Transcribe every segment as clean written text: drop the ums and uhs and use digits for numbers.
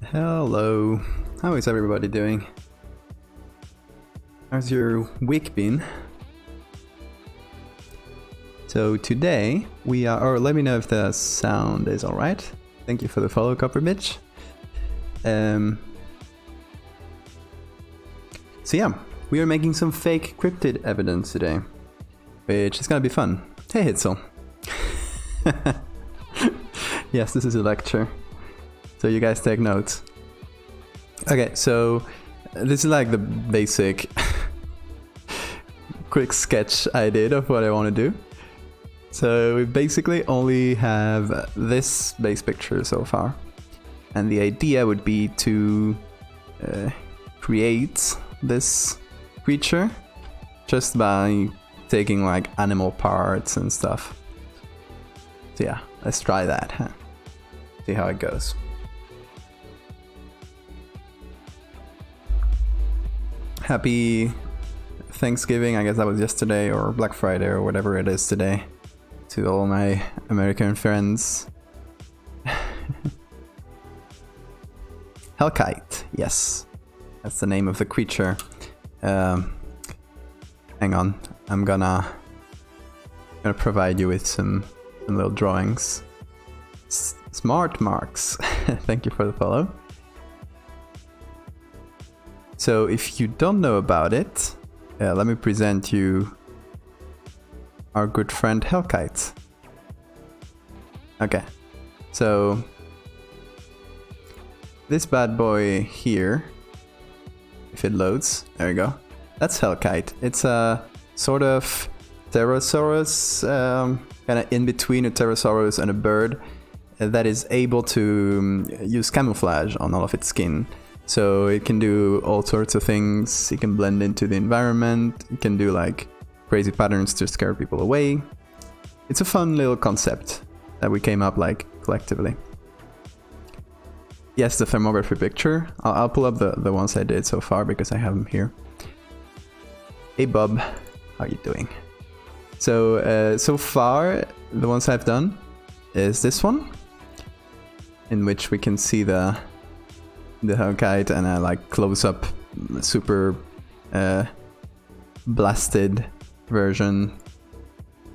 Hello, how is everybody doing? How's your week been? So today we are, or let me know if the sound is alright. Thank you for the follow, Copper Bitch. So yeah, we are making some fake cryptid evidence today, which is gonna be fun. Hey Hitzel. Yes, this is a lecture, so you guys take notes. Okay, so this is like the basic quick sketch I did of what I want to do. So we basically only have this base picture so far, and the idea would be to create this creature just by taking like animal parts and stuff. So yeah, let's try that, huh? See how it goes. Happy Thanksgiving, I guess that was yesterday, or Black Friday, or whatever it is today, to all my American friends. Hellkite, yes, that's the name of the creature. Hang on, I'm gonna provide you with some little drawings. Smart marks. Thank you for the follow. So if you don't know about it, let me present you our good friend Hellkite. Okay, so this bad boy here, if it loads, there we go. That's Hellkite. It's a sort of pterosaurus, kind of in between a pterosaurus and a bird, that is able to use camouflage on all of its skin. So it can do all sorts of things. It can blend into the environment. It can do like crazy patterns to scare people away. It's a fun little concept that we came up like collectively. Yes, the thermography picture. I'll pull up the ones I did so far because I have them here. Hey Bob, how you doing? So so far the ones I've done is this one, in which we can see the Hellkite and a like close up super blasted version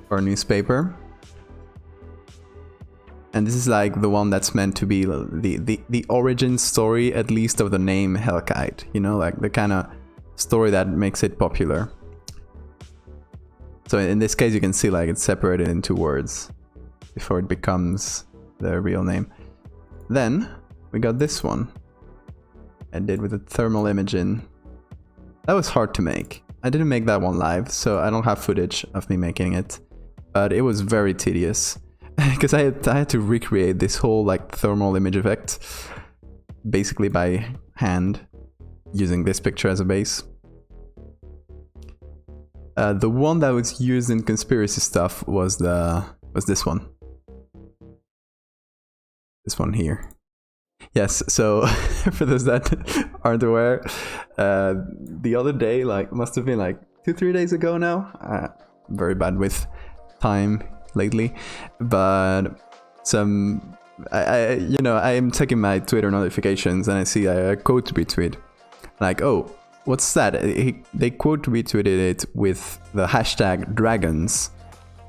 for newspaper. And this is like the one that's meant to be the origin story, at least, of the name Hellkite, you know, like the kind of story that makes it popular. So in this case you can see like it's separated into words before it becomes the real name. Then we got this one I did with a thermal imaging. That was hard to make. I didn't make that one live, so I don't have footage of me making it, but it was very tedious because I had to recreate this whole like thermal image effect basically by hand using this picture as a base. The one that was used in conspiracy stuff was this one. This one here. Yes, so for those that aren't aware, the other day, like must have been like 2-3 days ago now. I'm very bad with time lately, but I am checking my Twitter notifications and I see a quote retweet. Like, oh, what's that? They quote retweeted it with the hashtag dragons.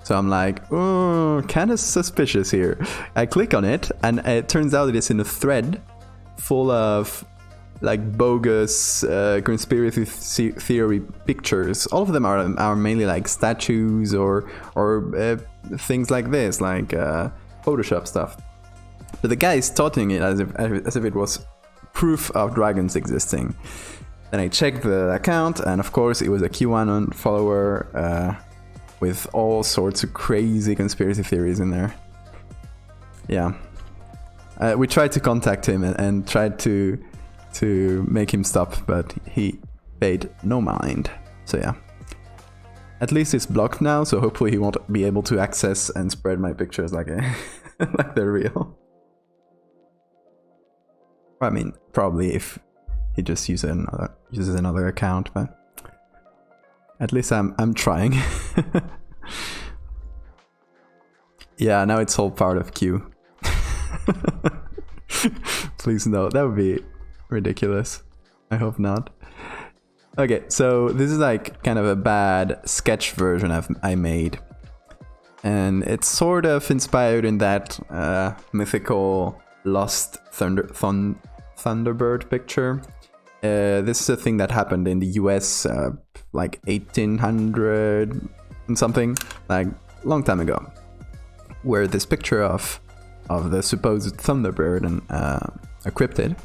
So I'm like, oh, kind of suspicious here. I click on it, and it turns out it's in a thread full of like bogus conspiracy theory pictures. All of them are mainly like statues or things like this, like Photoshop stuff. But the guy is touting it as if it was proof of dragons existing. Then I checked the account, and of course it was a QAnon follower. With all sorts of crazy conspiracy theories in there. Yeah. We tried to contact him and tried to make him stop, but he paid no mind. So yeah. At least it's blocked now, so hopefully he won't be able to access and spread my pictures like like they're real. I mean, probably if he just uses another account, but at least I'm trying. Yeah, now it's all part of Q. Please no, that would be ridiculous. I hope not. Okay, so this is like kind of a bad sketch version I made. And it's sort of inspired in that mythical lost Thunderbird picture. This is a thing that happened in the US like 1800 and something, like long time ago, where this picture of the supposed Thunderbird and a cryptid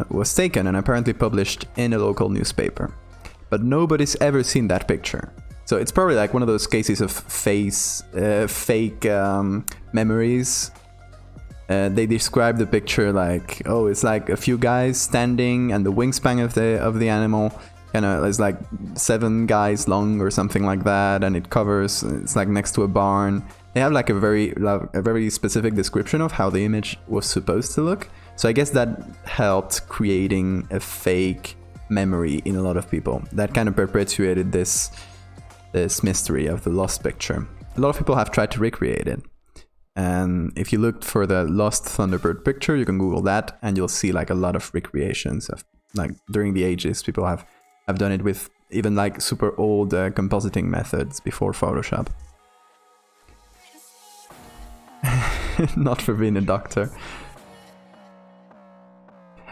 was taken and apparently published in a local newspaper. But nobody's ever seen that picture. So it's probably like one of those cases of fake memories. They describe the picture like, oh, it's like a few guys standing, and the wingspan of the animal kind of is like 7 guys long or something like that, and it's like next to a barn. They have like a very specific description of how the image was supposed to look. So I guess that helped creating a fake memory in a lot of people. That kind of perpetuated this mystery of the lost picture. A lot of people have tried to recreate it. And if you looked for the lost Thunderbird picture, you can Google that and you'll see like a lot of recreations of, like, during the ages, people have done it with even like super old compositing methods before Photoshop. Not for being a doctor.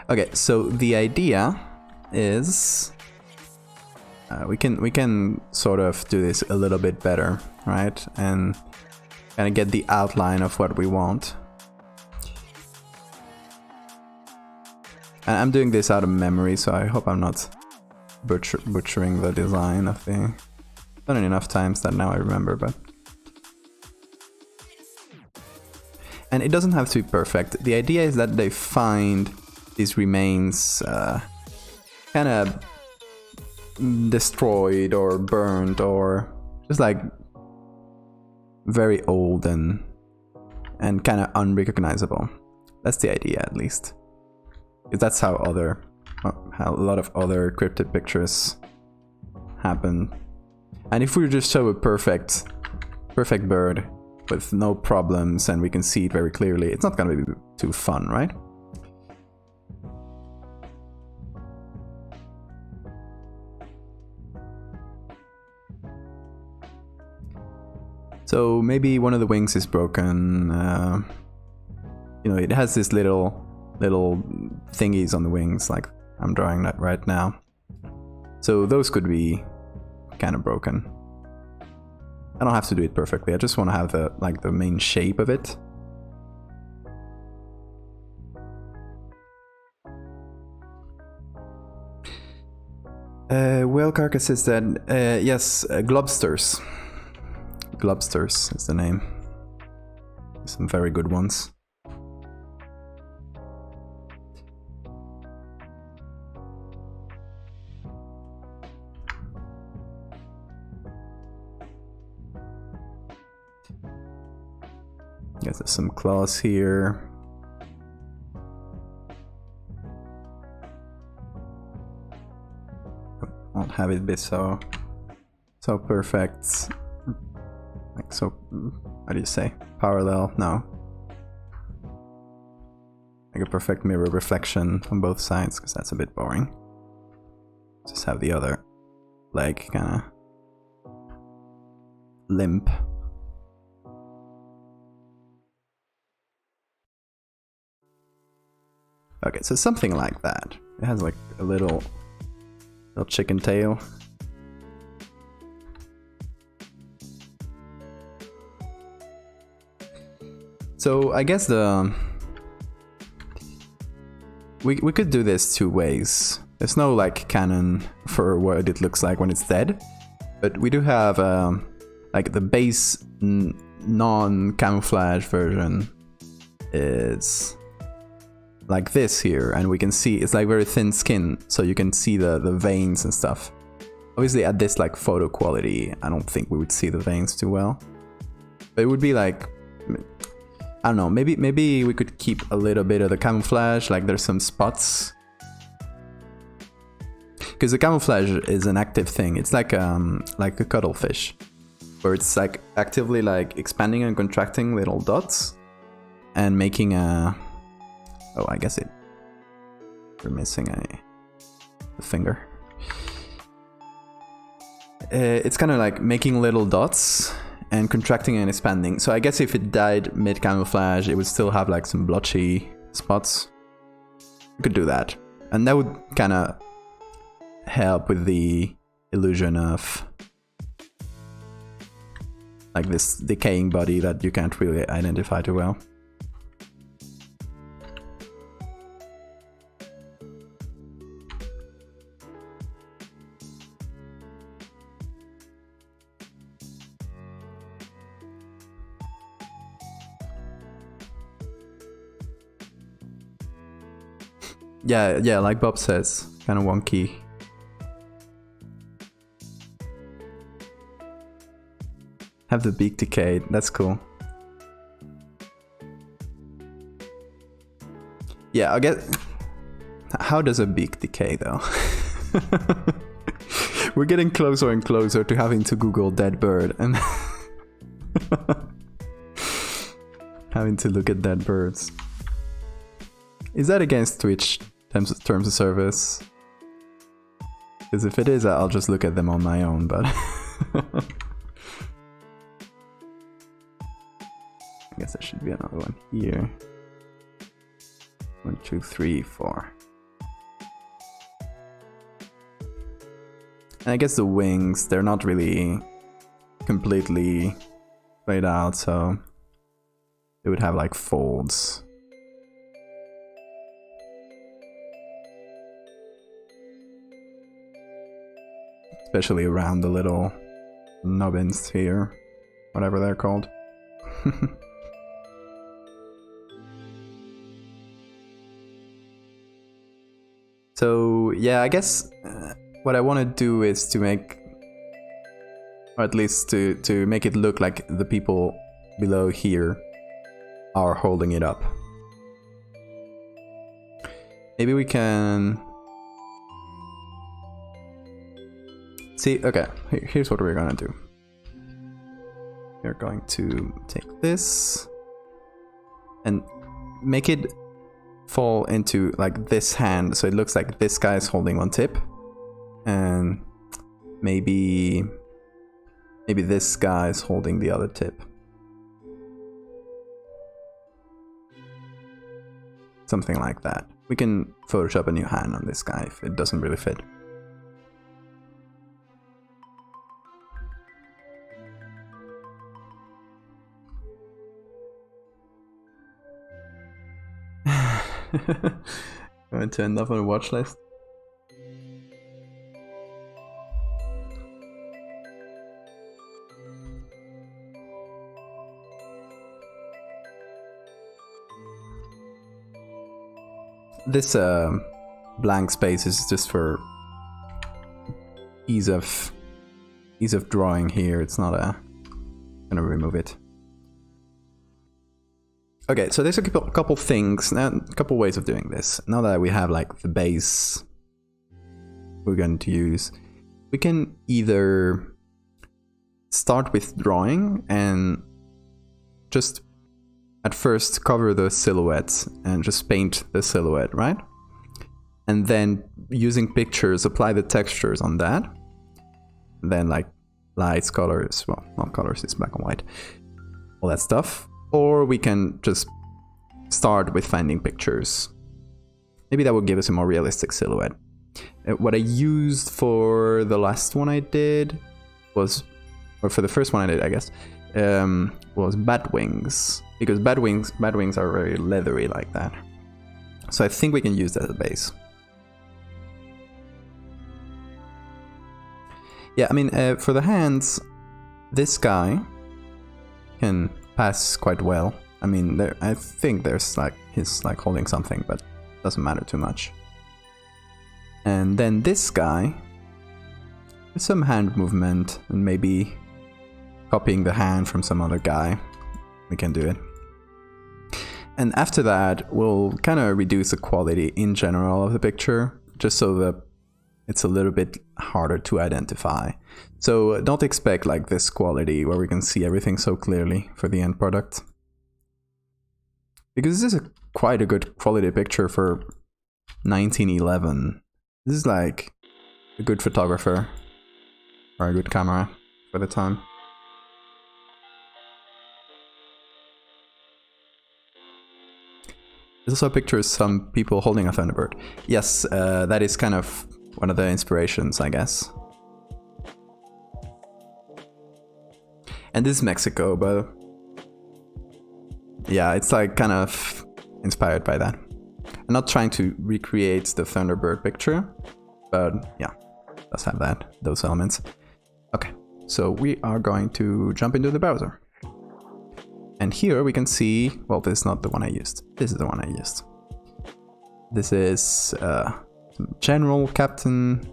Okay, so the idea is we can sort of do this a little bit better, right? And kind of get the outline of what we want. And I'm doing this out of memory, so I hope I'm not butchering the design of the... I've done it enough times that now I remember, but... And it doesn't have to be perfect. The idea is that they find these remains kind of destroyed or burned or just like very old and kind of unrecognizable. That's the idea, at least. Because that's how a lot of other cryptid pictures happen. And if we just show a perfect bird with no problems and we can see it very clearly, it's not gonna be too fun, right? So maybe one of the wings is broken. You know, it has this little thingies on the wings, like I'm drawing that right now. So those could be kind of broken. I don't have to do it perfectly. I just want to have the main shape of it. Whale carcasses then, yes, globsters. Globsters is the name. Some very good ones. Guess there's some claws here. Won't have it be so perfect. Like so, how do you say? Parallel? No. Like a perfect mirror reflection on both sides, because that's a bit boring. Just have the other leg kind of limp. Okay, so something like that. It has like a little chicken tail. So I guess we could do this 2 ways. There's no like canon for what it looks like when it's dead, but we do have like the base non-camouflage version is like this here, and we can see it's like very thin skin, so you can see the veins and stuff. Obviously at this like photo quality, I don't think we would see the veins too well, but it would be like, I don't know, maybe we could keep a little bit of the camouflage, like there's some spots. Because the camouflage is an active thing. It's like a cuttlefish, where it's like actively like expanding and contracting little dots and making a Oh, I guess we're missing a finger. It's kind of like making little dots and contracting and expanding. So I guess if it died mid-camouflage, it would still have like some blotchy spots. We could do that. And that would kind of help with the illusion of like this decaying body that you can't really identify too well. Yeah, like Bob says, kind of wonky. Have the beak decayed, that's cool. Yeah, I get... How does a beak decay though? We're getting closer and closer to having to Google dead bird and having to look at dead birds. Is that against Twitch terms of service? Because if it is, I'll just look at them on my own, but... I guess there should be another one here. 1, 2, 3, 4. And I guess the wings, they're not really completely laid out, so they would have like folds. Especially around the little nubbins here, whatever they're called. So yeah, I guess what I want to do is to make, or at least to make it look like the people below here are holding it up. Maybe we can... See, okay, here's what we're gonna do. We're going to take this and make it fall into like this hand, so it looks like this guy is holding one tip, and maybe this guy is holding the other tip. Something like that. We can Photoshop a new hand on this guy if it doesn't really fit. Going to end up on a watch list. This blank space is just for ease of drawing here. It's not a... I'm gonna remove it. Okay, so there's a couple things, a couple ways of doing this. Now that we have like the base we're going to use, we can either start with drawing and just at first cover the silhouette and just paint the silhouette, right? And then using pictures, apply the textures on that. And then like lights, colors, well, not colors, it's black and white, all that stuff. Or we can just start with finding pictures. Maybe that would give us a more realistic silhouette. What I used for the last one I did was, or for the first one I did, I guess, was bat wings. Because bat wings are very leathery like that. So I think we can use that as a base. Yeah, I mean, for the hands, this guy can pass quite well. I mean, I think there's like, he's like holding something, but doesn't matter too much. And then this guy, with some hand movement and maybe copying the hand from some other guy, we can do it. And after that, we'll kind of reduce the quality in general of the picture, just so that it's a little bit harder to identify. So don't expect like this quality where we can see everything so clearly for the end product. Because this is a quite a good quality picture for 1911. This is like a good photographer or a good camera for the time. There's also a picture of some people holding a Thunderbird. Yes, that is kind of one of the inspirations, I guess. And this is Mexico, but yeah, it's like kind of inspired by that. I'm not trying to recreate the Thunderbird picture, but yeah, it does have those elements. Okay, so we are going to jump into the browser. And here we can see, well, this is not the one I used. This is the one I used. This is General Captain.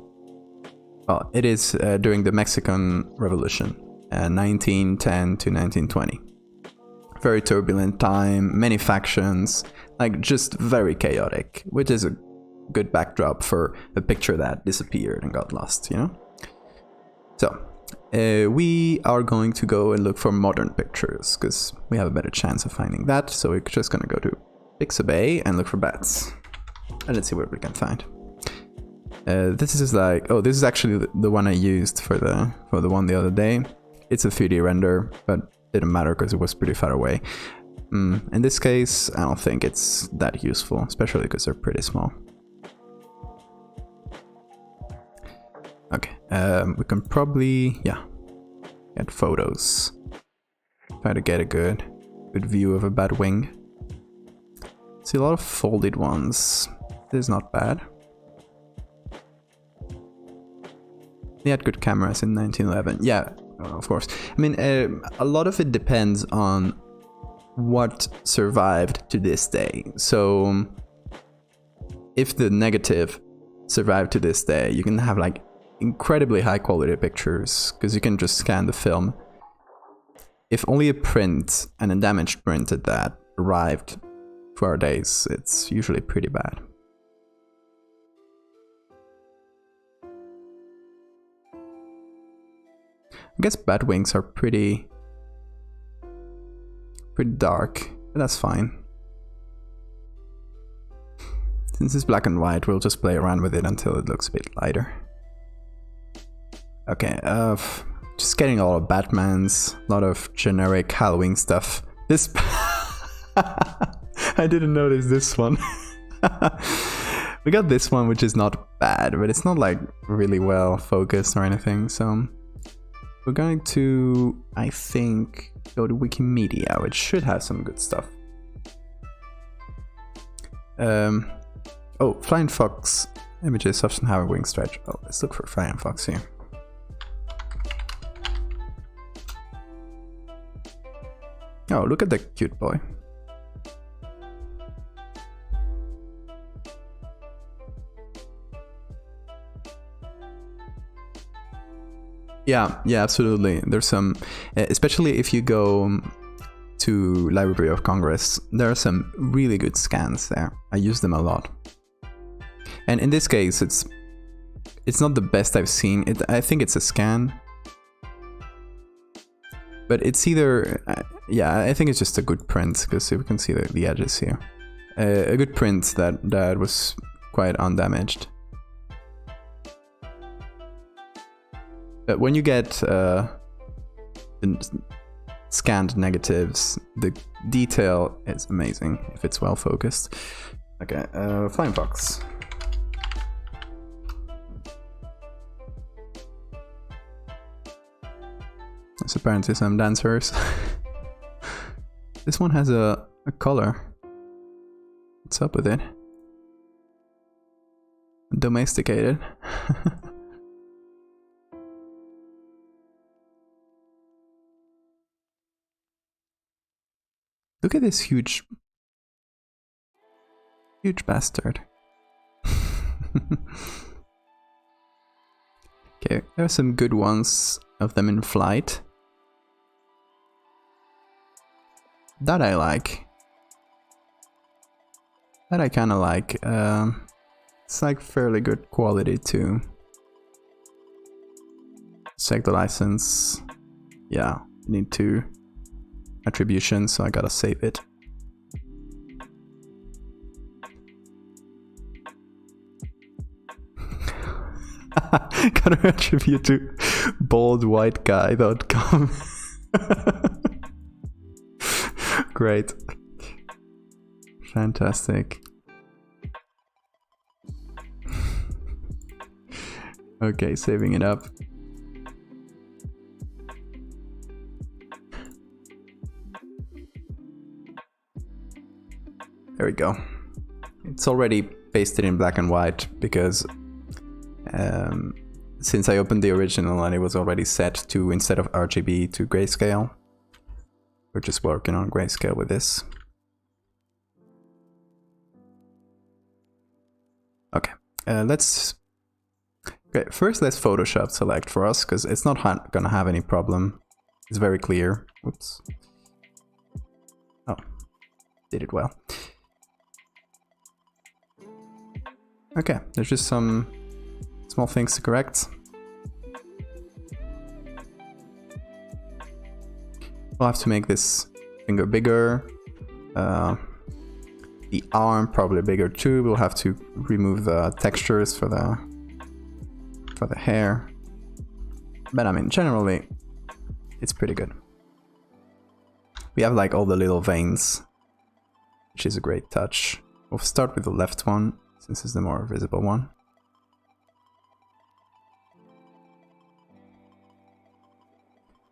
Well, it is during the Mexican Revolution, 1910 to 1920. Very turbulent time, many factions, like just very chaotic, which is a good backdrop for a picture that disappeared and got lost, you know? So, we are going to go and look for modern pictures, because we have a better chance of finding that. So we're just going to go to Pixabay and look for bats. And let's see what we can find. This is like, oh, this is actually the one I used for the one the other day. It's a 3D render, but didn't matter because it was pretty far away. In this case, I don't think it's that useful, especially because they're pretty small. Okay, we can probably, yeah, get photos. Try to get a good view of a bat wing. See a lot of folded ones. This is not bad. They had good cameras in 1911. Yeah, of course. I mean, a lot of it depends on what survived to this day. So, if the negative survived to this day, you can have like incredibly high quality pictures because you can just scan the film. If only a print and a damaged print at that arrived to our days, it's usually pretty bad. I guess bat wings are pretty dark, but that's fine. Since it's black and white, we'll just play around with it until it looks a bit lighter. Okay, just getting a lot of Batmans, a lot of generic Halloween stuff. This I didn't notice this one. We got this one, which is not bad, but it's not like really well focused or anything, so we're going to, I think, go to Wikimedia, which should have some good stuff. Oh, Flying Fox images often have a wing stretch. Oh, let's look for Flying Fox here. Oh, look at the cute boy. Yeah, absolutely. There's some, especially if you go to Library of Congress, there are some really good scans there. I use them a lot. And in this case, it's not the best I've seen. I think it's a scan. But it's either, yeah, I think it's just a good print, because we can see the edges here. A good print that was quite undamaged. But when you get scanned negatives, the detail is amazing if it's well focused. Okay, Flying Fox. There's apparently some dancers. This one has a collar. What's up with it? Domesticated. Look at this huge bastard. Okay, there are some good ones of them in flight. That I like. That I kinda like. It's like fairly good quality too. Check the license. Yeah, need to attribution, so I gotta save it. Gotta attribute to baldwhiteguy.com. Great. Fantastic. Okay, saving it up. There we go. It's already pasted in black and white because since I opened the original and it was already set to, instead of RGB, to grayscale. We're just working on grayscale with this. Okay, first let's Photoshop select for us, because it's not gonna have any problem. It's very clear. Whoops. Oh, did it well. Okay, there's just some small things to correct. We'll have to make this finger bigger. The arm probably bigger too. We'll have to remove the textures for the hair. But I mean, generally, it's pretty good. We have like all the little veins, which is a great touch. We'll start with the left one, since it's the more visible one.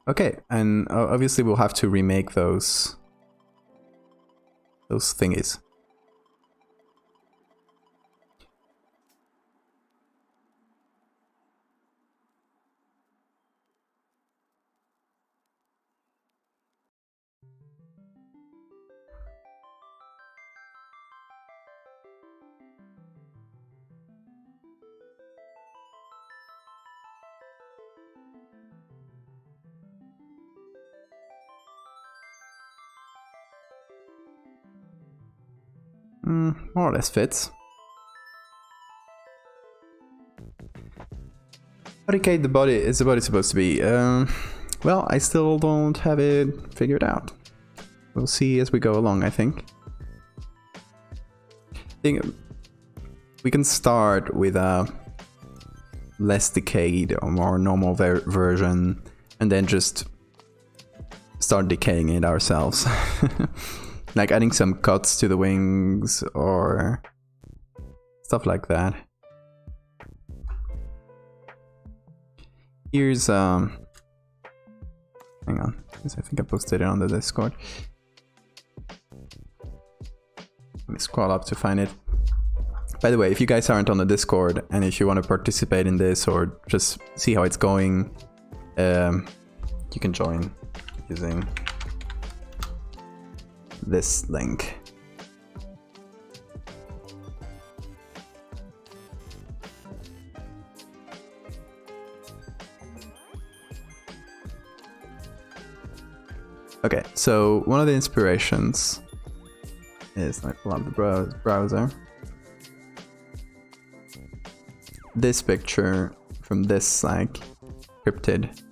Okay, and obviously we'll have to remake those thingies. More or less fits. How decayed the body is the body supposed to be? Well, I still don't have it figured out. We'll see as we go along, I think. We can start with a less decayed or more normal version, and then just start decaying it ourselves. Like adding some cuts to the wings or stuff like that. Here's hang on, because I think I posted it on the Discord. Let me scroll up to find it. By the way, if you guys aren't on the Discord and if you want to participate in this or just see how it's going, you can join using this link. Okay, so one of the inspirations is, like, pull up the browser. This picture from this, like, cryptid,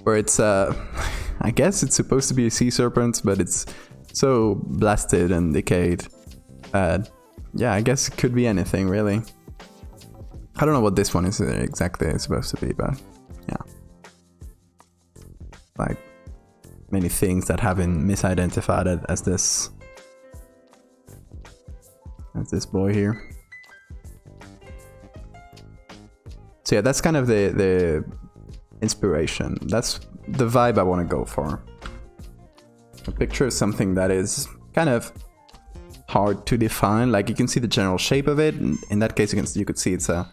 where it's I guess it's supposed to be a sea serpent, but it's so blasted and decayed. Yeah, I guess it could be anything, really. I don't know what this one is exactly supposed to be, but yeah. Like, many things that have been misidentified as this boy here. So yeah, that's kind of the inspiration. That's the vibe I want to go for. A picture is something that is kind of hard to define. Like, you can see the general shape of it. In that case, you could see it's like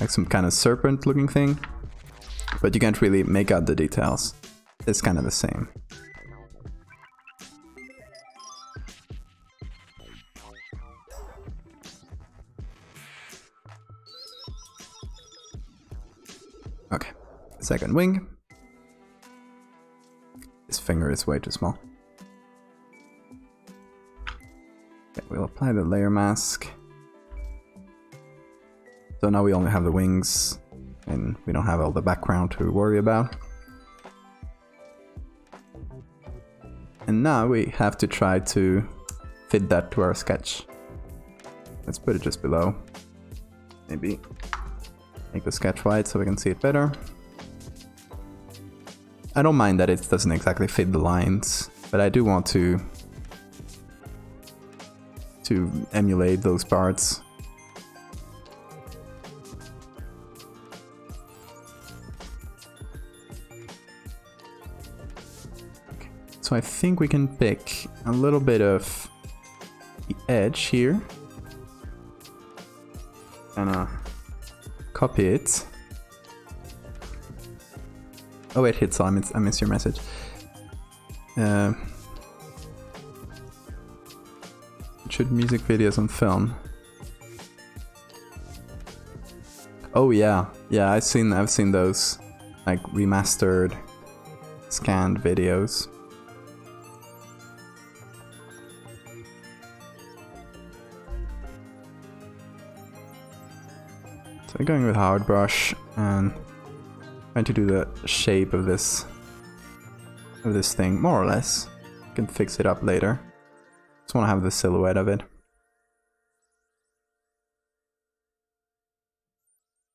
some kind of serpent looking thing, but you can't really make out the details. It's kind of the same. Okay, second wing. This finger is way too small. Okay, we'll apply the layer mask. So now we only have the wings, and we don't have all the background to worry about. And now we have to try to fit that to our sketch. Let's put it just below. Maybe make the sketch white so we can see it better. I don't mind that it doesn't exactly fit the lines, but I do want to emulate those parts. Okay. So I think we can pick a little bit of the edge here and copy it. Oh wait, hit, so I missed your message. Should music videos on film. Oh yeah, I've seen those, like remastered, scanned videos. So I'm going with hard brush and trying to do the shape of this thing, more or less. I can fix it up later. Just want to have the silhouette of it.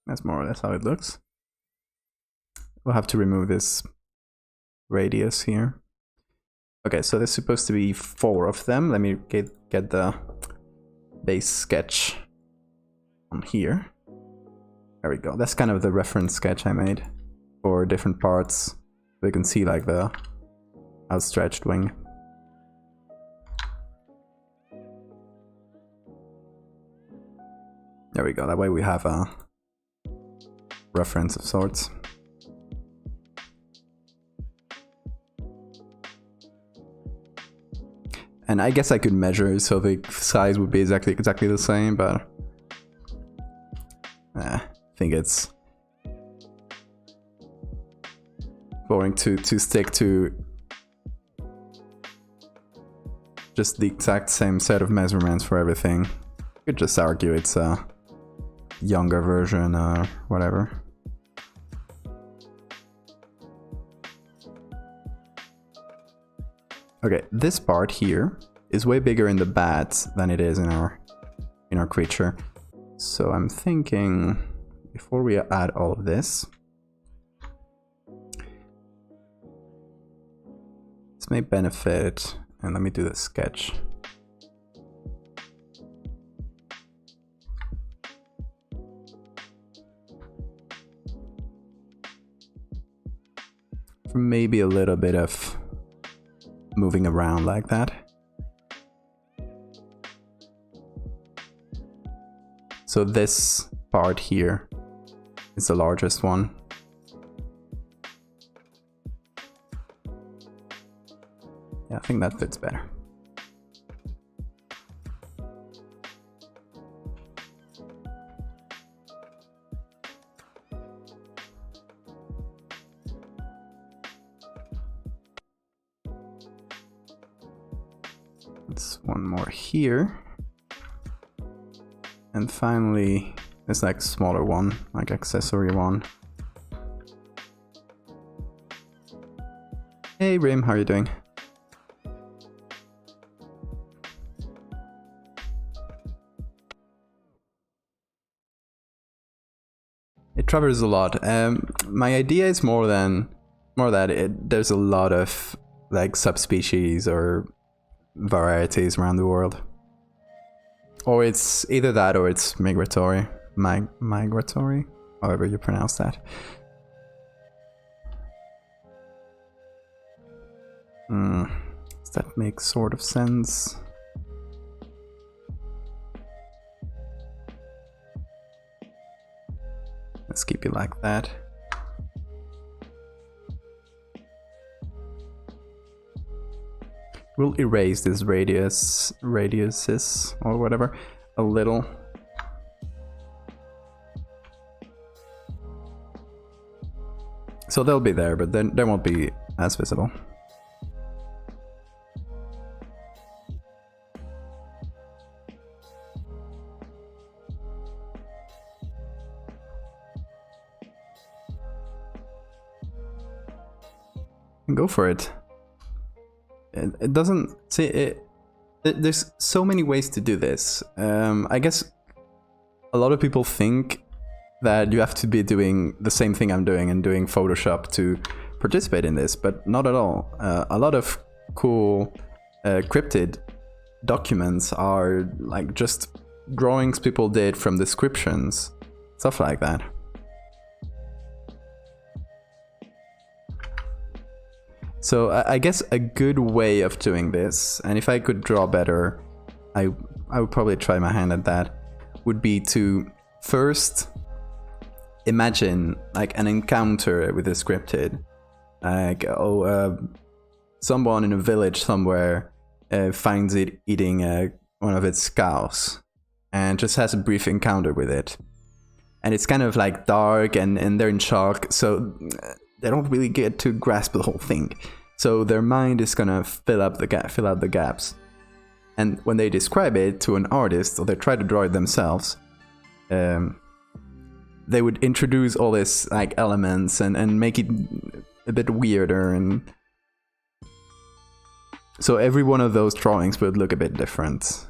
That's more or less how it looks. We'll have to remove this radius here. Okay, so there's supposed to be 4 of them. Let me get the base sketch on here. There we go. That's kind of the reference sketch I made for different parts. We can see like the outstretched wing. There we go. That way we have a reference of sorts. And I guess I could measure so the size would be exactly the same, but I think it's boring to stick to just the exact same set of measurements for everything. You could just argue it's a younger version or whatever. Okay, this part here is way bigger in the bat than it is in our creature. So I'm thinking before we add all of this, this may benefit, and let me do the sketch. Maybe a little bit of moving around like that. So this part here is the largest one. Yeah, I think that fits better. One more here, and finally this like smaller one, like accessory one. Hey Rim, how are you doing? It travels a lot. My idea is more that there's a lot of like subspecies or varieties around the world, or it's either that or it's migratory, migratory, however you pronounce that. Does that make sort of sense? Let's keep it like that. We'll erase this radiuses or whatever a little. So they'll be there, but then they won't be as visible. And go for it. It doesn't see it. there's so many ways to do this. I guess a lot of people think that you have to be doing the same thing I'm doing and doing Photoshop to participate in this, but not at all. A lot of cool cryptid documents are like just drawings people did from descriptions, stuff like that. So I guess a good way of doing this, and if I could draw better, I would probably try my hand at that, would be to first imagine like an encounter with a cryptid. Like, someone in a village somewhere finds it eating one of its cows and just has a brief encounter with it. And it's kind of like dark and they're in shock, so they don't really get to grasp the whole thing. So their mind is gonna fill out the gaps. And when they describe it to an artist, or they try to draw it themselves, they would introduce all these like elements and make it a bit weirder, and so every one of those drawings would look a bit different.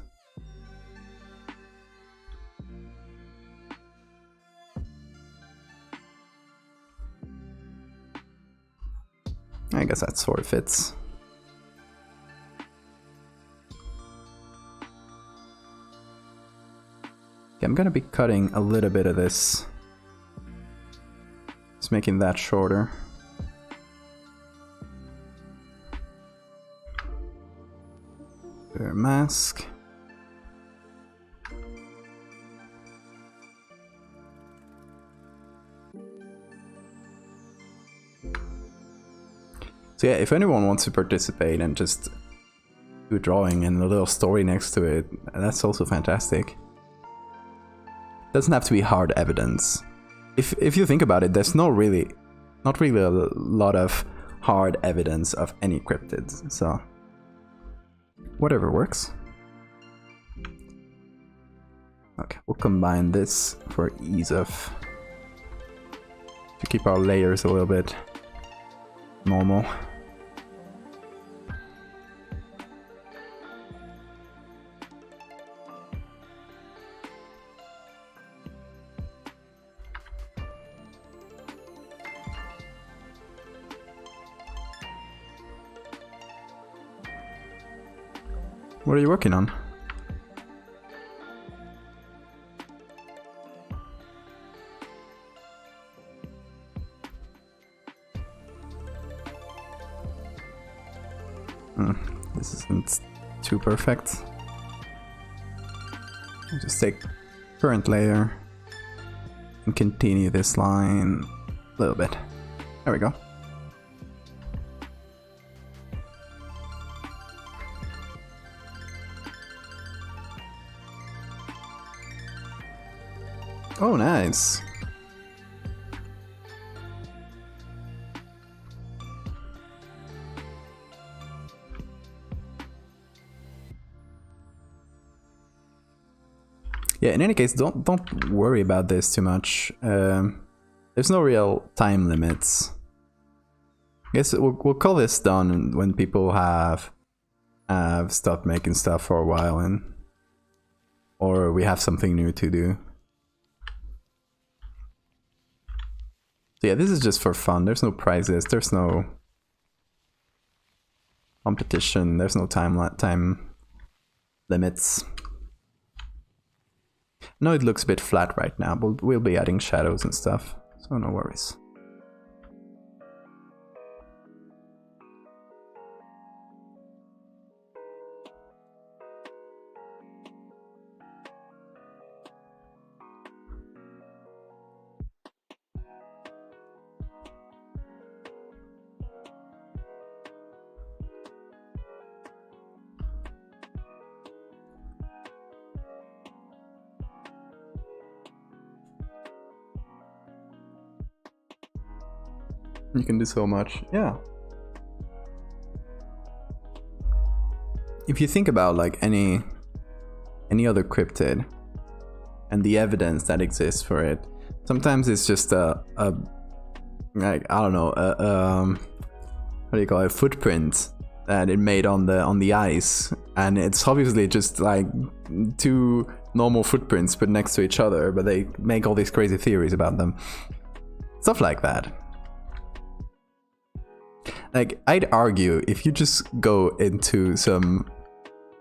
I guess that sort of fits. Okay, I'm gonna be cutting a little bit of this. Just making that shorter. Their mask. So yeah, if anyone wants to participate and just do a drawing and a little story next to it, that's also fantastic. Doesn't have to be hard evidence. If you think about it, there's not really a lot of hard evidence of any cryptids, so whatever works. Okay, we'll combine this for ease of to keep our layers a little bit normal. What are you working on? This isn't too perfect. I'll just take current layer and continue this line a little bit. There we go. Oh, nice. Yeah, in any case, don't worry about this too much. There's no real time limits. I guess we'll call this done when people have stopped making stuff for a while, or we have something new to do. So yeah, this is just for fun. There's no prizes. There's no competition. There's no time limits. No, it looks a bit flat right now, but we'll be adding shadows and stuff, so no worries. You can do so much, yeah. If you think about like any other cryptid and the evidence that exists for it, sometimes it's just a like, I don't know, what do you call it, a footprint that it made on the ice and it's obviously just like two normal footprints put next to each other, but they make all these crazy theories about them. Stuff like that. Like, I'd argue if you just go into some,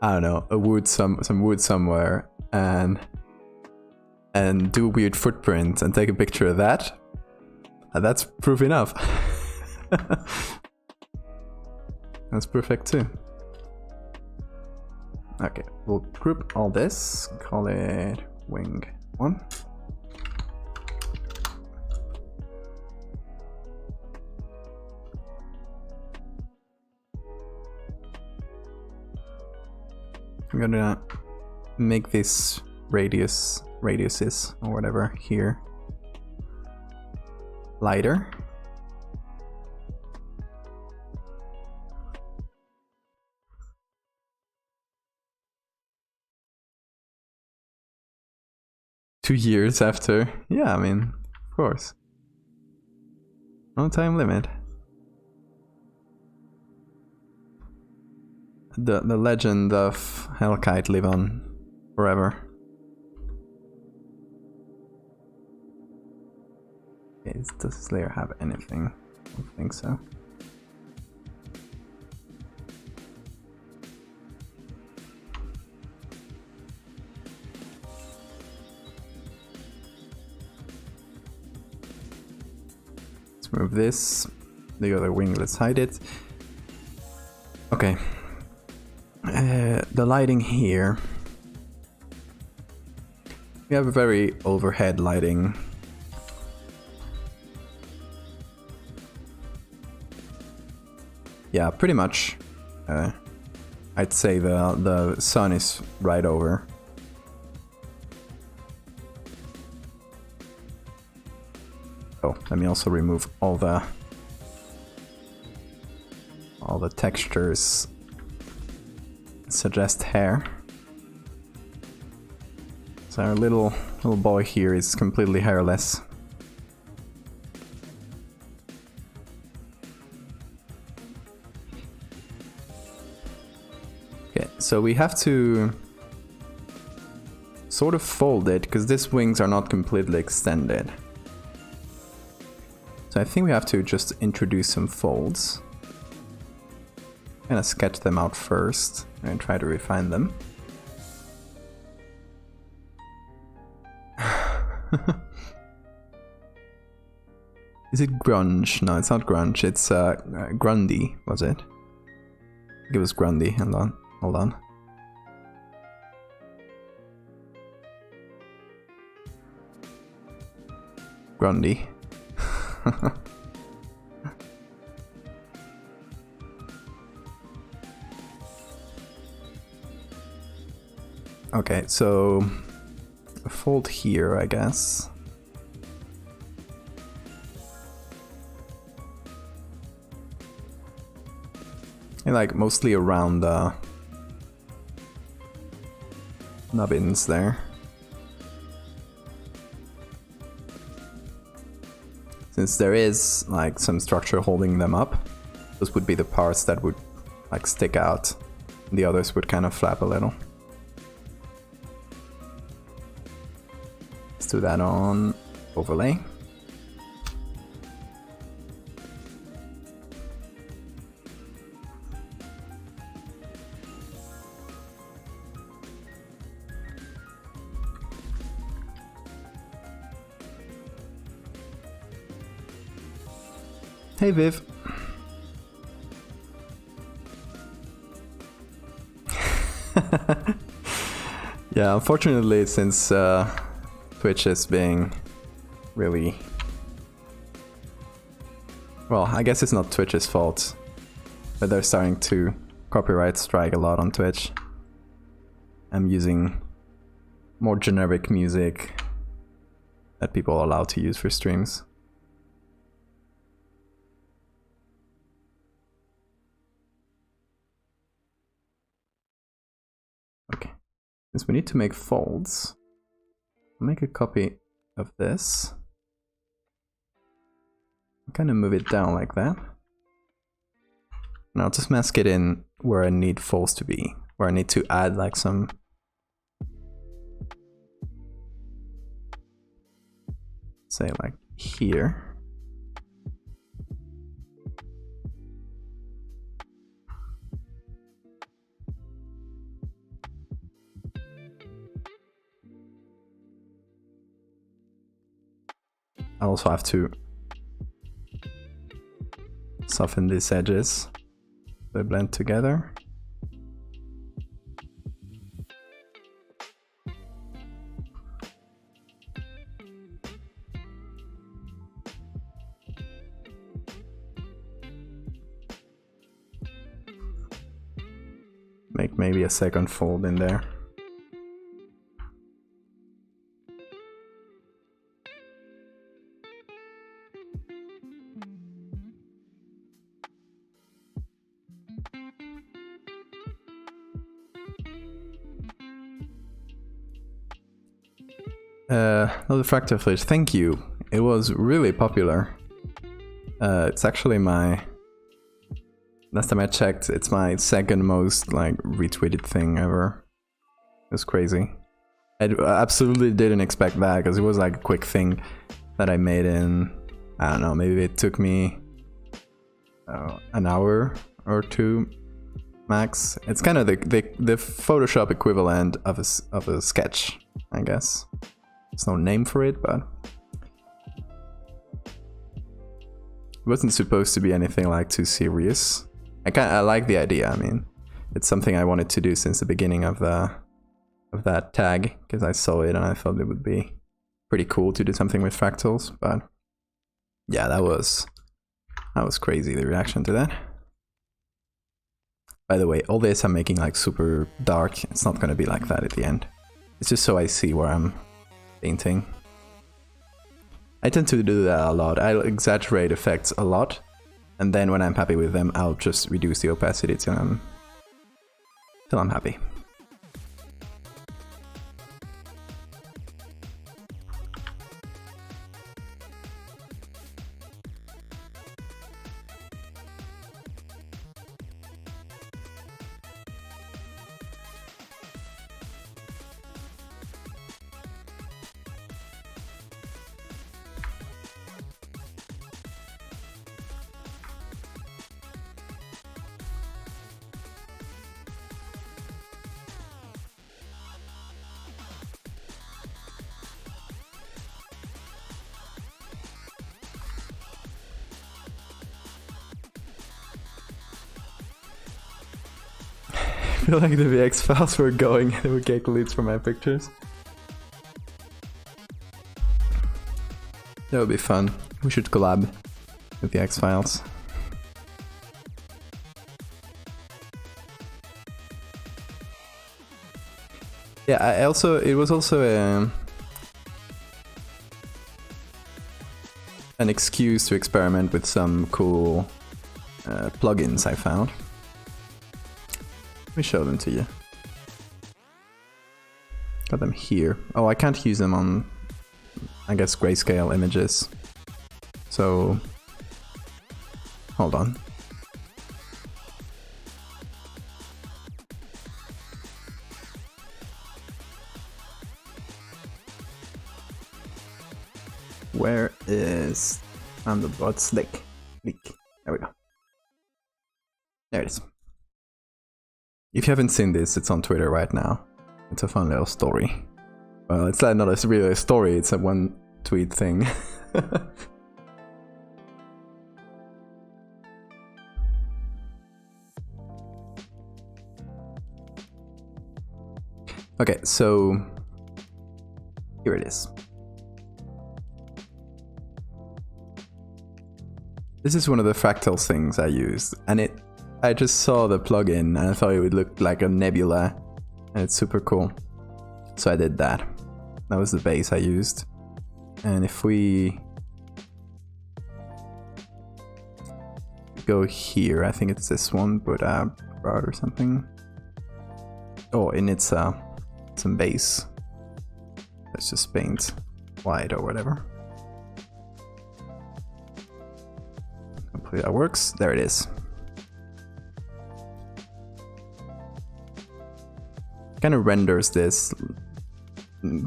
I don't know, a wood, some wood somewhere, and do a weird footprint and take a picture of that, that's proof enough. That's perfect too. Okay, we'll group all this, call it wing 1. I'm gonna make this radiuses or whatever here lighter. Two years after, yeah, I mean, of course, no time limit. The legend of Hellkite live on forever. Okay, does this layer have anything? I don't think so. Let's move this. The other wing, let's hide it. Okay. The lighting here. We have a very overhead lighting. Yeah, pretty much. I'd say the sun is right over. Oh, let me also remove all the textures. Suggest hair. So our little boy here is completely hairless. Okay, so we have to sort of fold it because these wings are not completely extended. So I think we have to just introduce some folds. Gonna sketch them out first and try to refine them. Is it grunge? No, it's not grunge. It's Grundy, was it? I think it was Grundy. Hold on. Grundy. Okay, so a fold here, I guess. And like mostly around the nubbins there. Since there is like some structure holding them up, those would be the parts that would like stick out. The others would kind of flap a little. Let's do that on overlay. Hey Viv. Yeah, unfortunately, since Twitch is being really... Well, I guess it's not Twitch's fault, but they're starting to copyright strike a lot on Twitch. I'm using more generic music that people are allowed to use for streams. Okay, since we need to make folds, I'll make a copy of this. I'll kind of move it down like that. And I'll just mask it in where I need folds to be. where I need to add like some say like here. I also have to soften these edges so they blend together. Make maybe a second fold in there. Another fractal fish, thank you. It was really popular. It's actually my... Last time I checked, it's my second most like retweeted thing ever. It was crazy. I absolutely didn't expect that because it was like a quick thing that I made in, I don't know, maybe it took me an hour or two max. It's kind of the Photoshop equivalent of a sketch, I guess. There's no name for it, but it wasn't supposed to be anything like too serious. I like the idea. I mean, it's something I wanted to do since the beginning of that tag, because I saw it and I thought it would be pretty cool to do something with fractals. But yeah, that was crazy, the reaction to that. By the way, all this I'm making like super dark. It's not gonna be like that at the end. It's just so I see where I'm painting. I tend to do that a lot. I'll exaggerate effects a lot. And then when I'm happy with them, I'll just reduce the opacity till I'm happy. I feel like the VX files were going and would get leads for my pictures. That would be fun. We should collab with the X files. Yeah, it was also an excuse to experiment with some cool plugins I found. Let me show them to you. Got them here. Oh, I can't use them on, I guess, grayscale images. So, hold on. Where is the bot leak? There we go. There it is. If you haven't seen this, it's on Twitter right now. It's a fun little story. Well, it's not really a story, it's a one tweet thing. Okay, so here it is. This is one of the fractals things I used, and I just saw the plugin and I thought it would look like a nebula, and it's super cool. So I did that. That was the base I used. And if we go here, I think it's this one, but broad or something. Oh, and it's some base. Let's just paint white or whatever. Hopefully that works. There it is. kind of renders this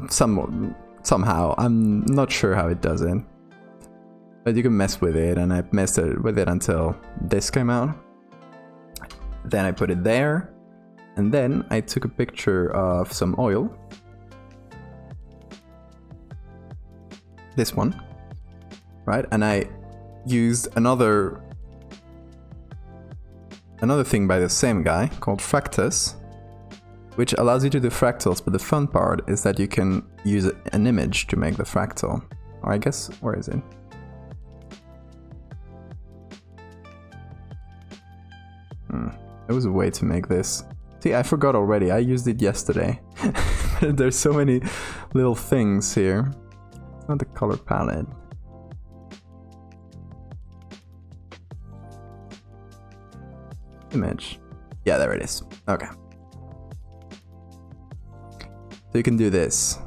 somehow. I'm not sure how it does it. But you can mess with it, and I messed with it until this came out. Then I put it there, and then I took a picture of some oil. This one, right? And I used another thing by the same guy called Fractus, which allows you to do fractals, but the fun part is that you can use an image to make the fractal. Or I guess, where is it? There was a way to make this. See, I forgot already. I used it yesterday. There's so many little things here. It's not the color palette. Image. Yeah, there it is. Okay. So you can do this.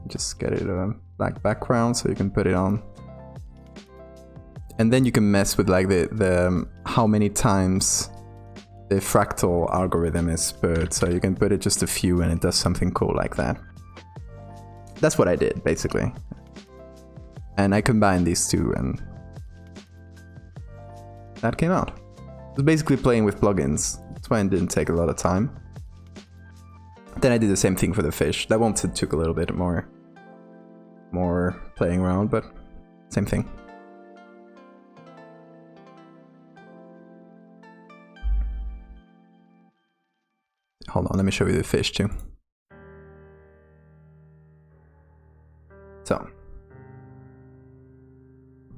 Just get it a black background so you can put it on. And then you can mess with like the how many times the fractal algorithm is put. So you can put it just a few and it does something cool like that. That's what I did basically. And I combined these two and that came out. It was basically playing with plugins. That's why it didn't take a lot of time. Then I did the same thing for the fish. That one took a little bit more playing around, but same thing. Hold on, let me show you the fish too. So,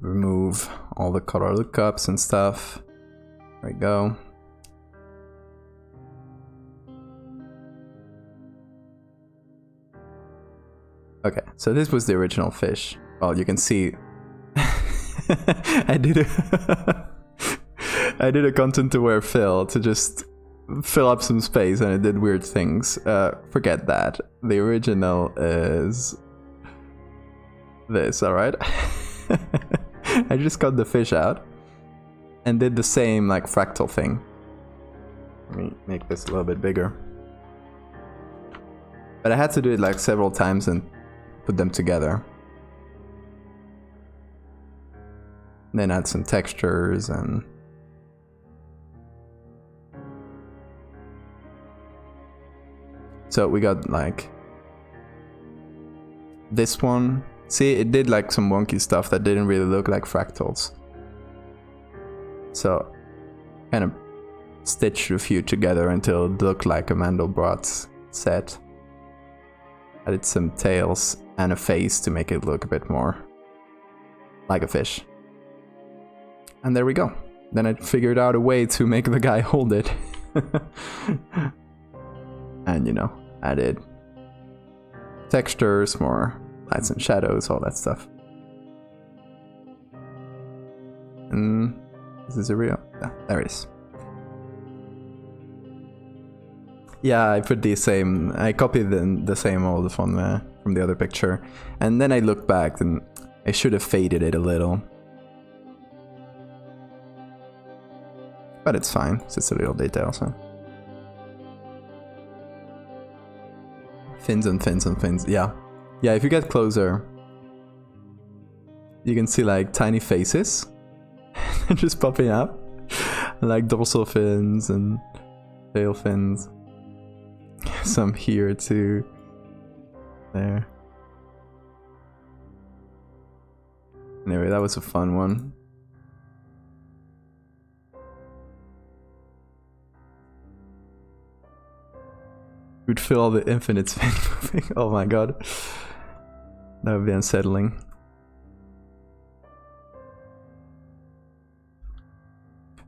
remove all the color lookups and stuff. There we go. Okay, so this was the original fish. Well, you can see I did a content aware fill to just fill up some space and it did weird things. Forget that. The original is this, alright? I just cut the fish out and did the same like fractal thing. Let me make this a little bit bigger. But I had to do it like several times and put them together. Then add some textures and so we got like this one. See, it did like some wonky stuff that didn't really look like fractals. So kind of stitched a few together until it looked like a Mandelbrot set. Added some tails and a face to make it look a bit more like a fish. And there we go. Then I figured out a way to make the guy hold it. And you know, added textures, more lights and shadows, all that stuff. And is this a real? Yeah, there it is. Yeah, I put the same. I copied the same mold from the other picture, and then I looked back and I should have faded it a little, but it's fine. It's just a little detail. So fins and fins and fins. Yeah, yeah. If you get closer, you can see like tiny faces just popping up, like dorsal fins and tail fins. Some here too. There. Anyway, that was a fun one. We'd feel all the infinite spin moving. Oh my god. That would be unsettling.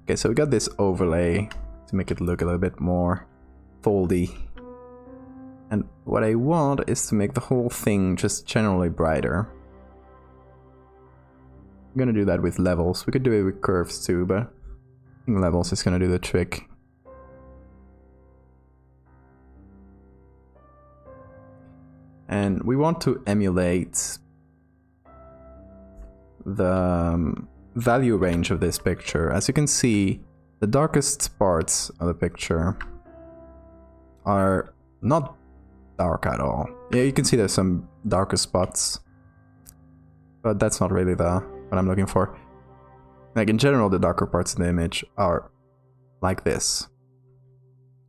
Okay, so we got this overlay to make it look a little bit more foldy. And what I want is to make the whole thing just generally brighter. I'm gonna do that with levels. We could do it with curves too, but I think levels is gonna do the trick. And we want to emulate the value range of this picture. As you can see, the darkest parts of the picture are not dark at all. Yeah, you can see there's some darker spots, but that's not really what I'm looking for. Like in general, the darker parts of the image are like this.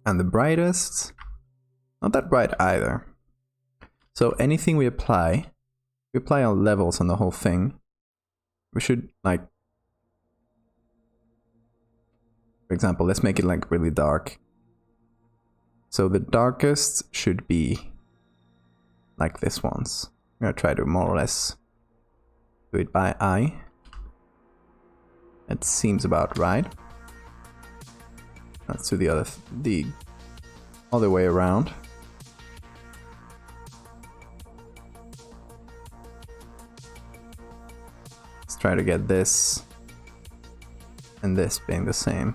And the brightest, not that bright either. So anything we apply our levels on the whole thing. We should, like, for example, let's make it like really dark. So the darkest should be like this ones. I'm gonna try to more or less do it by eye. It seems about right. Let's do the other way around. Let's try to get this and this being the same.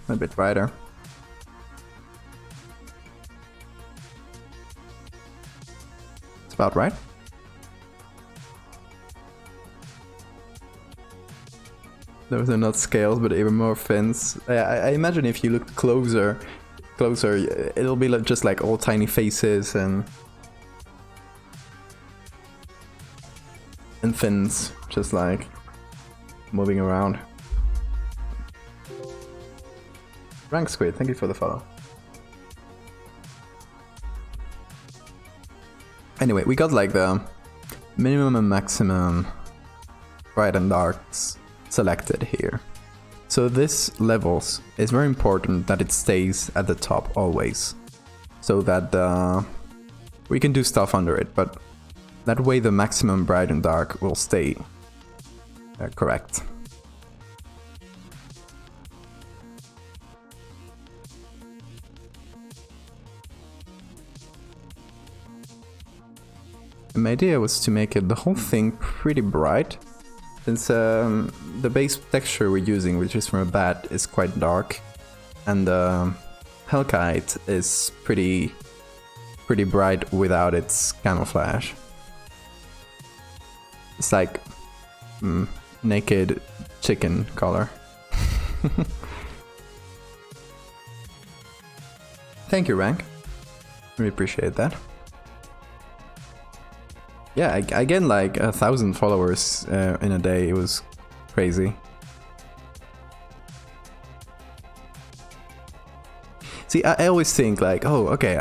A bit brighter. It's about right. Those are not scales, but even more fins. I imagine if you look closer, it'll be like just like all tiny faces and fins, just like moving around. Rank Squid, thank you for the follow. Anyway, we got like the minimum and maximum bright and darks selected here. So this levels is very important that it stays at the top always, so that we can do stuff under it, but that way the maximum bright and dark will stay correct. My idea was to make the whole thing pretty bright, since the base texture we're using, which is from a bat, is quite dark, and Hellkite is pretty bright without its camouflage. It's like naked chicken color. Thank you, Rank. We appreciate that. Yeah, I gained like 1,000 followers in a day. It was crazy. See, I always think like, oh, okay,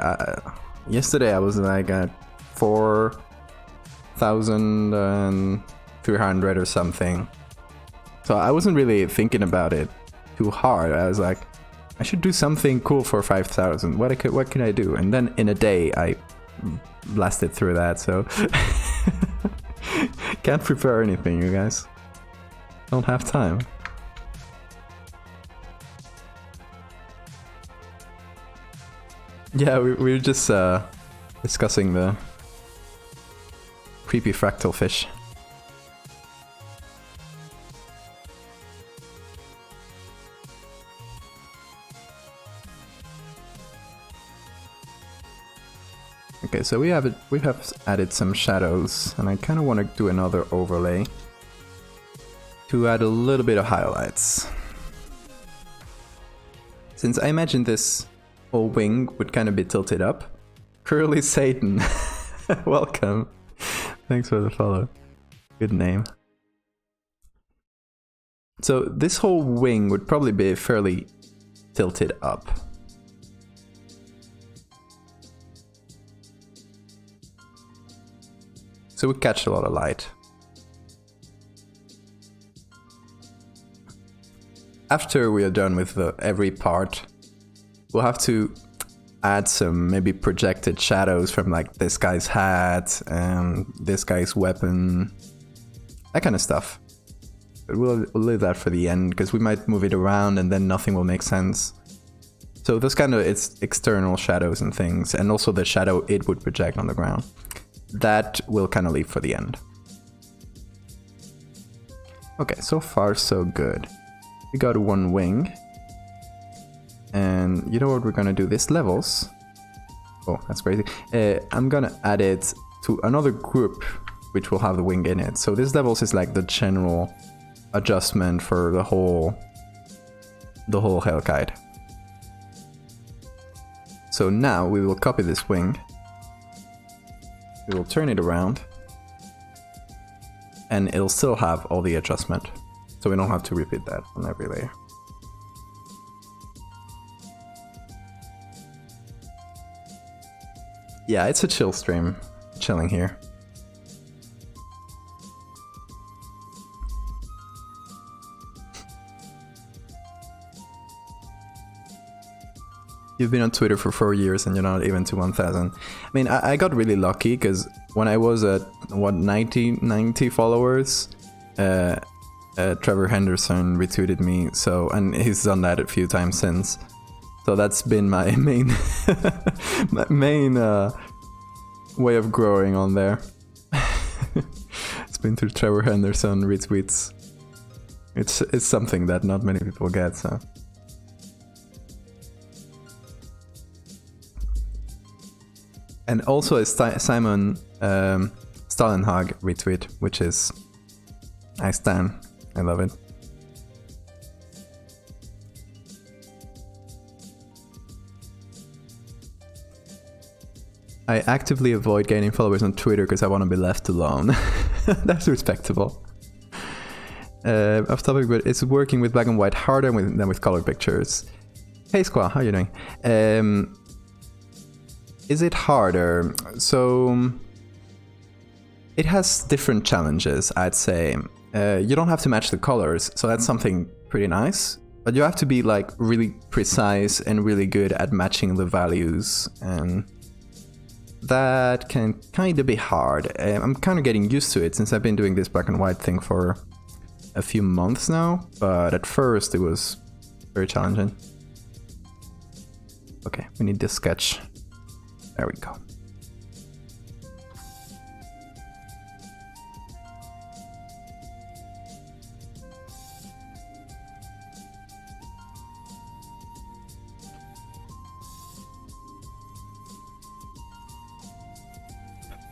yesterday I was like at 4,300 or something. So I wasn't really thinking about it too hard. I was like, I should do something cool for 5,000. What can I do? And then in a day I blasted through that, so can't prepare anything, you guys. Don't have time. Yeah, we were just discussing the creepy fractal fish. Okay, so we have added some shadows, and I kind of want to do another overlay to add a little bit of highlights. Since I imagine this whole wing would kind of be tilted up. Curly Satan, welcome. Thanks for the follow. Good name. So this whole wing would probably be fairly tilted up. So we catch a lot of light. After we are done with every part, we'll have to add some maybe projected shadows from like this guy's hat and this guy's weapon, that kind of stuff. But we'll leave that for the end because we might move it around and then nothing will make sense. So those kind of it's external shadows and things, and also the shadow it would project on the ground. That we'll kind of leave for the end. Okay, so far so good. We got one wing. And you know what we're gonna do? This levels. Oh, that's crazy. I'm gonna add it to another group which will have the wing in it. So this levels is like the general adjustment for the whole Hellkite. So now we will copy this wing, we will turn it around, and it'll still have all the adjustment. So we don't have to repeat that on every layer. Yeah, it's a chill stream, chilling here. You've been on Twitter for 4 years and you're not even to 1,000. I mean, I got really lucky because when I was at, what, 90 followers, Trevor Henderson retweeted me, so, and he's done that a few times since. So that's been my main, my main way of growing on there. It's been through Trevor Henderson retweets. It's something that not many people get, so. And also a Simon Stalenhag retweet, which is I stan. I love it. I actively avoid gaining followers on Twitter because I want to be left alone. That's respectable. Off topic, but it's working with black and white harder than with color pictures. Hey Squaw, how you doing? Is it harder? So it has different challenges, I'd say. You don't have to match the colors, so that's something pretty nice. But you have to be like really precise and really good at matching the values, and that can kind of be hard. I'm kind of getting used to it since I've been doing this black and white thing for a few months now, but at first it was very challenging. Okay, we need this sketch. There we go.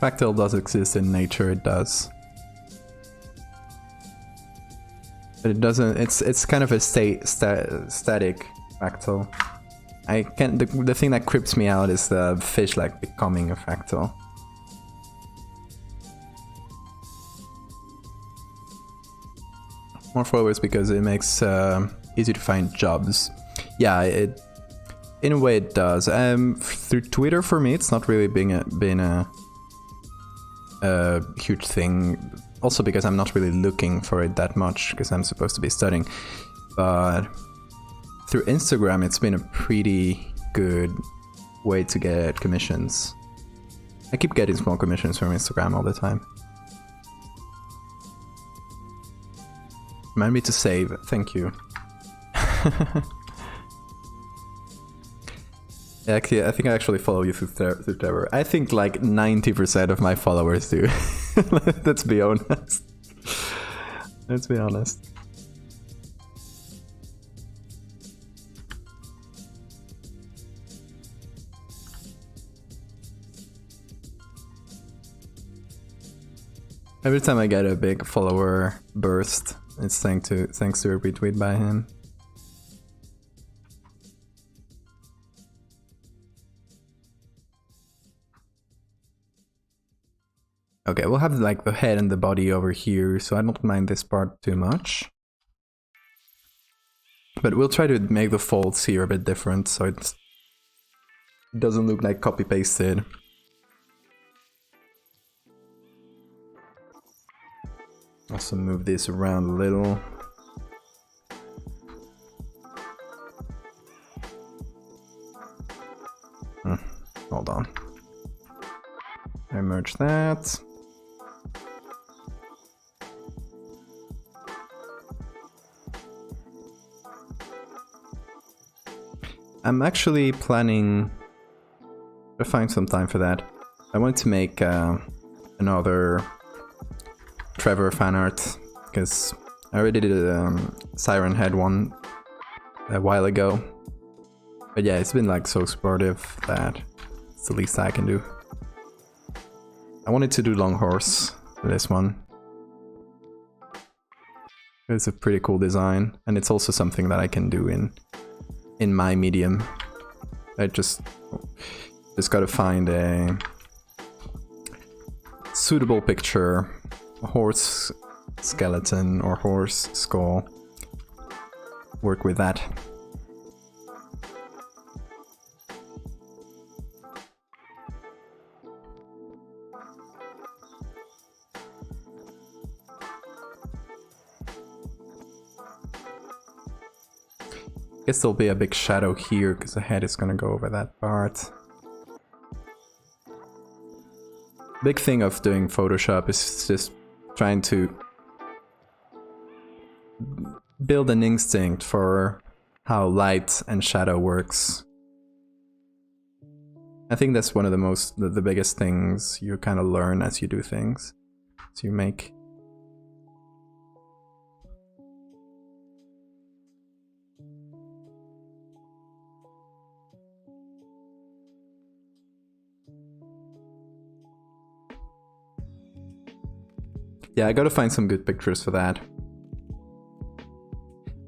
Fractal does exist in nature, it does. But it doesn't, it's kind of a static fractal. I can't, the thing that creeps me out is the fish like becoming a fractal. More followers because it makes easy to find jobs. Yeah, it in a way it does. Through Twitter for me, it's not really been a huge thing. Also because I'm not really looking for it that much because I'm supposed to be studying. But through Instagram, it's been a pretty good way to get commissions. I keep getting small commissions from Instagram all the time. Remind me to save. Thank you. Actually, I think I actually follow you through Trevor. I think like 90% of my followers do. Let's be honest. Let's be honest. Every time I get a big follower burst, it's thanks to a retweet by him. Okay, we'll have like the head and the body over here, so I don't mind this part too much. But we'll try to make the folds here a bit different, so it doesn't look like copy-pasted. Also move this around a little. Hold on. I merge that. I'm actually planning to find some time for that. I want to make another Trevor fan art because I already did a Siren Head one a while ago. But yeah, it's been like so supportive that it's the least I can do. I wanted to do Long Horse, This one. It's a pretty cool design, and it's also something that I can do in my medium. I just gotta find a suitable picture, a horse skeleton or horse skull. Work with that. Guess there'll be a big shadow here because the head is gonna go over that part. Big thing of doing Photoshop is just trying to build an instinct for how light and shadow works. I think that's one of the biggest things you kind of learn as you do things, as you make. Yeah, I gotta find some good pictures for that.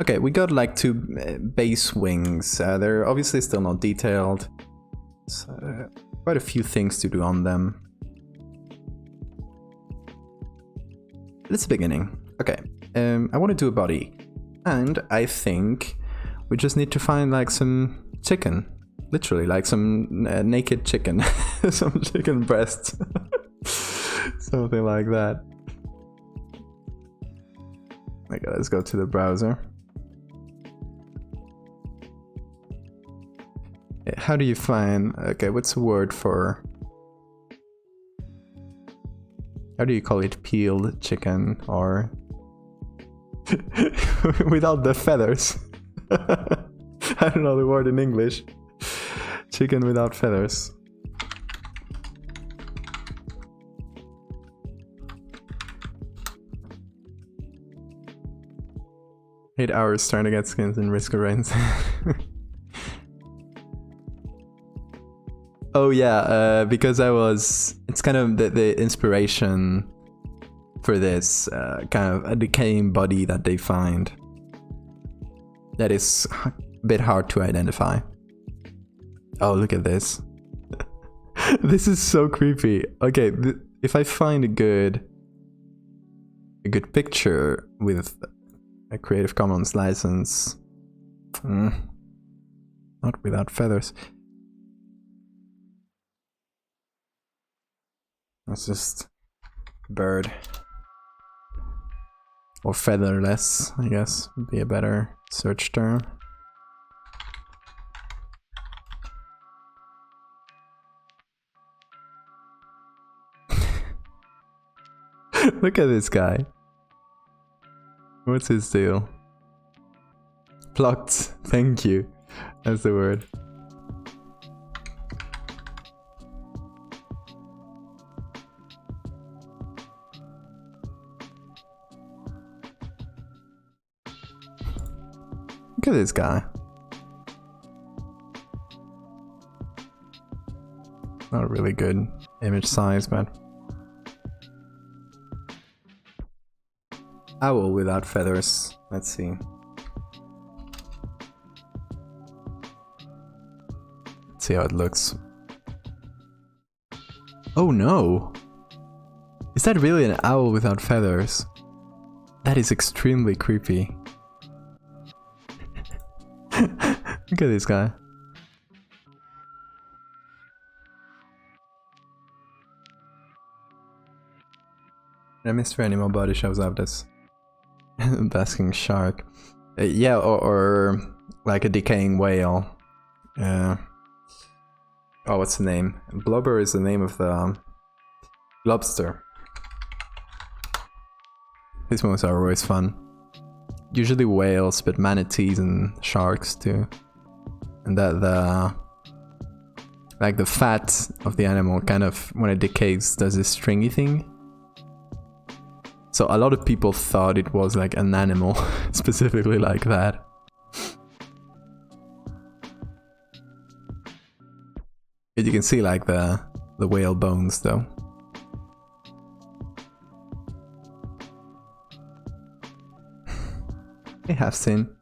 Okay, we got like 2 base wings. They're obviously still not detailed. So, quite a few things to do on them. It's the beginning. Okay, I want to do a body. And I think we just need to find like some chicken. Literally, like some naked chicken. Some chicken breasts. Something like that. Okay, let's go to the browser. How do you find... Okay, what's the word for... How do you call it? Peeled chicken or... without the feathers. I don't know the word in English. Chicken without feathers. Eight hours trying to get skins and risk of rains. Oh yeah, because it's kind of the inspiration for this kind of a decaying body that they find. That is a bit hard to identify. Oh, look at this. This is so creepy. Okay, if I find a good picture with a Creative Commons license. Not without feathers. That's just bird. Or featherless, I guess, would be a better search term. Look at this guy. What's his deal? Plucked. Thank you. That's the word. Look at this guy. Not a really good image size, but... Owl without feathers. Let's see. Let's see how it looks. Oh no! Is that really an owl without feathers? That is extremely creepy. Look at this guy. I missed for any more body shows up this. Basking shark. Yeah, or like a decaying whale. Oh, what's the name? Blubber is the name of the lobster. These ones are always fun. Usually whales, but manatees and sharks too. And that like the fat of the animal kind of, when it decays, does this stringy thing. So a lot of people thought it was like an animal, specifically like that. But you can see like the whale bones though. I have seen.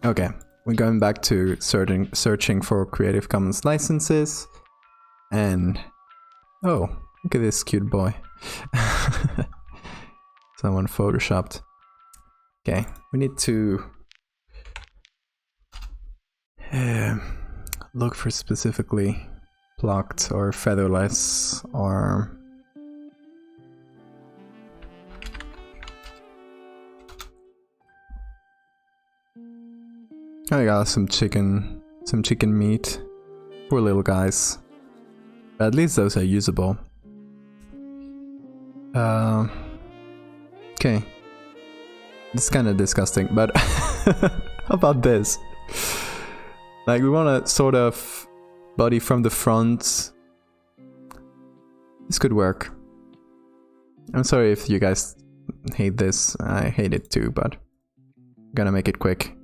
Okay, we're going back to searching for Creative Commons licenses, and oh, look at this cute boy. Someone photoshopped. Okay, we need to look for specifically plucked or featherless or I got some chicken meat. Poor little guys. But at least those are usable. Okay. It's kind of disgusting, but how about this? Like, we want to sort of body from the front. This could work. I'm sorry if you guys hate this. I hate it too, but I'm gonna make it quick.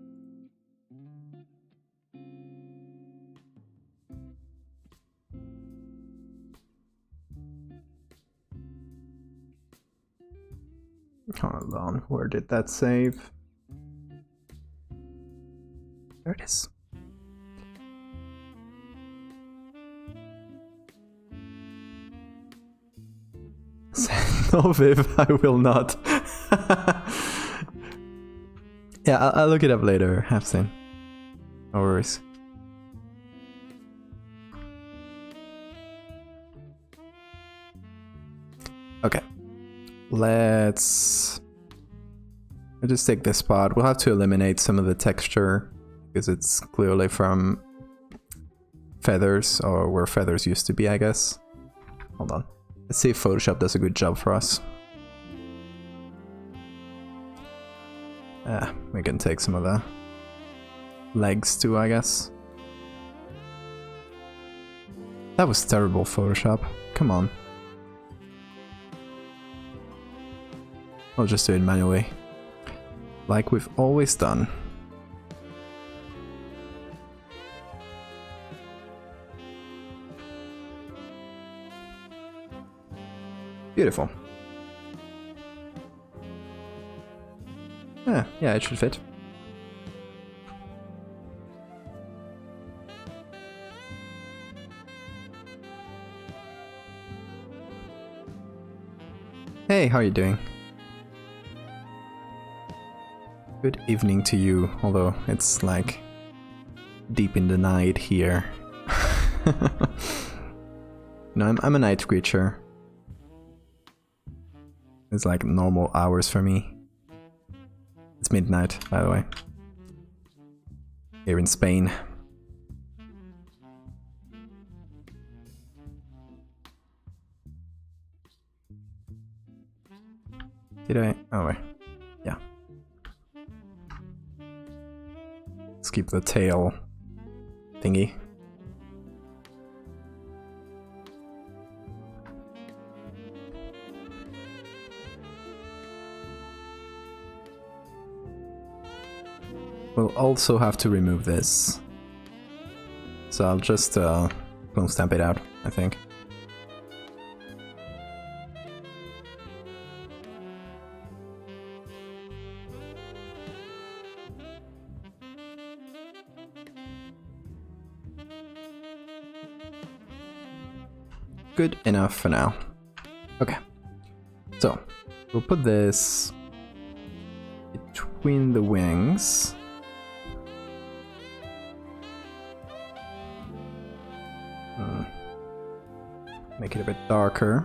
Hold on, where did that save? There it is. No, Viv, I will not. Yeah, I'll look it up later, have seen. No worries. Okay. Let's just take this spot. We'll have to eliminate some of the texture because it's clearly from feathers, or where feathers used to be, I guess. Hold on. Let's see if Photoshop does a good job for us. We can take some of the legs too, I guess. That was terrible, Photoshop. Come on. I'll just do it manually, like we've always done. Beautiful. Yeah, it should fit. Hey, how are you doing? Good evening to you, although it's like deep in the night here. No, I'm a night creature. It's like normal hours for me. It's midnight, by the way. Here in Spain. Did I? Oh, wait. Yeah. Let's keep the tail thingy. We'll also have to remove this. So I'll just clone stamp it out, I think. Good enough for now. Okay. So, we'll put this between the wings. Make it a bit darker.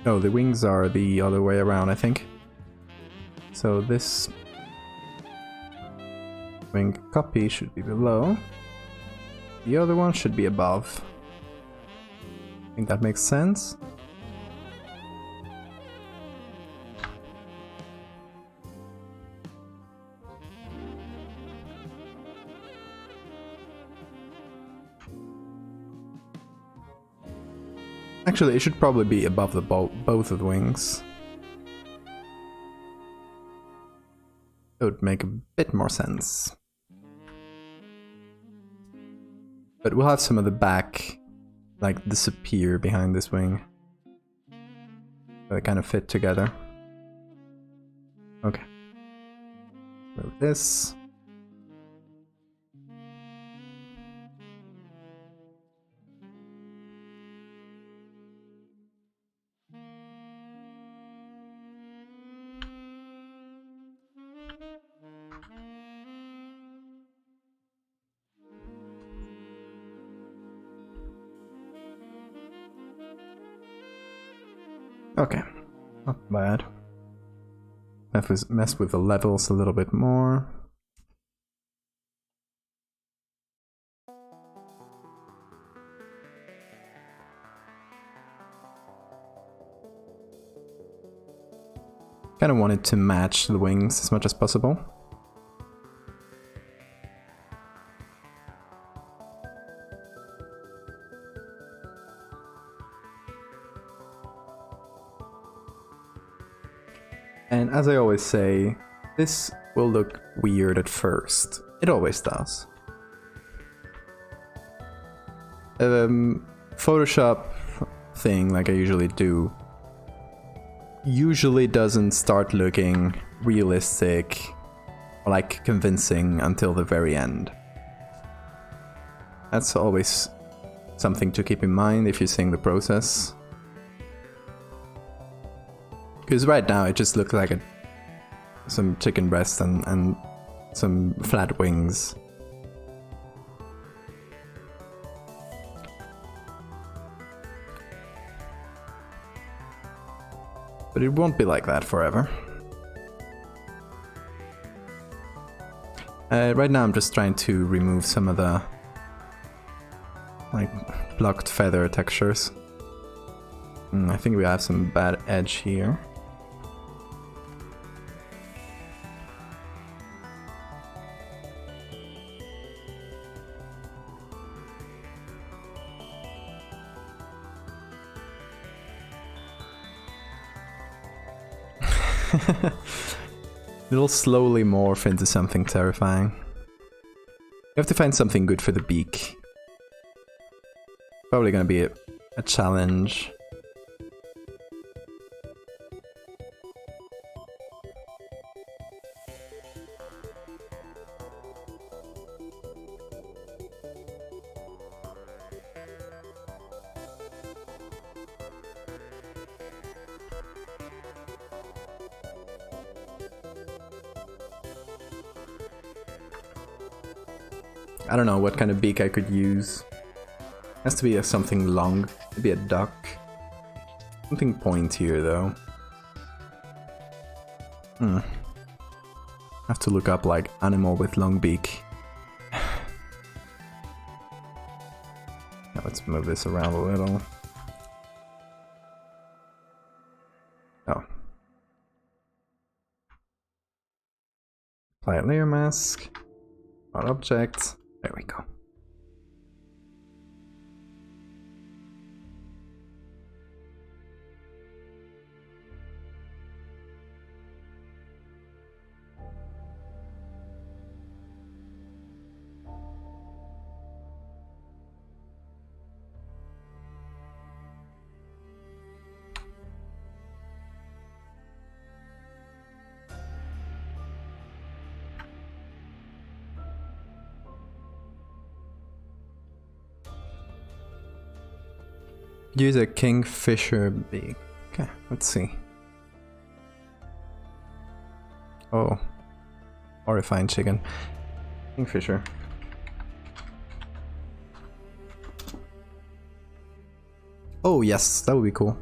Oh, the wings are the other way around, I think. So this wing copy should be below. The other one should be above. I think that makes sense. Actually, it should probably be above the both of the wings. It would make a bit more sense. But we'll have some of the back like disappear behind this wing. So they kind of fit together. Okay. Move this. Okay, not bad. Mess with the levels a little bit more. Kind of wanted to match the wings as much as possible. And as I always say, this will look weird at first. It always does. Photoshop thing, like I usually do, usually doesn't start looking realistic or like convincing until the very end. That's always something to keep in mind if you're seeing the process. Because right now it just looks like some chicken breast and some flat wings. But it won't be like that forever. Right now I'm just trying to remove some of the like blocked feather textures. I think we have some bad edge here. It'll slowly morph into something terrifying. You have to find something good for the beak. Probably gonna be a challenge. I don't know what kind of beak I could use. It has to be something long, maybe a duck. Something pointier though. Have to look up like animal with long beak. Now let's move this around a little. Oh. Apply a layer mask. Our object. There we go. Use a kingfisher beak. Okay, let's see. Oh. Horrifying chicken. Kingfisher. Oh yes, that would be cool.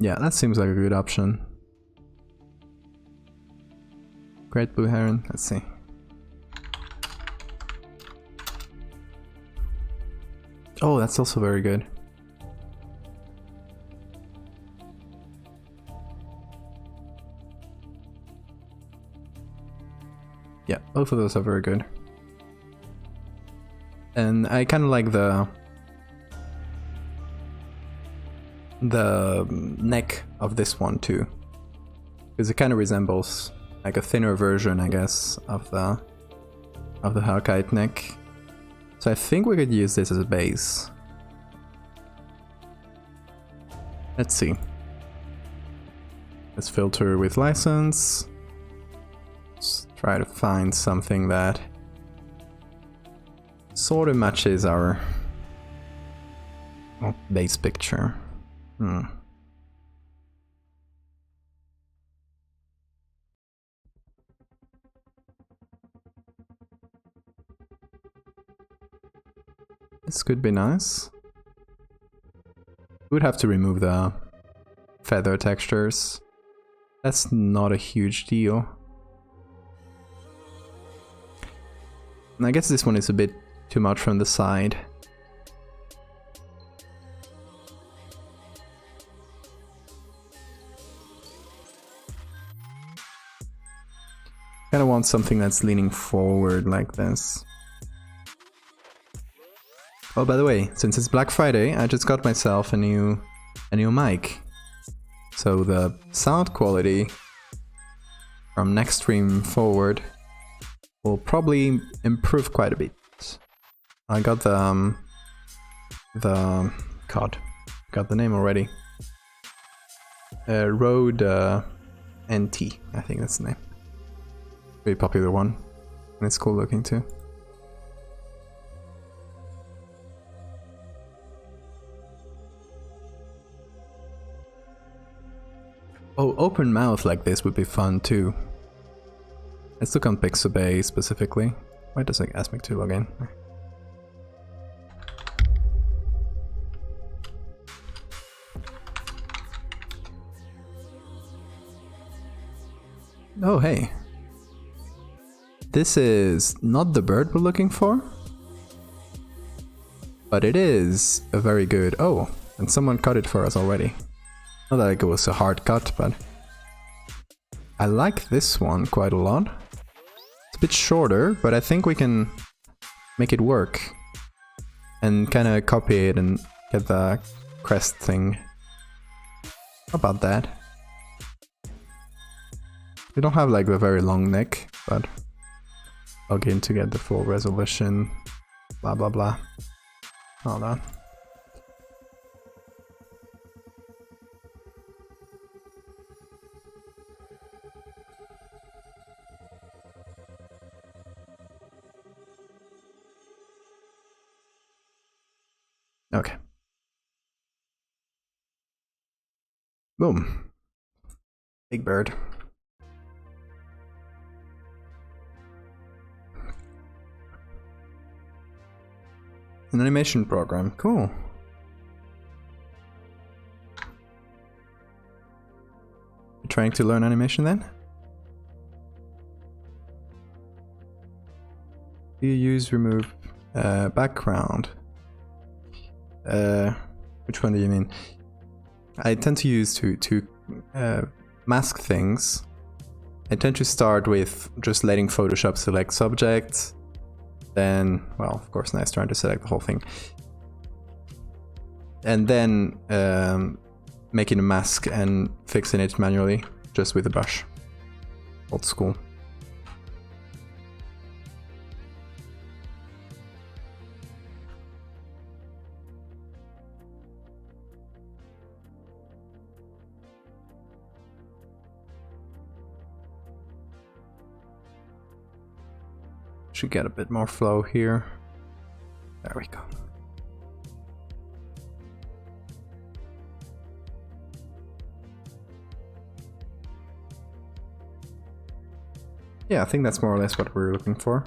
Yeah, that seems like a good option. Great blue heron, let's see. Oh, that's also very good. Yeah, both of those are very good. And I kind of like the neck of this one too. Because it kind of resembles like a thinner version, I guess, of the Hellkite neck. So I think we could use this as a base. Let's see. Let's filter with license. Let's try to find something that sort of matches our base picture. This could be nice. We would have to remove the feather textures. That's not a huge deal. And I guess this one is a bit too much from the side. Kinda want something that's leaning forward like this. Oh, by the way, since it's Black Friday, I just got myself a new mic. So the sound quality from next stream forward will probably improve quite a bit. I got the got the name already. Rode NT, I think that's the name. Very popular one, and it's cool looking too. Oh, open mouth like this would be fun too. Let's look on Pixabay specifically. Why does it ask me to log in? Oh, hey. This is not the bird we're looking for, but it is a very good... Oh, and someone cut it for us already. Not that it was a hard cut, but I like this one quite a lot. It's a bit shorter, but I think we can make it work and kind of copy it and get the crest thing. How about that? We don't have like a very long neck, but log in to get the full resolution. Blah blah blah. Hold on. Okay. Boom. Big bird. An animation program. Cool. You're trying to learn animation then? Do you use remove background? Which one do you mean? I tend to use to mask things. I tend to start with just letting Photoshop select subjects. Then, well, of course, now it's trying to select the whole thing. And then making a mask and fixing it manually, just with a brush. Old school. Should get a bit more flow here. There we go. Yeah, I think that's more or less what we're looking for.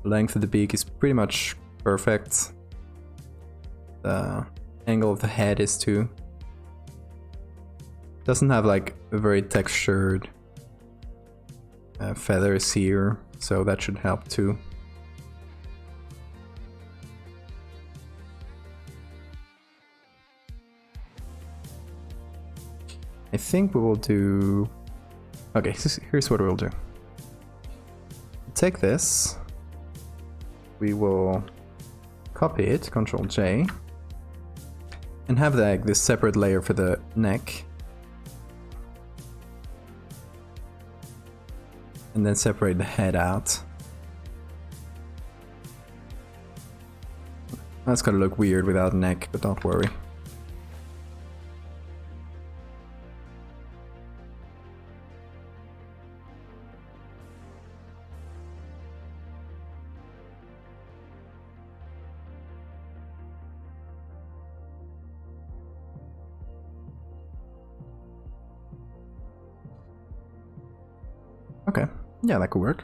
The length of the beak is pretty much perfect. The angle of the head is too. Doesn't have like a very textured feathers here, so that should help too. I think we will do... Okay, here's what we'll do. Take this, we will copy it, Ctrl J, And have like this separate layer for the neck. And then separate the head out. That's gonna look weird without neck, but don't worry. Okay, yeah, that could work.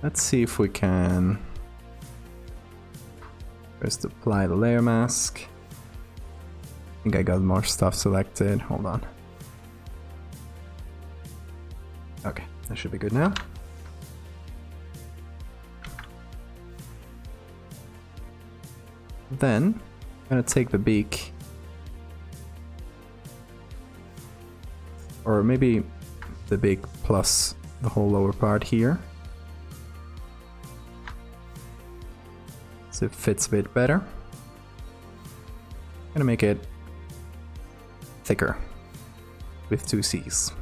Let's see if we can first apply the layer mask. I think I got more stuff selected. Hold on. Okay, that should be good now. Then I'm gonna take the beak, or maybe the beak plus the whole lower part here, so it fits a bit better. I'm gonna make it thicker with 2 C's.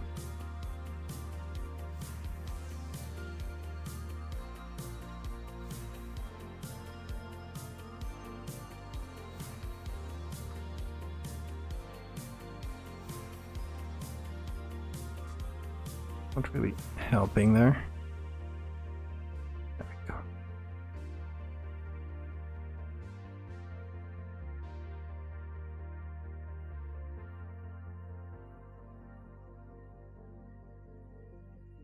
Not really helping there. There we go.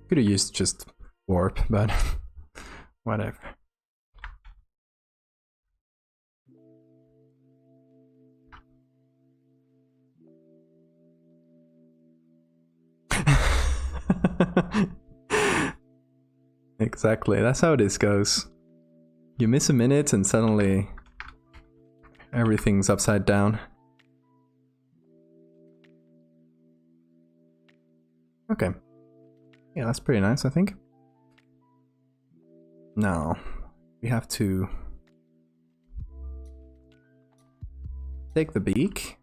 Could have used just warp, but whatever. Exactly, that's how this goes. You miss a minute and suddenly everything's upside down. Okay. Yeah, that's pretty nice, I think. Now, we have to take the beak.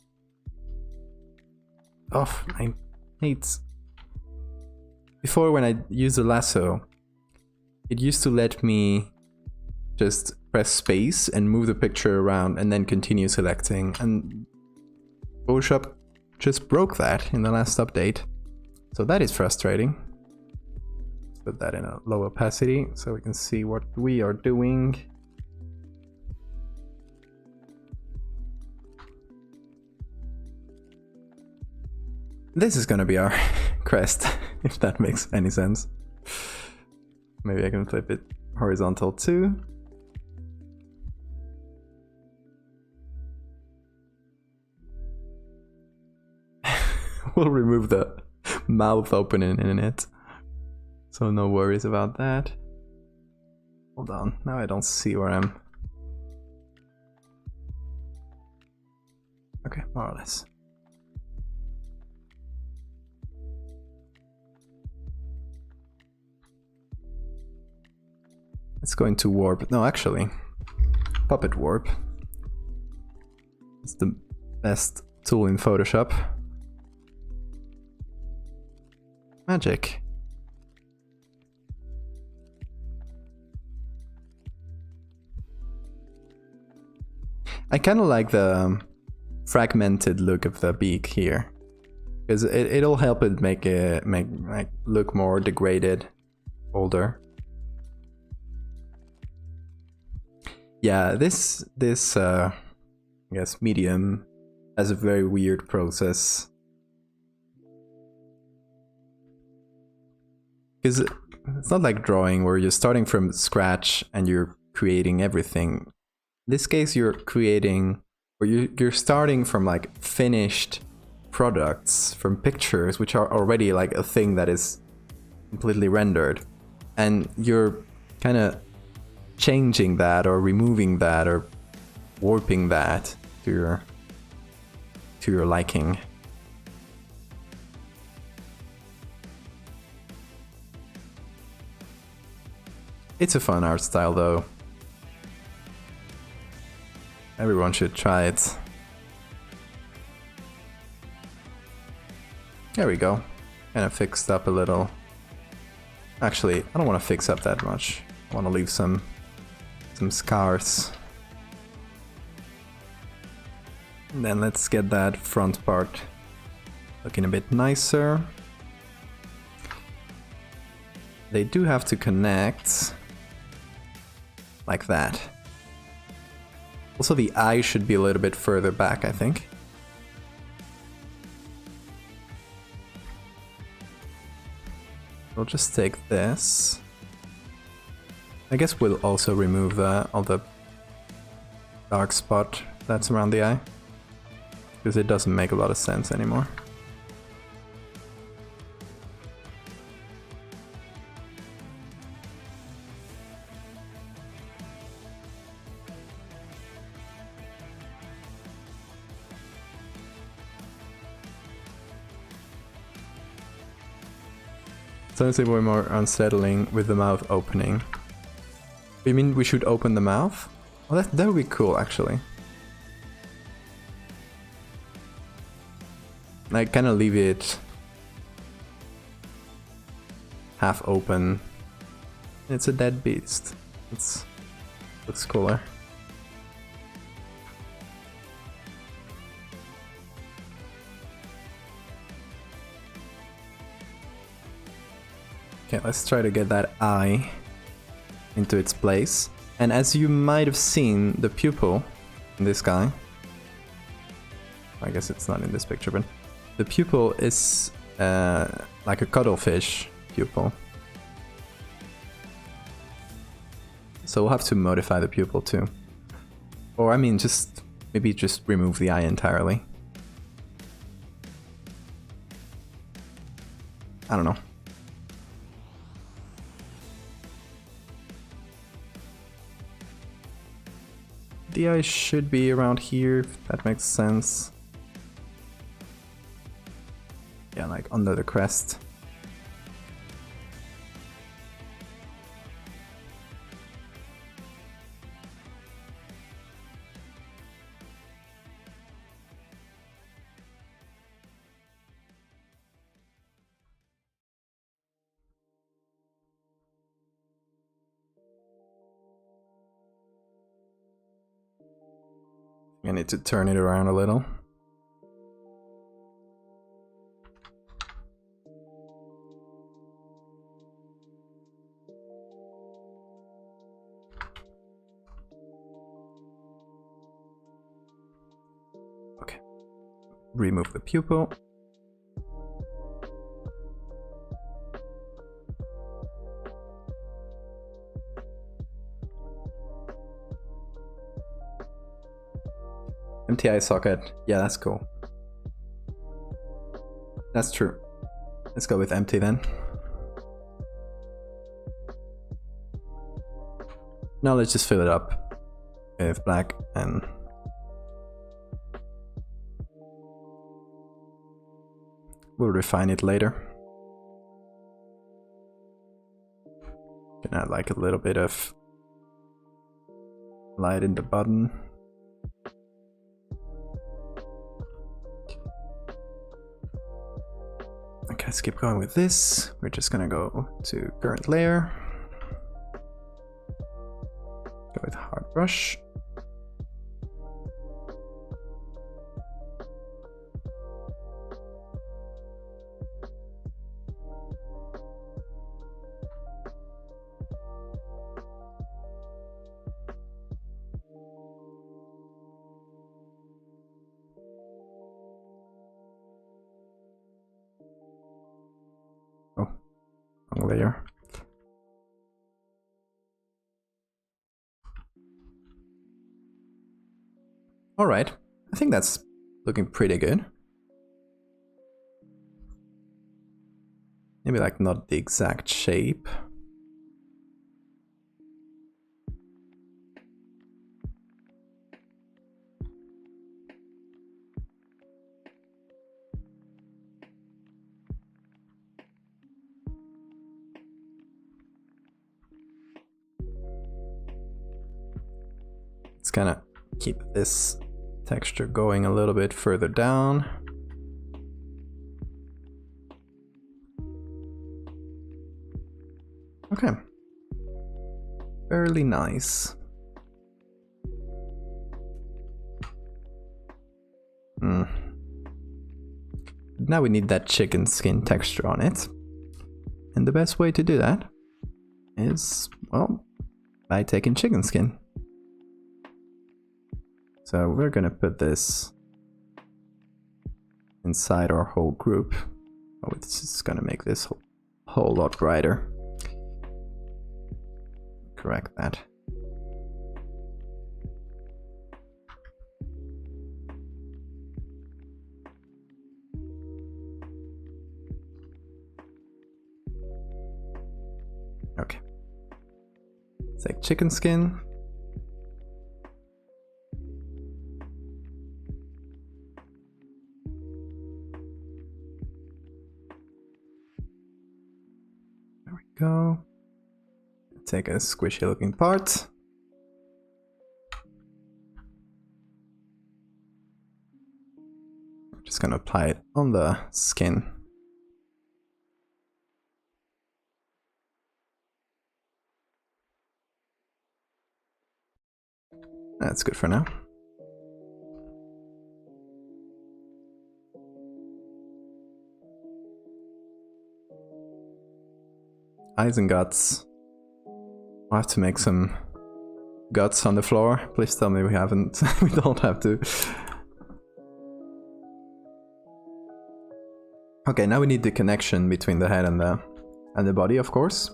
Oh, I hate... Before, when I used the lasso, it used to let me just press space and move the picture around and then continue selecting, and Photoshop just broke that in the last update. So that is frustrating. Let's put that in a low opacity so we can see what we are doing. This is gonna be our crest, if that makes any sense. Maybe I can flip it horizontal too. We'll remove the mouth opening in it, so no worries about that. Hold on, now I don't see where I'm. Okay, more or less. It's going to warp. No, actually, puppet warp. It's the best tool in Photoshop. Magic. I kind of like the fragmented look of the beak here, because it'll help it make look more degraded, older. Yeah, this I guess medium has a very weird process. Because it's not like drawing where you're starting from scratch and you're creating everything. In this case, you're creating, or you're starting from like finished products, from pictures, which are already like a thing that is completely rendered. And you're kind of changing that or removing that or warping that to your liking. It's a fun art style though. Everyone should try it. There we go. Kind of fixed up a little. Actually, I don't want to fix up that much. I want to leave some scars. And then let's get that front part looking a bit nicer. They do have to connect like that. Also, the eye should be a little bit further back, I think. We'll just take this. I guess we'll also remove all the dark spot that's around the eye, because it doesn't make a lot of sense anymore. It's honestly way more unsettling with the mouth opening. You mean we should open the mouth? Well, that would be cool, actually. Like, kind of leave it half open. It's a dead beast. Looks cooler. Okay, let's try to get that eye into its place. And as you might have seen, the pupil in this guy, I guess it's not in this picture, but the pupil is like a cuttlefish pupil. So we'll have to modify the pupil too. Or I mean, maybe just remove the eye entirely. I don't know. The eye should be around here, if that makes sense. Yeah, like under the crest. I need to turn it around a little. Okay. Remove the pupil. Empty eye socket. Yeah, that's cool. That's true. Let's go with empty then. Now let's just fill it up with black and we'll refine it later. Can add like a little bit of light in the button. Okay, let's keep going with this. We're just gonna go to current layer. Go with hard brush. Oh, wrong layer. All right, I think that's looking pretty good. Maybe like not the exact shape. Let's kind of keep this texture going a little bit further down. Okay. Fairly nice. Now we need that chicken skin texture on it. And the best way to do that is, well, by taking chicken skin. So we're gonna put this inside our whole group. Oh, it's just gonna make this whole lot brighter. Correct that. Okay. Take chicken skin. There we go. Take a squishy looking part. Just gonna apply it on the skin. That's good for now. Eyes and guts. I'll have to make some guts on the floor. Please tell me we haven't. We don't have to. Okay, now we need the connection between the head and the body, of course.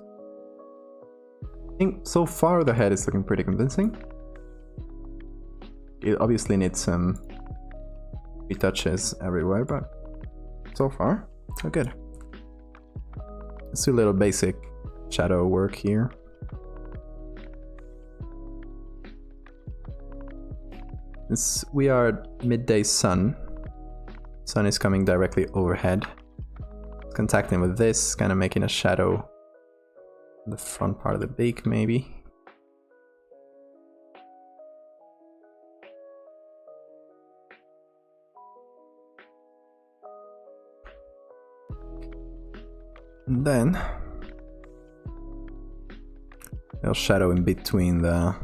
I think so far the head is looking pretty convincing. It obviously needs some retouches everywhere, but so far, so good. Let's do a little basic shadow work here. We are midday sun. Sun is coming directly overhead. Contacting with this, kind of making a shadow on the front part of the beak, maybe. And then a little shadow in between the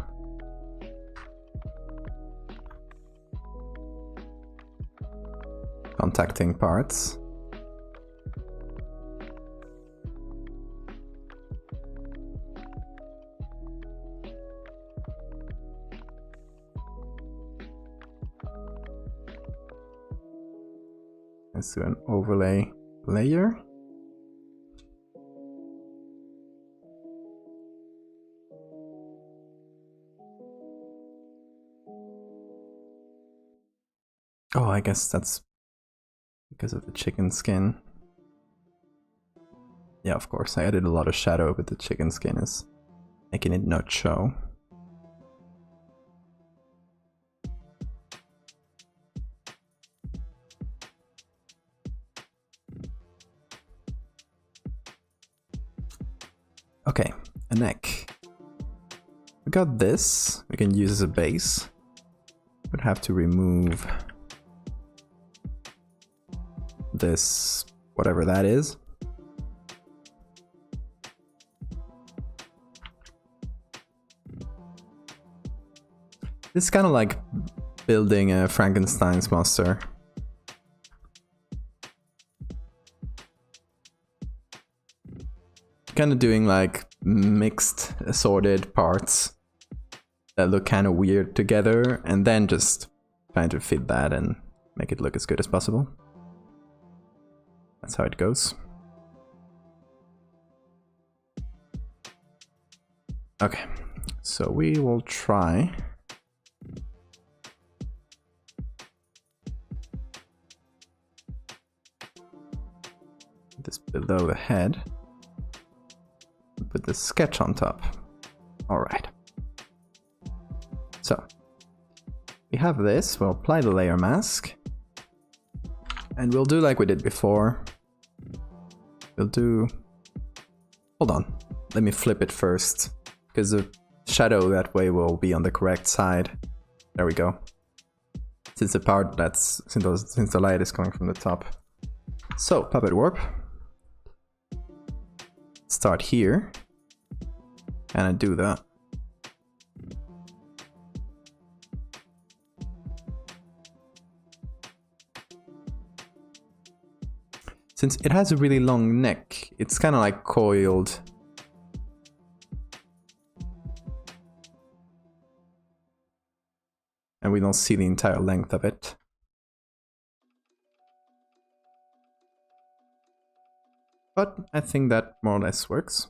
contacting parts. Let's do an overlay layer. Oh, I guess that's because of the chicken skin. Yeah, of course, I added a lot of shadow, but the chicken skin is making it not show. Okay, a neck. We got this, we can use as a base. Would have to remove this, whatever that is. This is kind of like building a Frankenstein's monster. Kind of doing like mixed, assorted parts that look kind of weird together, and then just trying to fit that and make it look as good as possible. That's how it goes. Okay, so we will try this below the head. Put the sketch on top. Alright. So, we have this, we'll apply the layer mask. And we'll do like we did before. We'll do... Hold on, let me flip it first. Because the shadow that way will be on the correct side. There we go. Since the light is coming from the top. So, puppet warp. Start here. And I do that. Since it has a really long neck, it's kind of like coiled. And we don't see the entire length of it. But I think that more or less works.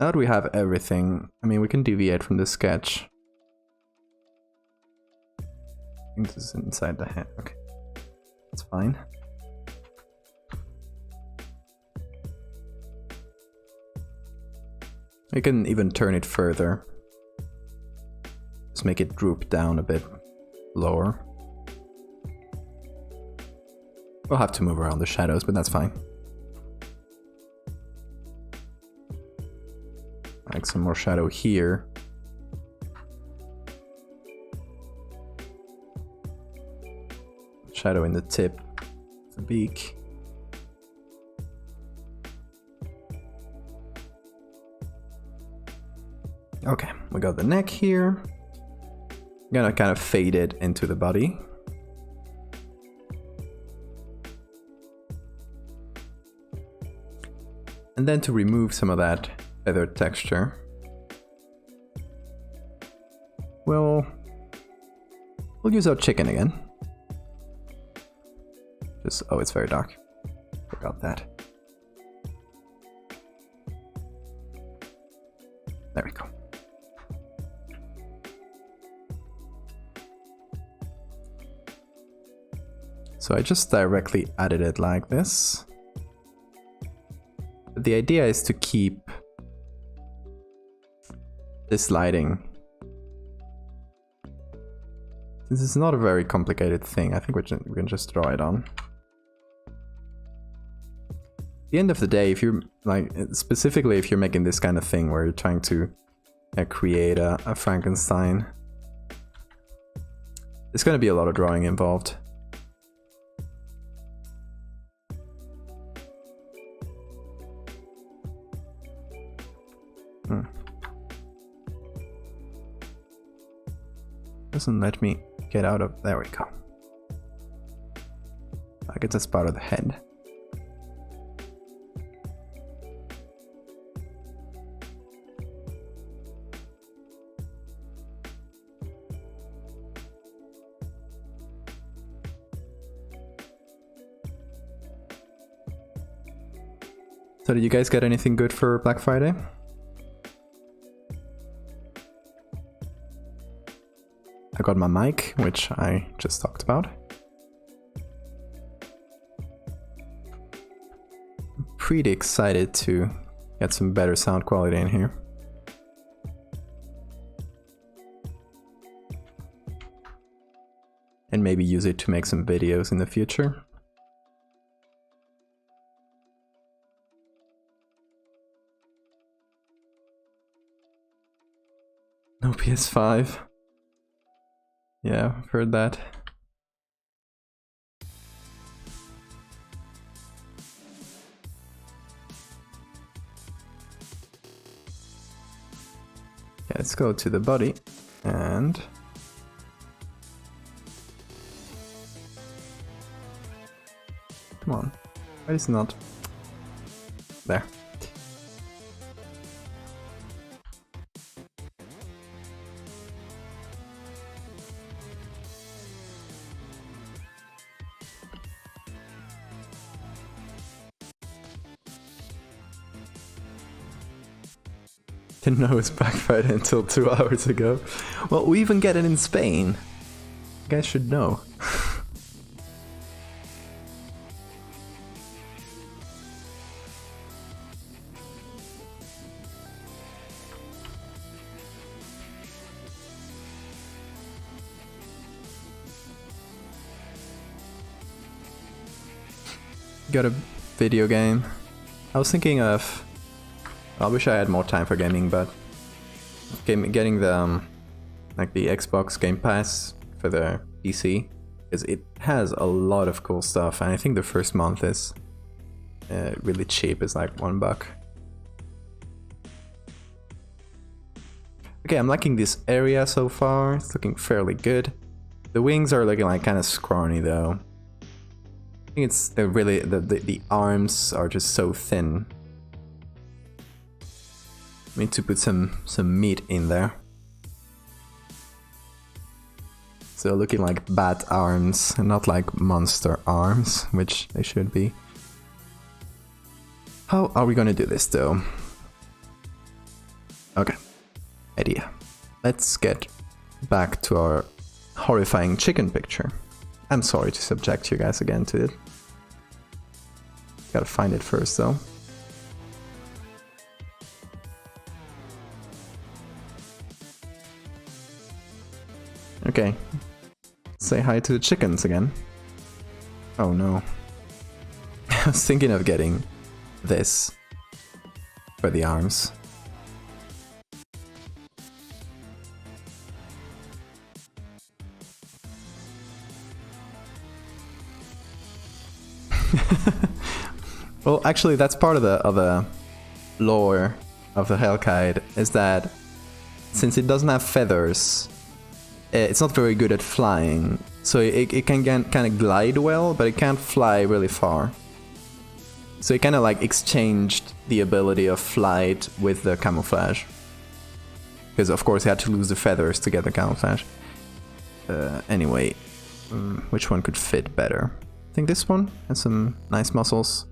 Now that we have everything, I mean, we can deviate from the sketch. I think this is inside the head. Okay, that's fine. We can even turn it further. Just make it droop down a bit lower. We'll have to move around the shadows, but that's fine. Like some more shadow here. Shadow in the tip of the beak. Okay, we got the neck here. I'm gonna kind of fade it into the body. And then to remove some of that feather texture, we'll use our chicken again. Just, oh, it's very dark. Forgot that. There we go. So I just directly added it like this. But the idea is to keep this lighting. This is not a very complicated thing. I think we can just draw it on. At the end of the day, if you're like, specifically if you're making this kind of thing where you're trying to create a Frankenstein, there's going to be a lot of drawing involved. Doesn't let me get out of... There we go. I guess that's part of the head. So did you guys get anything good for Black Friday? I got my mic, which I just talked about. I'm pretty excited to get some better sound quality in here. And maybe use it to make some videos in the future. No PS5. Yeah, I've heard that. Okay, let's go to the body and come on, why is it not there? Didn't know it was Black Friday until 2 hours ago. Well, we even get it in Spain. You guys should know. Got a video game. I was thinking of... I wish I had more time for gaming, but getting the like the Xbox Game Pass for the PC, because it has a lot of cool stuff, and I think the first month is really cheap. It's like $1. Okay, I'm liking this area so far. It's looking fairly good. The wings are looking like kind of scrawny though. I think it's really the arms are just so thin. Need to put some meat in there. So looking like bat arms and not like monster arms, which they should be. How are we gonna do this though? Okay, idea. Let's get back to our horrifying chicken picture. I'm sorry to subject you guys again to it. Gotta find it first though. Okay. Say hi to the chickens again. Oh no. I was thinking of getting this for the arms. Well, actually, that's part of the lore of the Hellkite, is that since it doesn't have feathers, it's not very good at flying. So it can kind of glide well, but it can't fly really far. So it kind of like exchanged the ability of flight with the camouflage. Because of course it had to lose the feathers to get the camouflage. Anyway, which one could fit better? I think this one has some nice muscles.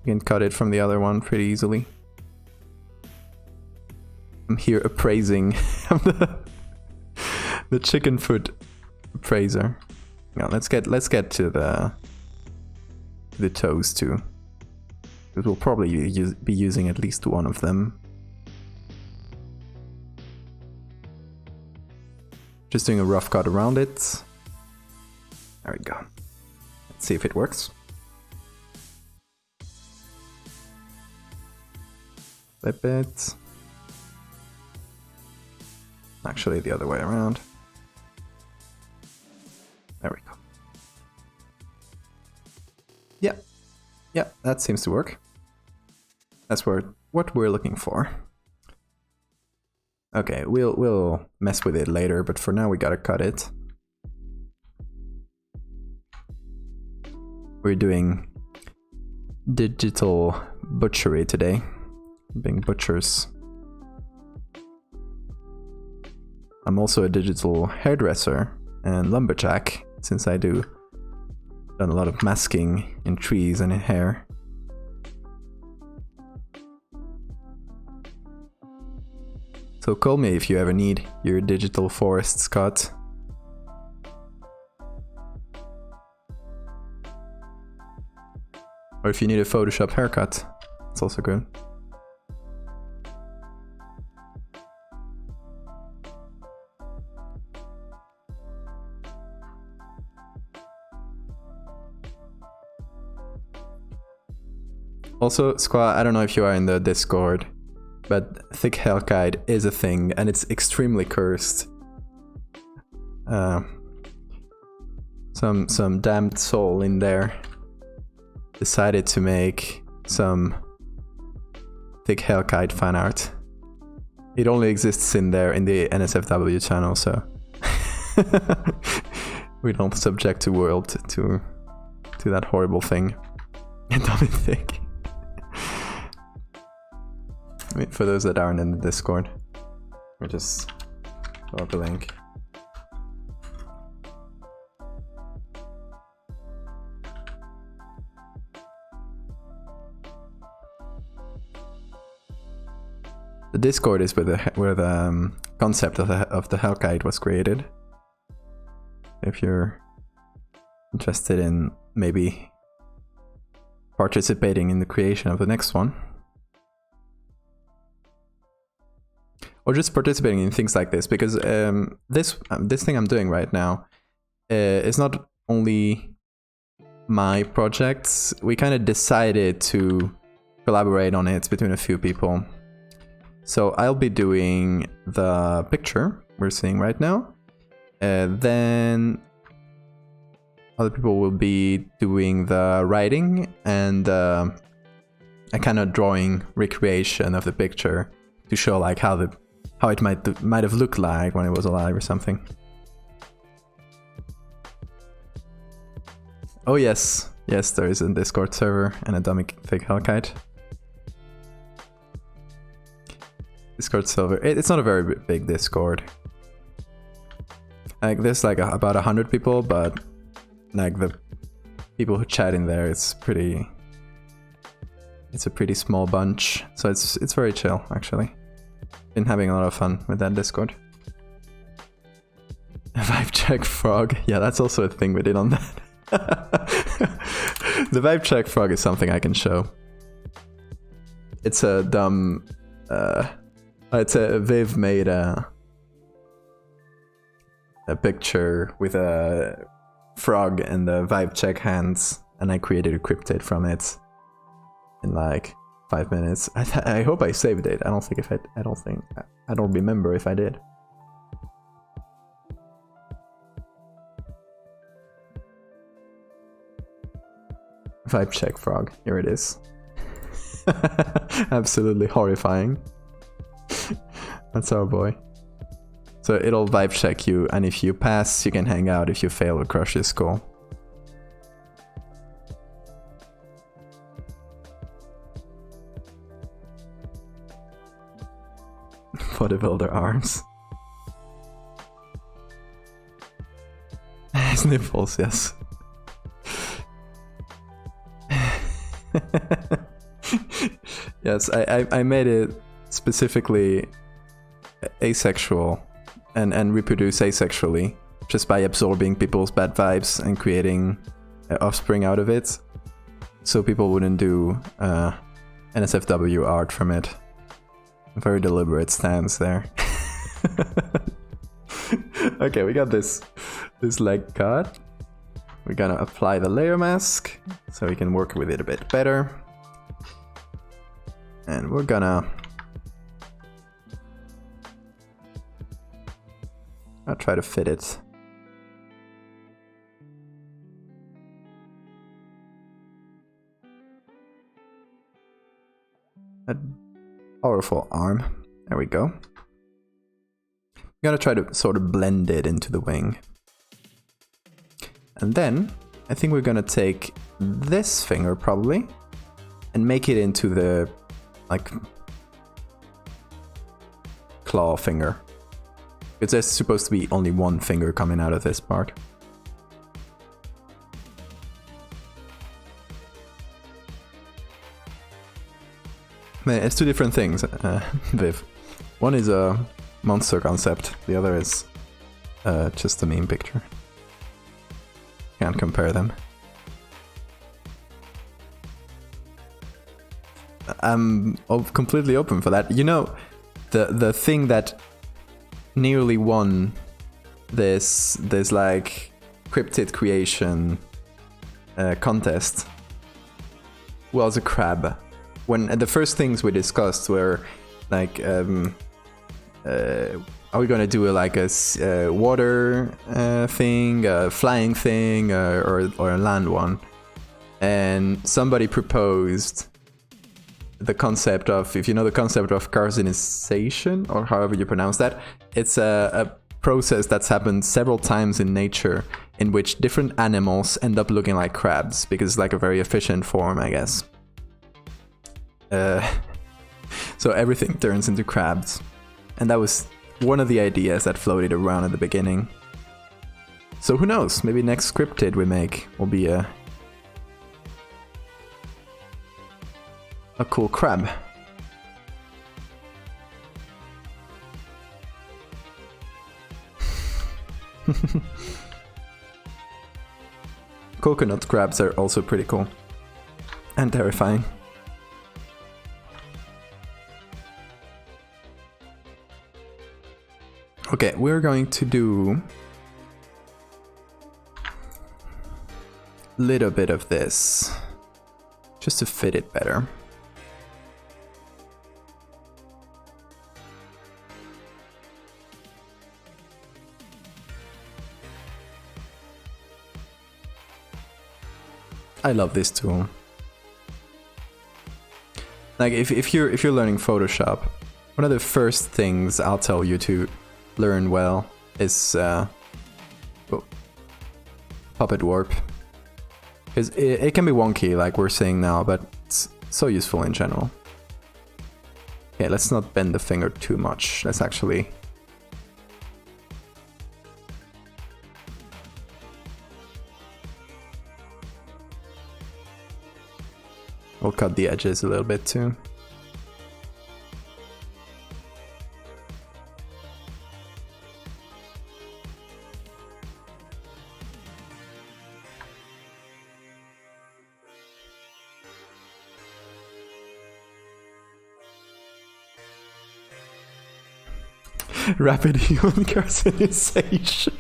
You can cut it from the other one pretty easily. I'm here appraising the chicken foot appraiser. Now let's get to the toes too. Because we'll probably be using at least one of them. Just doing a rough cut around it. There we go. Let's see if it works. Flip it. Actually, the other way around. There we go. Yeah, that seems to work. That's what we're looking for. Okay, we'll mess with it later, but for now we gotta cut it. We're doing digital butchery today. Being butchers. I'm also a digital hairdresser and lumberjack, since I done a lot of masking in trees and in hair. So call me if you ever need your digital forests cut. Or if you need a Photoshop haircut, it's also good. Also, Squaw, I don't know if you are in the Discord, but thick Hellkite is a thing, and it's extremely cursed. Some damned soul in there decided to make some thick Hellkite fan art. It only exists in there in the NSFW channel, so we don't subject the world to that horrible thing. Dummy thick. I mean, for those that aren't in the Discord, we just throw up a link. The Discord is where the concept of the Hellkite was created. If you're interested in maybe participating in the creation of the next one. Or just participating in things like this, because this thing I'm doing right now is not only my projects. We kind of decided to collaborate on it between a few people. So I'll be doing the picture, we're seeing right now. Then other people will be doing the writing and a kind of drawing recreation of the picture to show like how it might have looked like when it was alive or something. Oh yes, there is a Discord server and a dummy fake Hellkite. Discord server. It's not a very big Discord. Like there's like about 100 people, but like the people who chat in there, it's a pretty small bunch. So it's very chill actually. Been having a lot of fun with that Discord. Vibe check frog. Yeah, that's also a thing we did on that. The vibe check frog is something I can show. It's a dumb Viv made a picture with a frog and the vibe check hands, and I created a cryptid from it in like 5 minutes. I hope I saved it. I don't remember if I did. Vibe check frog. Here it is. Absolutely horrifying. That's our boy. So it'll vibe check you, and if you pass, you can hang out. If you fail, it'll crush your skull. Bodybuilder arms. Sniffles, yes. Yes, I made it specifically asexual and reproduce asexually just by absorbing people's bad vibes and creating offspring out of it, so people wouldn't do NSFW art from it. A very deliberate stance there. Okay, we got this leg cut. We're gonna apply the layer mask so we can work with it a bit better. And we're gonna... I'll try to fit it. A powerful arm. There we go. I'm gonna try to sort of blend it into the wing. And then I think we're gonna take this finger probably and make it into the like claw finger. Because there's supposed to be only one finger coming out of this part. Man, it's two different things, Viv. One is a monster concept, the other is just a meme picture. Can't compare them. I'm completely open for that. You know, the thing that nearly won this like cryptid creation contest was a crab. When the first things we discussed were like, are we gonna do a water thing, a flying thing, or a land one? And somebody proposed the concept of, if you know the concept of carcinization, or however you pronounce that, it's a process that's happened several times in nature in which different animals end up looking like crabs, because it's like a very efficient form, I guess. So everything turns into crabs. And that was one of the ideas that floated around at the beginning. So who knows, maybe next cryptid we make will be a cool crab. Coconut crabs are also pretty cool and terrifying. Okay, we're going to do a little bit of this just to fit it better. I love this tool. Like if you're learning Photoshop, one of the first things I'll tell you to learn well is puppet warp, because it can be wonky like we're saying now, but it's so useful in general. Okay, let's not bend the finger too much. Let's actually we'll cut the edges a little bit too. Rapid human carcinization.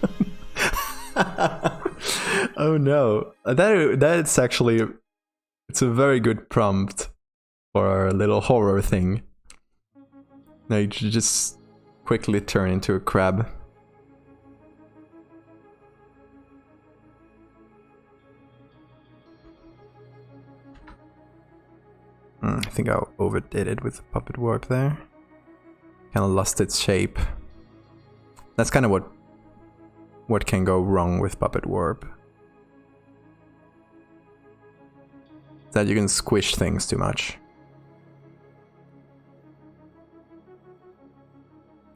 Oh no, that's actually, it's a very good prompt for our little horror thing. Like, you just quickly turn into a crab. I think I overdid it with the puppet warp there. Kind of lost its shape. That's kind of what can go wrong with puppet warp. That you can squish things too much.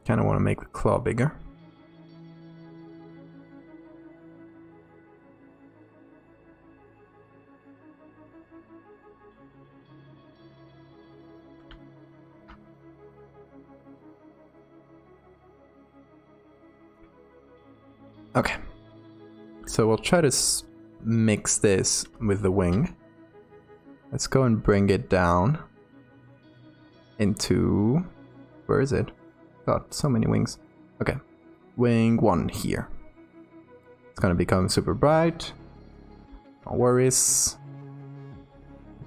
Kind of want to make the claw bigger. Okay, so we'll try to mix this with the wing. Let's go and bring it down into... where is it? God, so many wings. Okay, wing 1 here. It's gonna become super bright. No worries.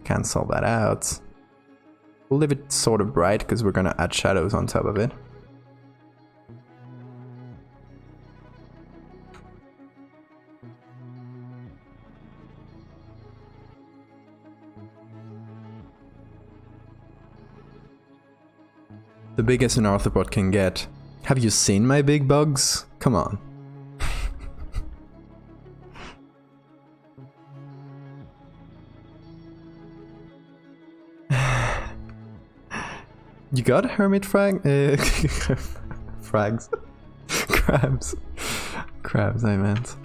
Cancel that out. We'll leave it sort of bright because we're gonna add shadows on top of it. The biggest an arthropod can get. Have you seen my big bugs? Come on. You got hermit frags? Crabs. Crabs, I meant.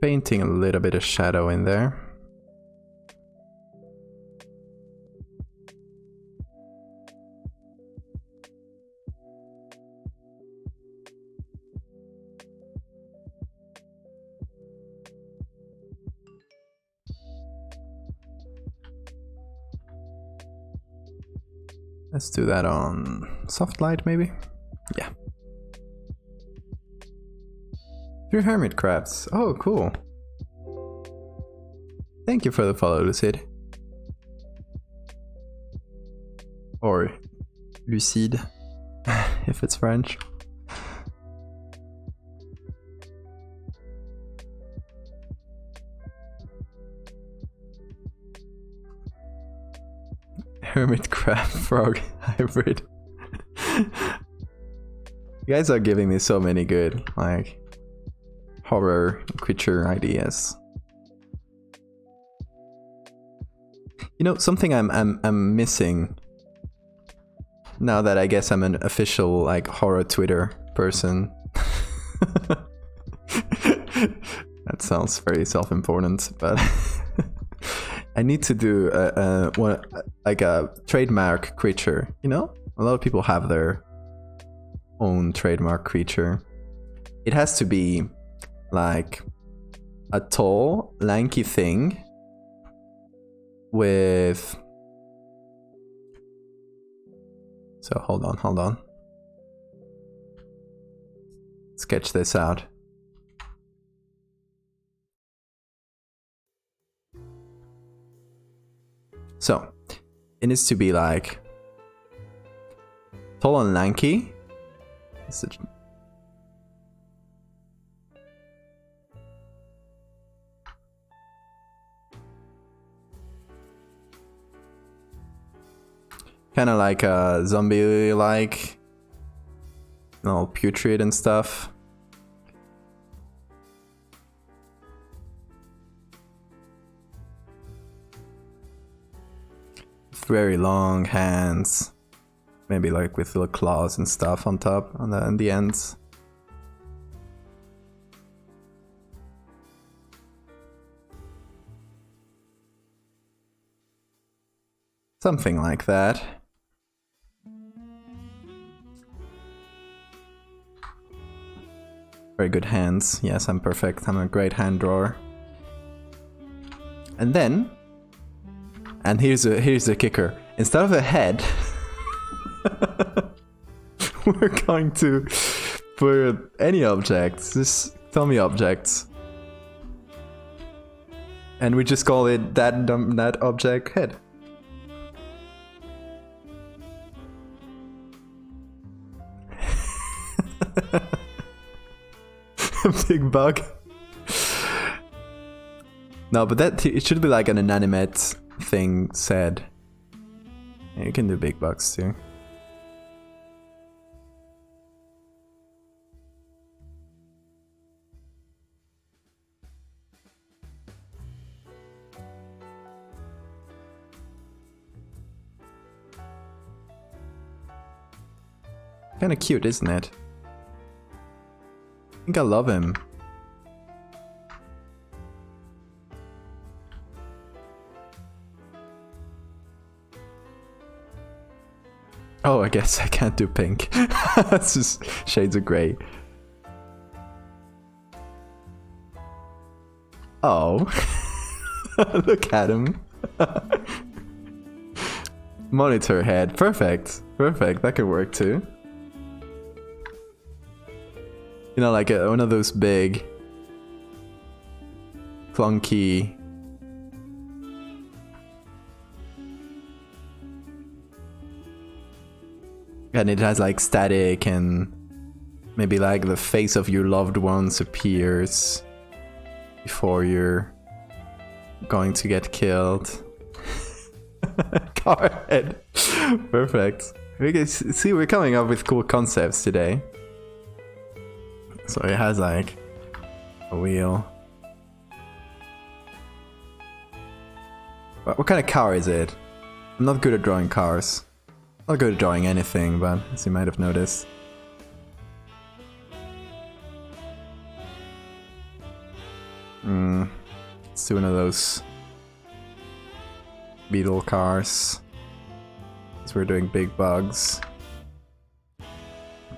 Painting a little bit of shadow in there. Let's do that on soft light, maybe? Yeah. 3 hermit crabs. Oh, cool. Thank you for the follow, Lucid. Or Lucide, if it's French. Hermit crab frog hybrid. You guys are giving me so many good, like, horror creature ideas. You know, something I'm missing now that I guess I'm an official like horror Twitter person. That sounds very self-important, but I need to do like a trademark creature. You know, a lot of people have their own trademark creature. It has to be like a tall, lanky thing with... So hold on. Sketch this out. So, it needs to be like tall and lanky. Kind of like a zombie-like, putrid and stuff. Very long hands, maybe like with little claws and stuff on top, on the ends. Something like that. Very good hands. Yes, I'm perfect. I'm a great hand drawer. And then, and here's the kicker. Instead of a head, we're going to put any objects. Just tell me objects. And we just call it that object head. Big bug. No, but it should be like an inanimate thing said. Yeah, you can do big bugs too. Kinda cute, isn't it? I think I love him. Oh, I guess I can't do pink. It's just shades of grey. Oh. Look at him. Monitor head. Perfect. Perfect. That could work too. You know, like one of those big, clunky... And it has like static and maybe like the face of your loved ones appears before you're going to get killed. Car head. Perfect. We can see we're coming up with cool concepts today. So it has like a wheel. What kind of car is it? I'm not good at drawing cars. Not good at drawing anything, but as you might have noticed. Let's do one of those beetle cars. Because we're doing big bugs.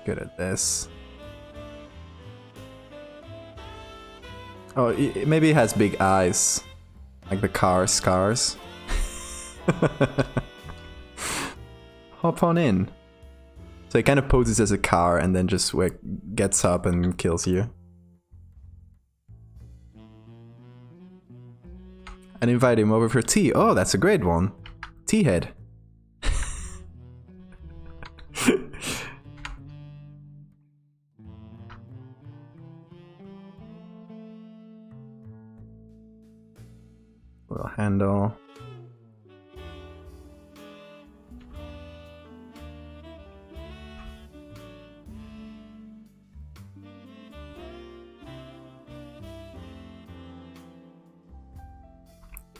Good at this. Oh, maybe it has big eyes. Like the car's scars. Hop on in. So it kind of poses as a car and then just gets up and kills you. And invite him over for tea. Oh, that's a great one. Tea head. Little handle.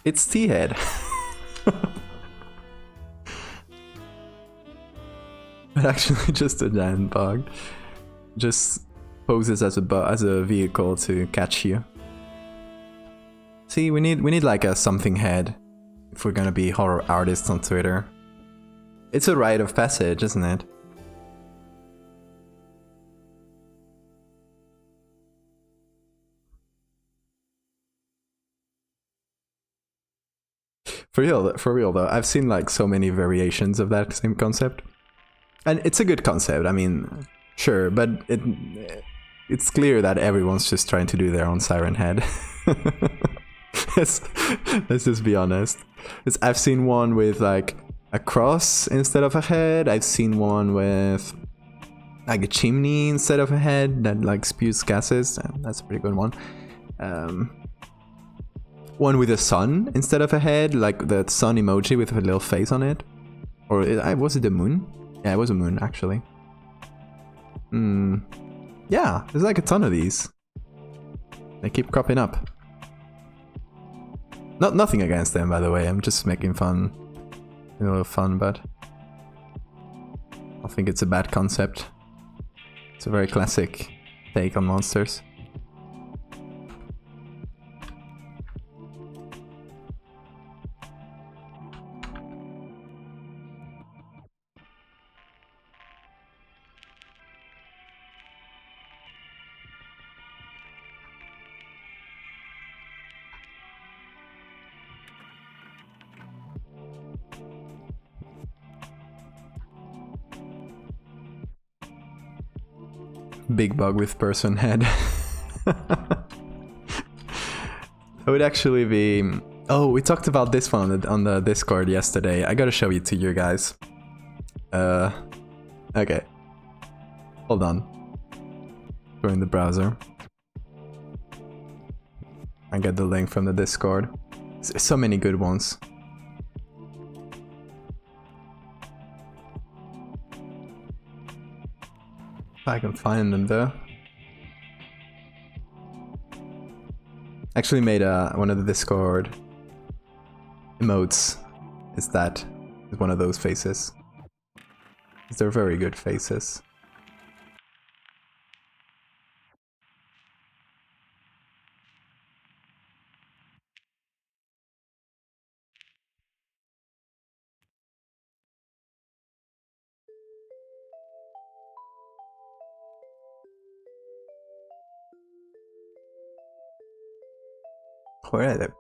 It's tea head. But actually just a giant bug. Just poses as a vehicle to catch you. See, we need like a something head if we're gonna be horror artists on Twitter. It's a rite of passage, isn't it? For real though, I've seen like so many variations of that same concept. And it's a good concept, I mean, sure, but it's clear that everyone's just trying to do their own siren head. let's just be honest. I've seen one with like a cross instead of a head. I've seen one with like a chimney instead of a head that like spews gases. That's a pretty good one. One with a sun instead of a head, like the sun emoji with a little face on it. Or was it the moon? Yeah, it was a moon actually. Yeah, there's like a ton of these. They keep cropping up. Nothing against them, by the way. I'm just making fun. A little fun, but I think it's a bad concept. It's a very classic take on monsters. Big bug with person head. That would actually be... Oh, we talked about this one on the Discord yesterday. I gotta show it to you guys. Okay. Hold on. Go in the browser. I get the link from the Discord. So many good ones. If I can find them though. Actually made one of the Discord emotes. Is one of those faces. They're very good faces.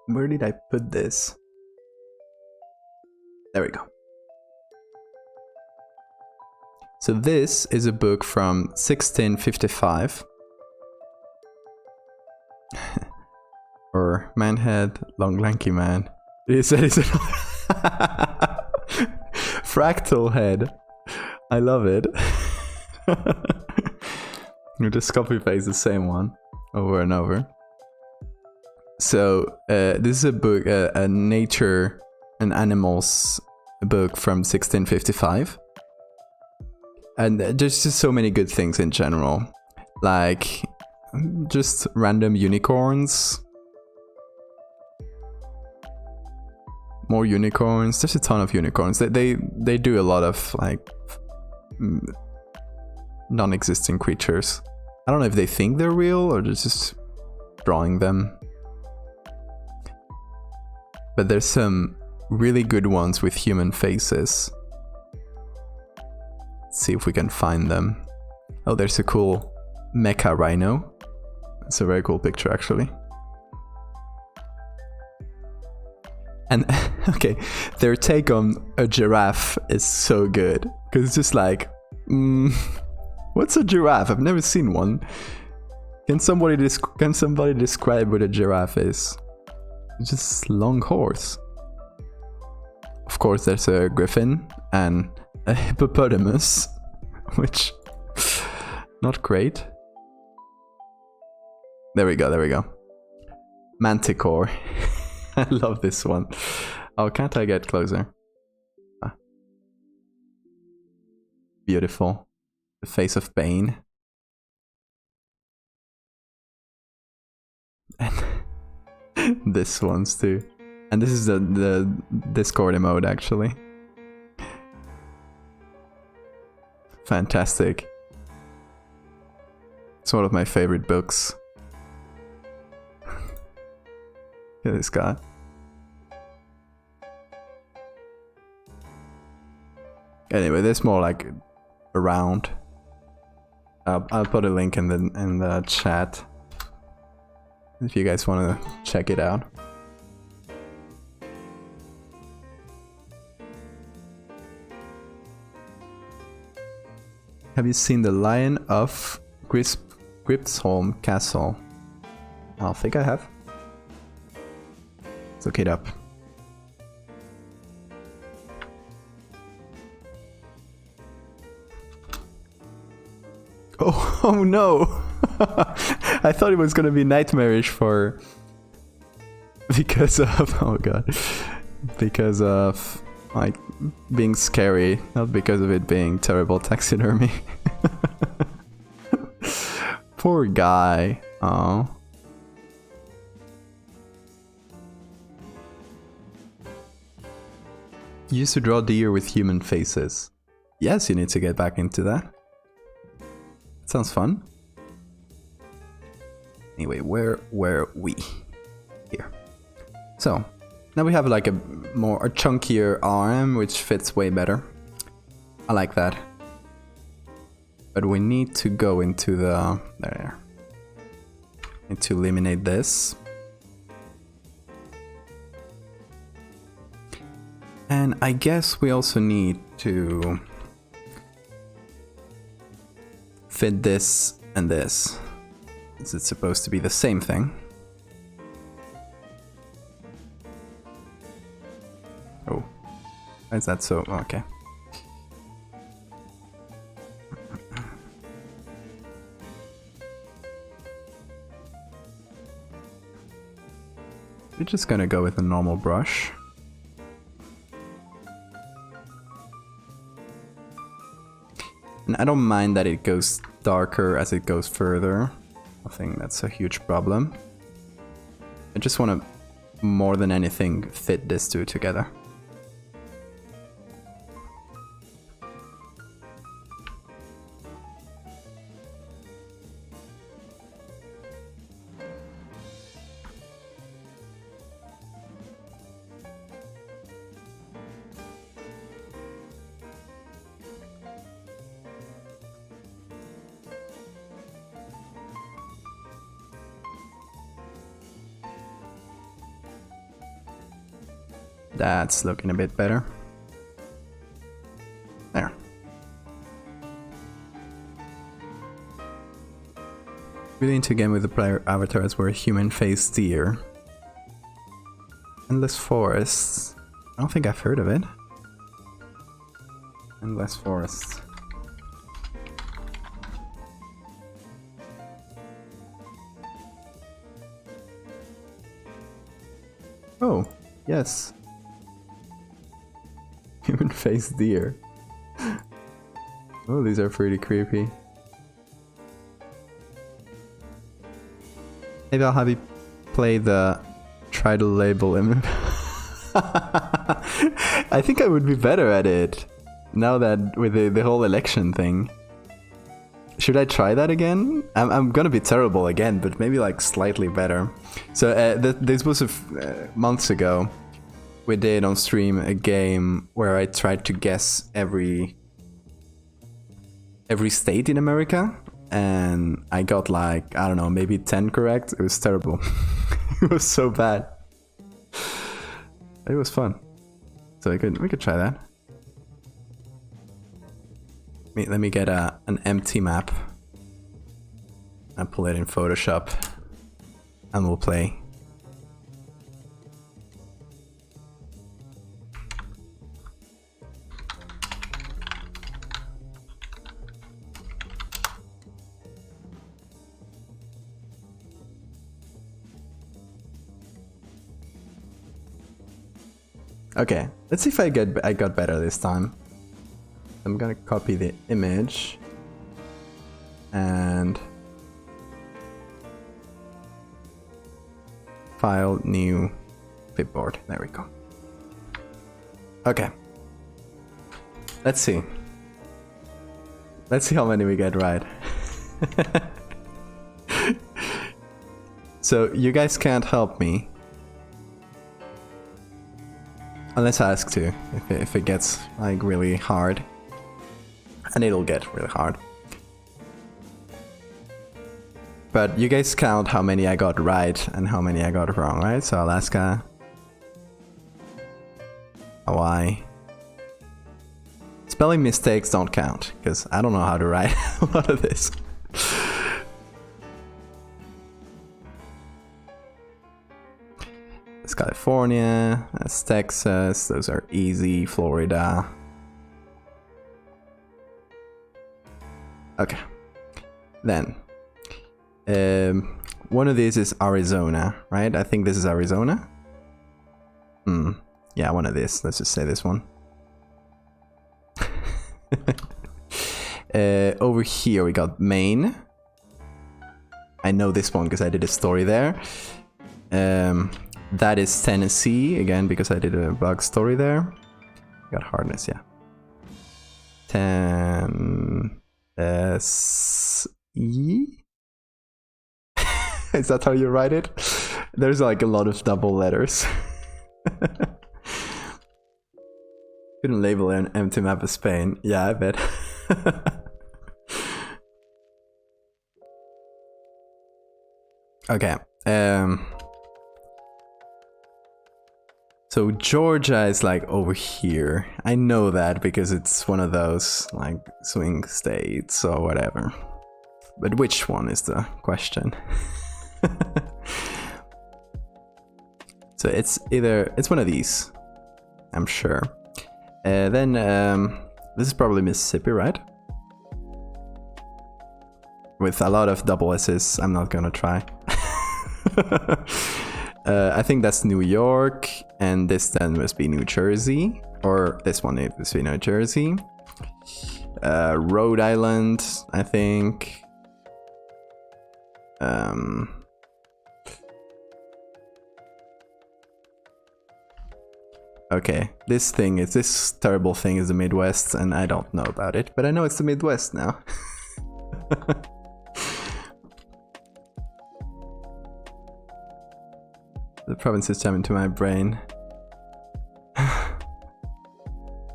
Where did I put this? There we go. So this is a book from 1655. Or manhead, long lanky man. It said it's a fractal head. I love it. You just copy paste the same one over and over. So this is a book, a nature and animals book from 1655. And there's just so many good things in general. Like, just random unicorns. More unicorns. There's a ton of unicorns. They do a lot of, like, non-existent creatures. I don't know if they think they're real or they're just drawing them. But there's some really good ones with human faces. Let's see if we can find them. Oh, there's a cool mecha rhino. It's a very cool picture, actually. And, okay, their take on a giraffe is so good. Because it's just like, what's a giraffe? I've never seen one. Can somebody describe what a giraffe is? It's just long horse. Of course, there's a griffin and a hippopotamus, which not great. There we go. Manticore. I love this one. Oh, can't I get closer? Ah. Beautiful. The face of pain. And this one's too. And this is the Discord emote, actually. Fantastic. It's one of my favorite books. Look at this guy. Anyway, there's more like around. I'll put a link in the chat if you guys want to check it out. Have you seen the Lion of Gripsholm Castle? I don't think I have. Let's look it up. Oh no! I thought it was gonna be nightmarish because of oh god, because of like being scary, not because of it being terrible taxidermy. Poor guy. Oh. You used to draw deer with human faces. Yes, you need to get back into that. Sounds fun. Anyway, where were we? Here. So, now we have like a chunkier arm, which fits way better. I like that. But we need to go into the... there. Need to eliminate this. And I guess we also need to fit this and this. Is it supposed to be the same thing? Oh, why is that so? Okay. We're just gonna go with a normal brush. And I don't mind that it goes darker as it goes further. I think that's a huge problem. I just want to, more than anything, fit these two together. That's looking a bit better. There. Really into a game with the player avatars were human-faced deer. Endless Forests. I don't think I've heard of it. Endless Forests. Oh, yes. Human-faced deer. Oh, these are pretty creepy. Maybe I'll have you play the try to label him. I think I would be better at it now that with the whole election thing. Should I try that again? I'm gonna be terrible again, but maybe like slightly better. So this was months ago. We did on stream a game where I tried to guess every state in America, and I got like, I don't know, maybe 10 correct. It was terrible. It was so bad. It was fun. So we could try that. Let me get an empty map and pull it in Photoshop, and we'll play. Okay, let's see if I got better this time. I'm gonna copy the image and file, new clipboard. There we go. Okay, let's see. Let's see how many we get right. So you guys can't help me. Unless I ask to, if it gets like really hard. And it'll get really hard. But you guys count how many I got right and how many I got wrong, right? So Alaska, Hawaii, Spelling mistakes don't count, because I don't know how to write a lot of this. That's California, that's Texas, those are easy, Florida. Okay. Then, one of these is Arizona, right? I think this is Arizona. Yeah, one of these. Let's just say this one. Over here we got Maine. I know this one because I did a story there. That is Tennessee, again, because I did a bug story there. Got hardness, yeah. Tennessee? Is that how you write it? There's like a lot of double letters. Couldn't label an empty map of Spain. Yeah, I bet. Okay. So Georgia is like over here. I know that because it's one of those like swing states or whatever. But which one is the question? So it's one of these, I'm sure. Then this is probably Mississippi, right? With a lot of double S's, I'm not gonna try. I think that's New York, and this then must be New Jersey, or this one must be New Jersey. Rhode Island, I think. Okay, this terrible thing is the Midwest, and I don't know about it, but I know it's the Midwest now. The provinces jump into my brain.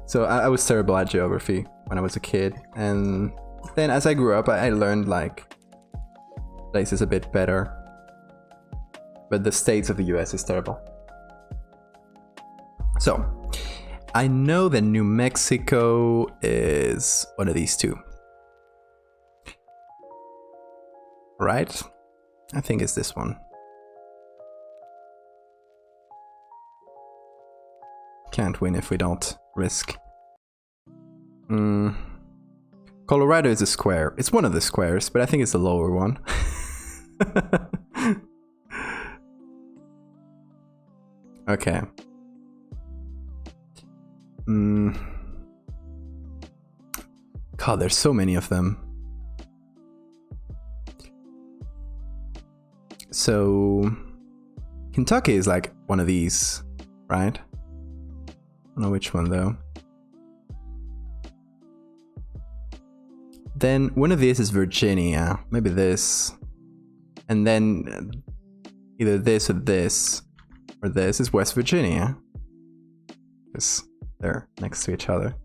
So I was terrible at geography when I was a kid, and then as I grew up, I learned like places a bit better. But the states of the US is terrible. So, I know that New Mexico is one of these two. Right? I think it's this one. Can't win if we don't risk. Colorado is a square. It's one of the squares, but I think it's the lower one. Okay. God, there's so many of them. So, Kentucky is like one of these, right? I don't know which one though. Then one of these is Virginia, maybe this. And then either this or this is West Virginia. Because they're next to each other.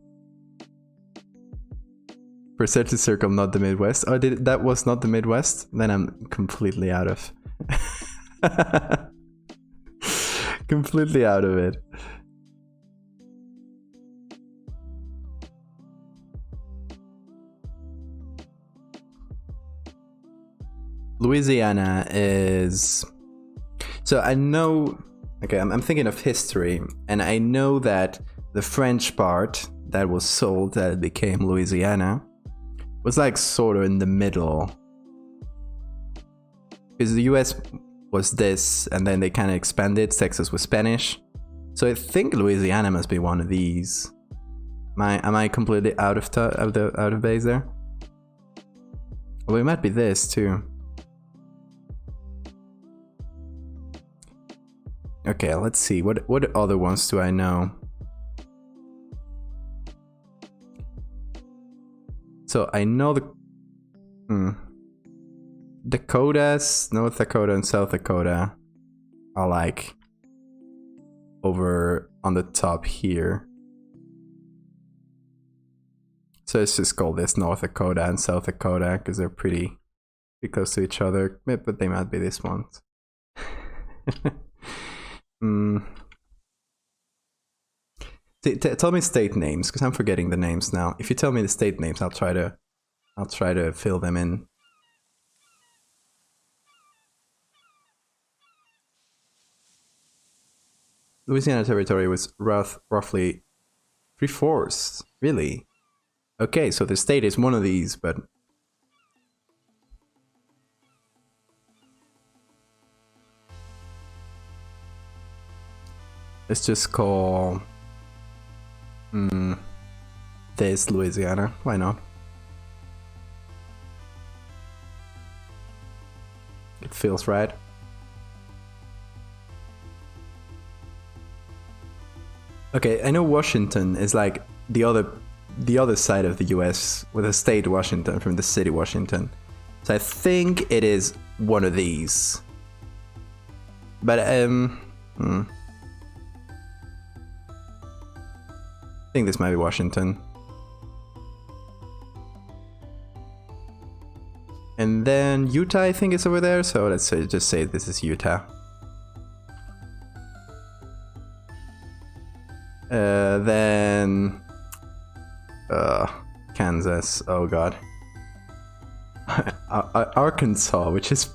Percentage circle, not the Midwest. Oh, that was not the Midwest? Then I'm completely out of... completely out of it. Louisiana is... So I know... Okay, I'm thinking of history, and I know that the French part that was sold, that became Louisiana, was like sort of in the middle. Because the US was this, and then they kind of expanded. Texas was Spanish. So I think Louisiana must be one of these. Am I completely out of base there? Well, it might be this too. Okay, let's see. What other ones do I know? So I know the Dakotas, North Dakota and South Dakota are like over on the top here. So let's just call this North Dakota and South Dakota because they're pretty close to each other, but they might be this one. Tell me state names, because I'm forgetting the names now. If you tell me the state names, I'll try to fill them in. Louisiana Territory was roughly 3/4. Really? Okay, so the state is one of these, but let's just call this Louisiana. Why not? It feels right. Okay, I know Washington is like the other side of the US with a state Washington from the city Washington. So I think it is one of these. But I think this might be Washington. And then Utah, I think, is over there. So let's just say this is Utah. Then Kansas. Oh god. Arkansas, which is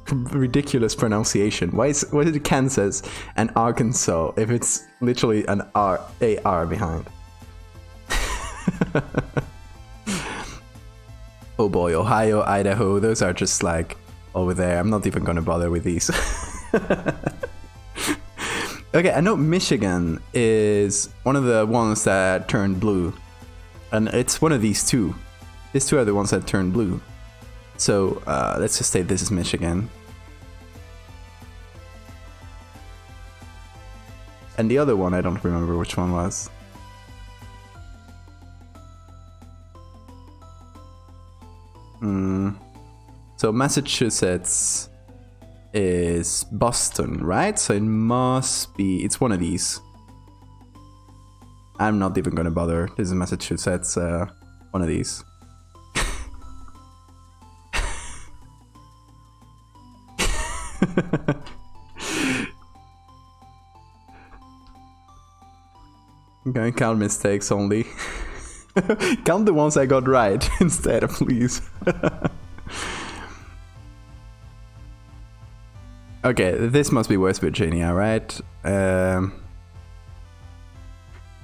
ridiculous pronunciation. Why is it Kansas and Arkansas if it's literally an AR behind? Oh boy, Ohio, Idaho, those are just like over there. I'm not even gonna bother with these. Okay, I know Michigan is one of the ones that turned blue. And it's one of these two. These two are the ones that turned blue. So let's just say this is Michigan. And the other one, I don't remember which one was. So Massachusetts is Boston, right? So it must be, it's one of these. I'm not even gonna bother. This is Massachusetts, one of these. I'm gonna count mistakes only. Count the ones I got right instead, please. Okay, this must be West Virginia, right?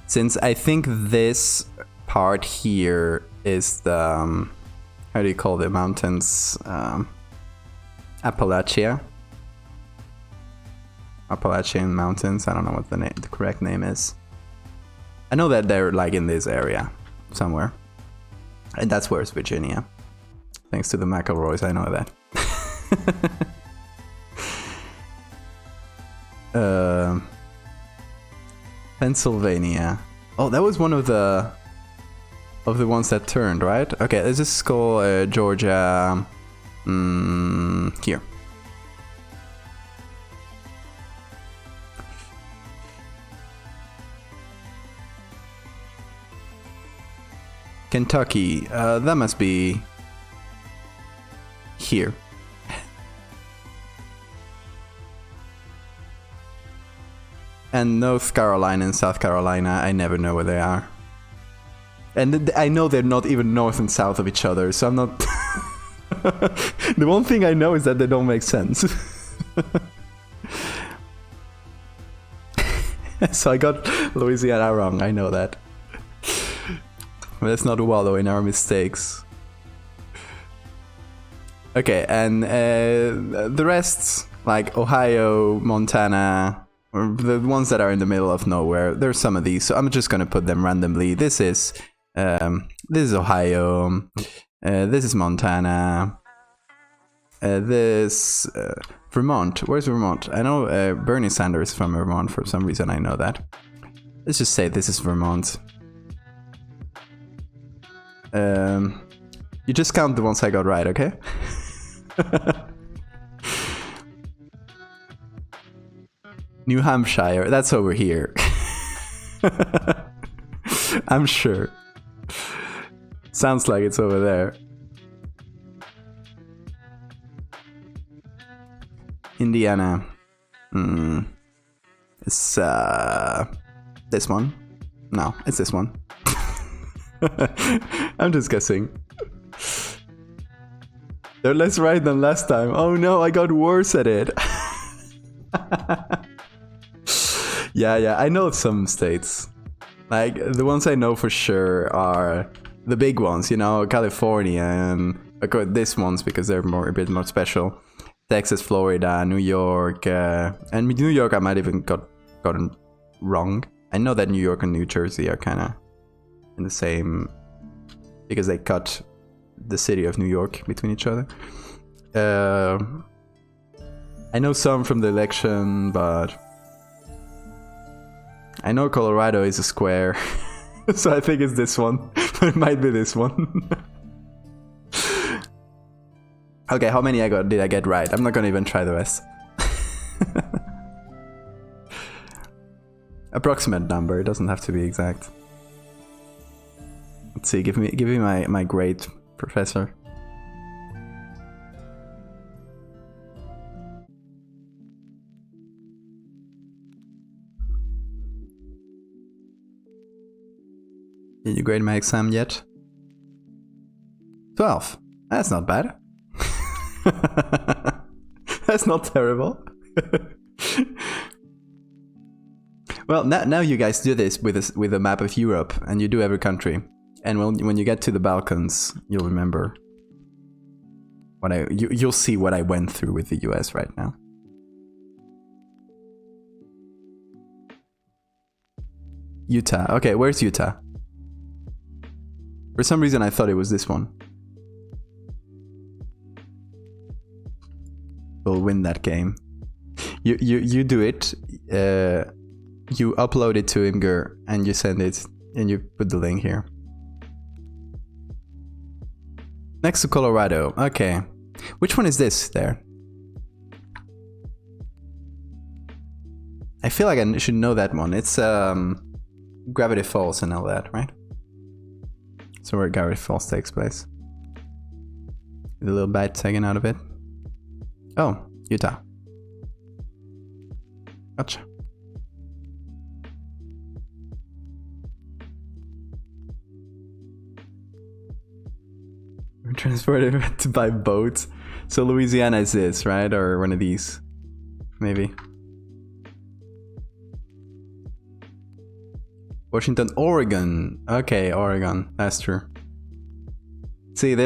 Since I think this part here is the, how do you call the mountains? Appalachia. Appalachian Mountains, I don't know what the correct name is. I know that they're like in this area somewhere. And that's West Virginia. Thanks to the McElroys, I know that. Pennsylvania. Oh, that was one of the ones that turned, right? Okay, let's just call Georgia here. Kentucky, that must be here. And North Carolina and South Carolina, I never know where they are. And I know they're not even north and south of each other, so I'm not... The one thing I know is that they don't make sense. So I got Louisiana wrong, I know that. But let's not wallow in our mistakes. Okay, and the rest, like Ohio, Montana, or the ones that are in the middle of nowhere, there's some of these, so I'm just gonna put them randomly. This is Ohio, this is Montana, this Vermont. Where's Vermont? I know Bernie Sanders is from Vermont for some reason. I know that. Let's just say this is Vermont. You just count the ones I got right, okay? New Hampshire, that's over here. I'm sure. Sounds like it's over there. Indiana. It's this one. No, it's this one. I'm just guessing. They're less right than last time. Oh no, I got worse at it. Yeah, I know some states. Like, the ones I know for sure are the big ones, you know, California and this ones because they're a bit more special. Texas, Florida, New York, and New York I might even gotten wrong. I know that New York and New Jersey are kind of in the same, because they cut the city of New York between each other. I know some from the election, but I know Colorado is a square, so I think it's this one, but it might be this one. Okay, how many did I get right? I'm not gonna even try the rest. Approximate number, it doesn't have to be exact. Let's see, give me my grade, professor. Did you grade my exam yet? 12. That's not bad. That's not terrible. Well, now you guys do this with a map of Europe, and you do every country. And when you get to the Balkans, you'll remember what you'll see what I went through with the US right now. Utah. Okay, where's Utah? For some reason I thought it was this one. We'll win that game. You do it. You upload it to Imgur and you send it, and you put the link here. Next to Colorado. Okay. Which one is this there? I feel like I should know that one. It's Gravity Falls and all that, right? So where Gravity Falls takes place. With a little bite taken out of it. Oh, Utah. Gotcha. We're transported by boat. So Louisiana is this, right? Or one of these. Maybe. Washington, Oregon. Okay, Oregon. That's true. See, I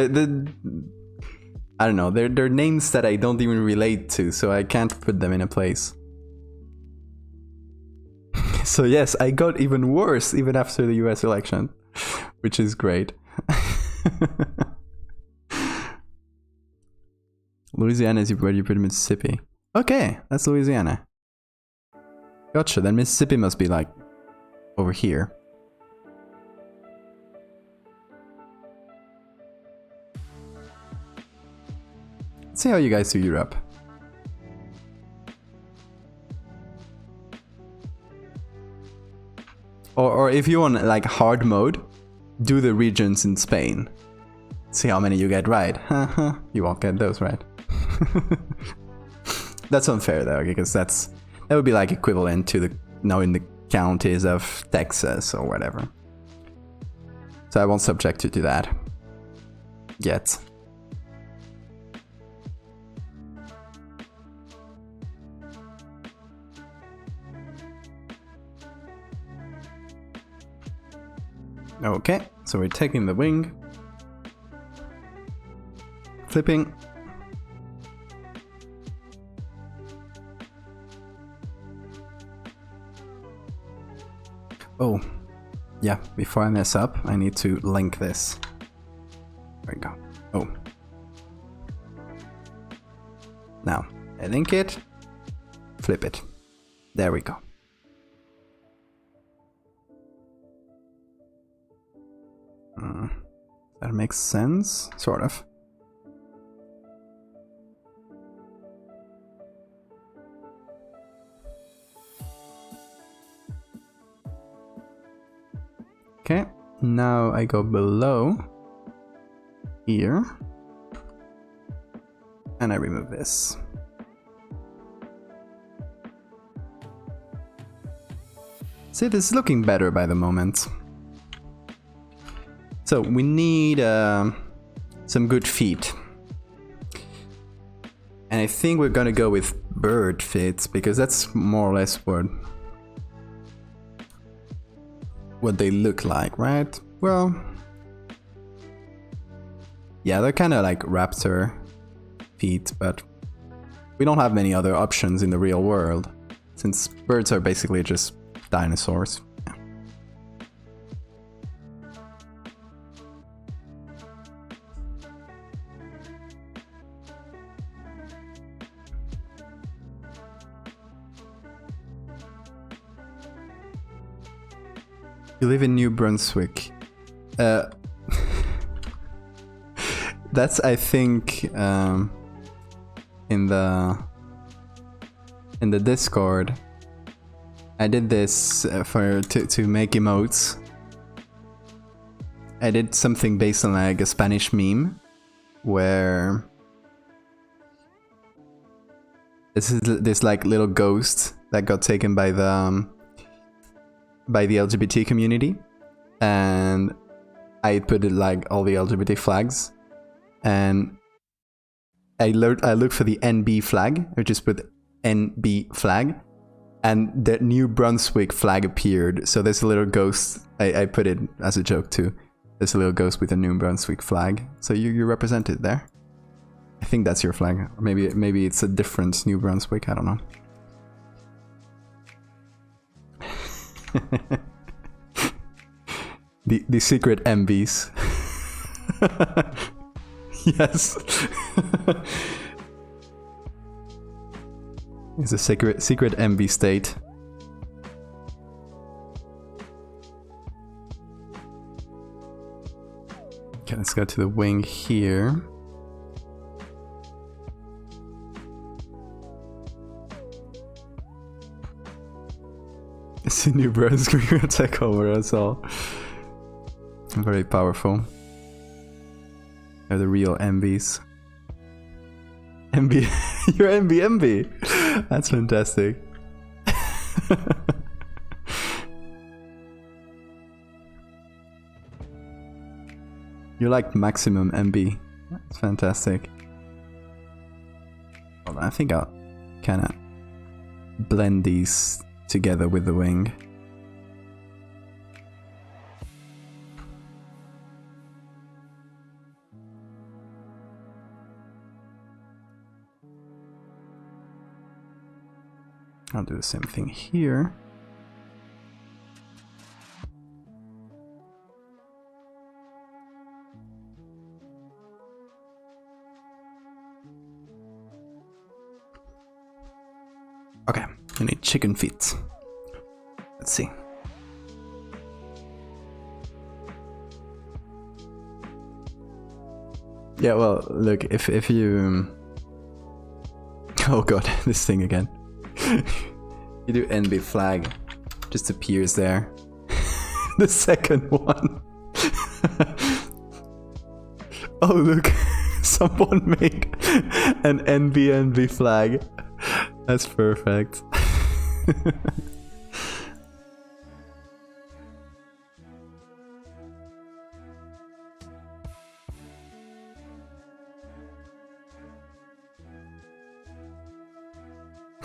don't know. They're names that I don't even relate to, so I can't put them in a place. So yes, I got even worse even after the US election, which is great. Louisiana is where you put Mississippi. Okay, that's Louisiana. Gotcha, then Mississippi must be like over here. Let's see how you guys do Europe. Or if you want like hard mode, do the regions in Spain. See how many you get right. You won't get those right. That's unfair though, because that would be like equivalent to knowing the counties of Texas or whatever. So I won't subject you to that yet. Okay, so we're taking the wing, flipping. Oh, yeah, before I mess up, I need to link this. There we go. Oh. Now, I link it, flip it. There we go. That makes sense, sort of. Okay, now I go below here and I remove this. See, this is looking better by the moment. So we need some good feet. And I think we're gonna go with bird feet because that's more or less what they look like, right? Well, yeah, they're kind of like raptor feet, but we don't have many other options in the real world since birds are basically just dinosaurs. Yeah. You live in New Brunswick. That's, I think, in the Discord. I did this to make emotes. I did something based on like a Spanish meme where this like little ghost that got taken by the LGBT community, and I put it like all the LGBT flags, and I looked for the NB flag. I just put NB flag, and the New Brunswick flag appeared. So there's a little ghost. I put it as a joke too. There's a little ghost with a New Brunswick flag. So you represent it there. I think that's your flag, or maybe it's a different New Brunswick. I don't know. the secret MVs. Yes. It's a secret MV state. Okay, let's go to the wing here. It's a New Brunswick will take over us all. Very powerful. They're the real MVs. MV, you're MV. That's fantastic. You're like maximum MB. That's fantastic. Hold on, I think I'll kind of blend these together with the wing. I'll do the same thing here. Okay, we need chicken feet. Let's see. Yeah, well, look, if you... Oh god, this thing again. You do NB flag, just appears there. The second one. Oh look, someone made an NB flag. That's perfect.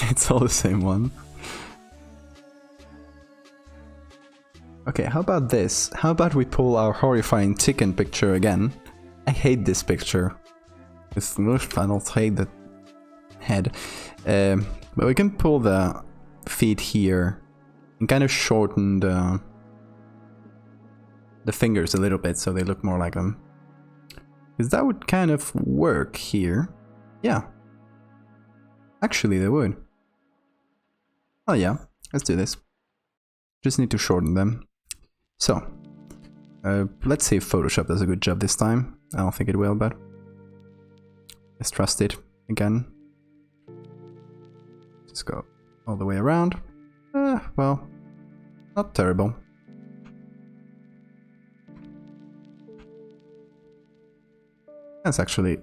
It's all the same one. Okay, how about this? How about we pull our horrifying chicken picture again? I hate this picture. I don't hate the head. But we can pull the feet here and kind of shorten the fingers a little bit so they look more like them. Because that would kind of work here. Yeah. Actually, they would. Oh yeah, let's do this. Just need to shorten them. So, let's see if Photoshop does a good job this time. I don't think it will, but let's trust it again. Just go all the way around. Well, not terrible. That's actually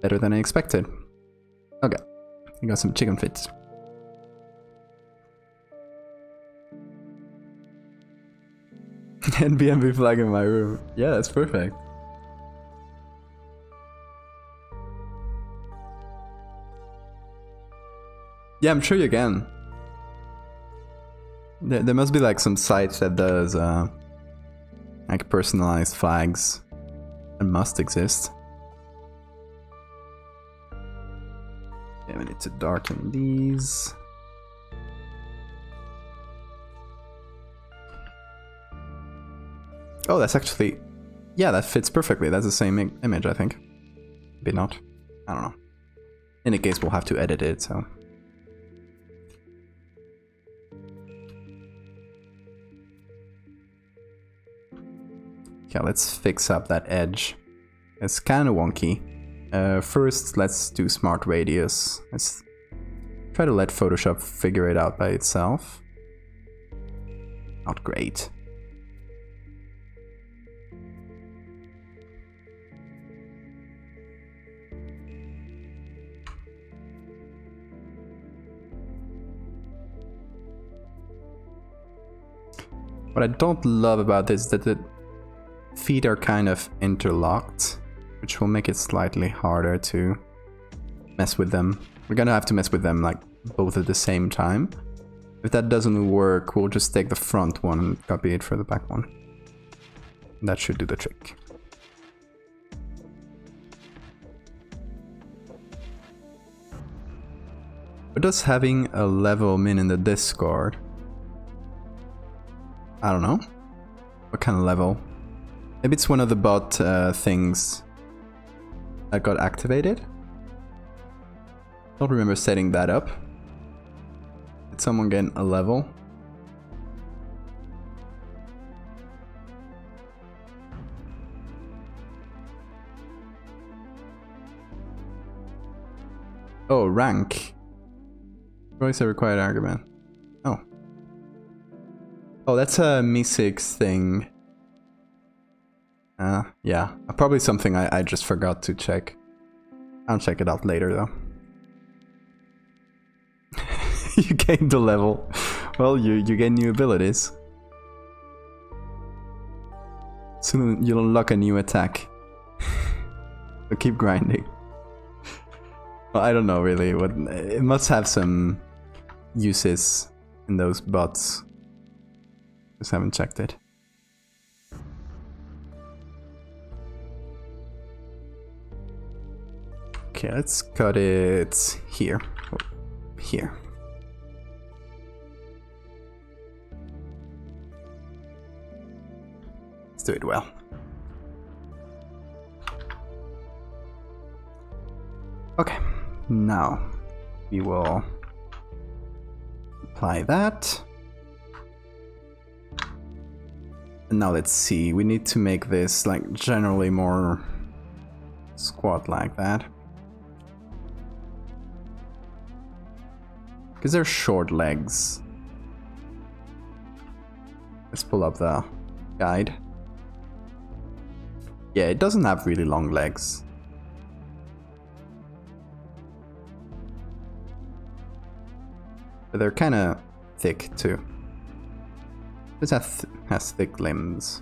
better than I expected. Okay, we got some chicken feet. NBMB flag in my room. Yeah, that's perfect. Yeah, I'm sure you can. There must be like some sites that does like personalized flags. It must exist. Yeah, we need to darken these. Oh, that's actually... Yeah, that fits perfectly. That's the same image, I think. Maybe not. I don't know. In any case, we'll have to edit it, so... Okay, let's fix up that edge. It's kind of wonky. First, let's do smart radius. Let's try to let Photoshop figure it out by itself. Not great. What I don't love about this is that the feet are kind of interlocked, which will make it slightly harder to mess with them. We're gonna have to mess with them like both at the same time. If that doesn't work, we'll just take the front one and copy it for the back one. That should do the trick. What does having a level mean in the Discord? I don't know. What kind of level? Maybe it's one of the bot things that got activated. Don't remember setting that up. Did someone get a level? Oh, rank. Voice a required argument. Oh. Oh, that's a Mi6 thing. Yeah. Probably something I just forgot to check. I'll check it out later, though. You gained the level. Well, you gain new abilities. Soon you'll unlock a new attack. So keep grinding. Well, I don't know really. It must have some uses in those bots. Just haven't checked it. Okay, let's cut it here. Oh, here. Let's do it well. Okay, now we will apply that. And now let's see, we need to make this like generally more squat like that. Because they're short legs. Let's pull up the guide. Yeah, it doesn't have really long legs. But they're kind of thick too. This has thick limbs.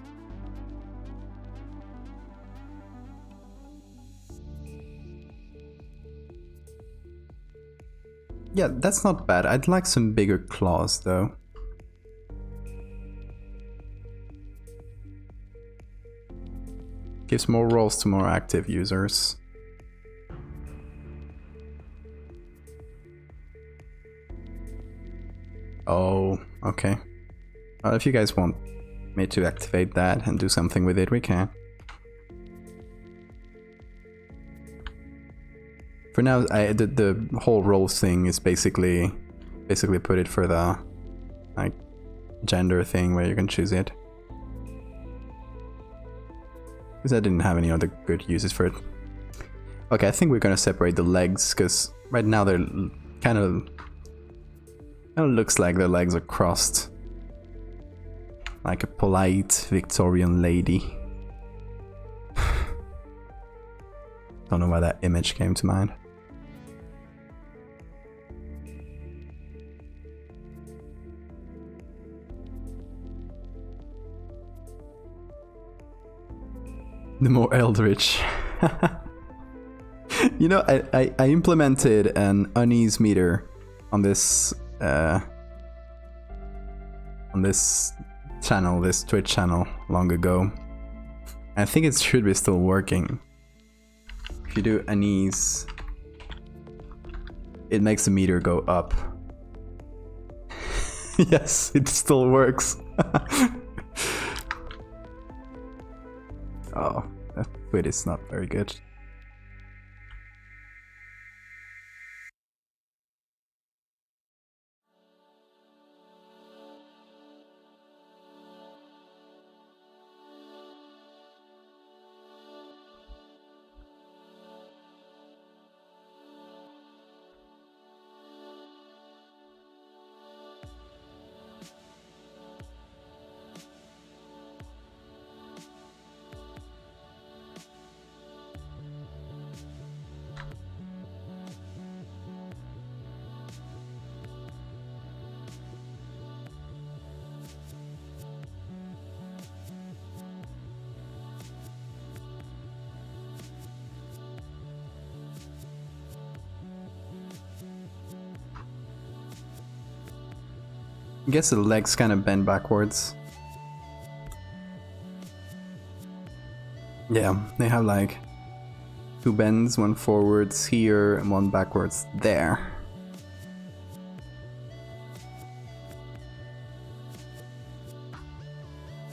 Yeah, that's not bad. I'd like some bigger claws though. Gives more roles to more active users. Oh, okay. Well, if you guys want me to activate that and do something with it, we can. For now, the whole roles thing is basically put it for the like gender thing where you can choose it. Because I didn't have any other good uses for it. Okay, I think we're gonna separate the legs because right now they're kind of looks like their legs are crossed. Like a polite Victorian lady. Don't know why that image came to mind. The more eldritch. You know, I implemented an unease meter on this channel, this Twitch channel, long ago. I think it should be still working. If you do unease, it makes the meter go up. Yes, it still works. Oh, that quit is not very good. I guess the legs kind of bend backwards. Yeah, they have like two bends, one forwards here and one backwards there.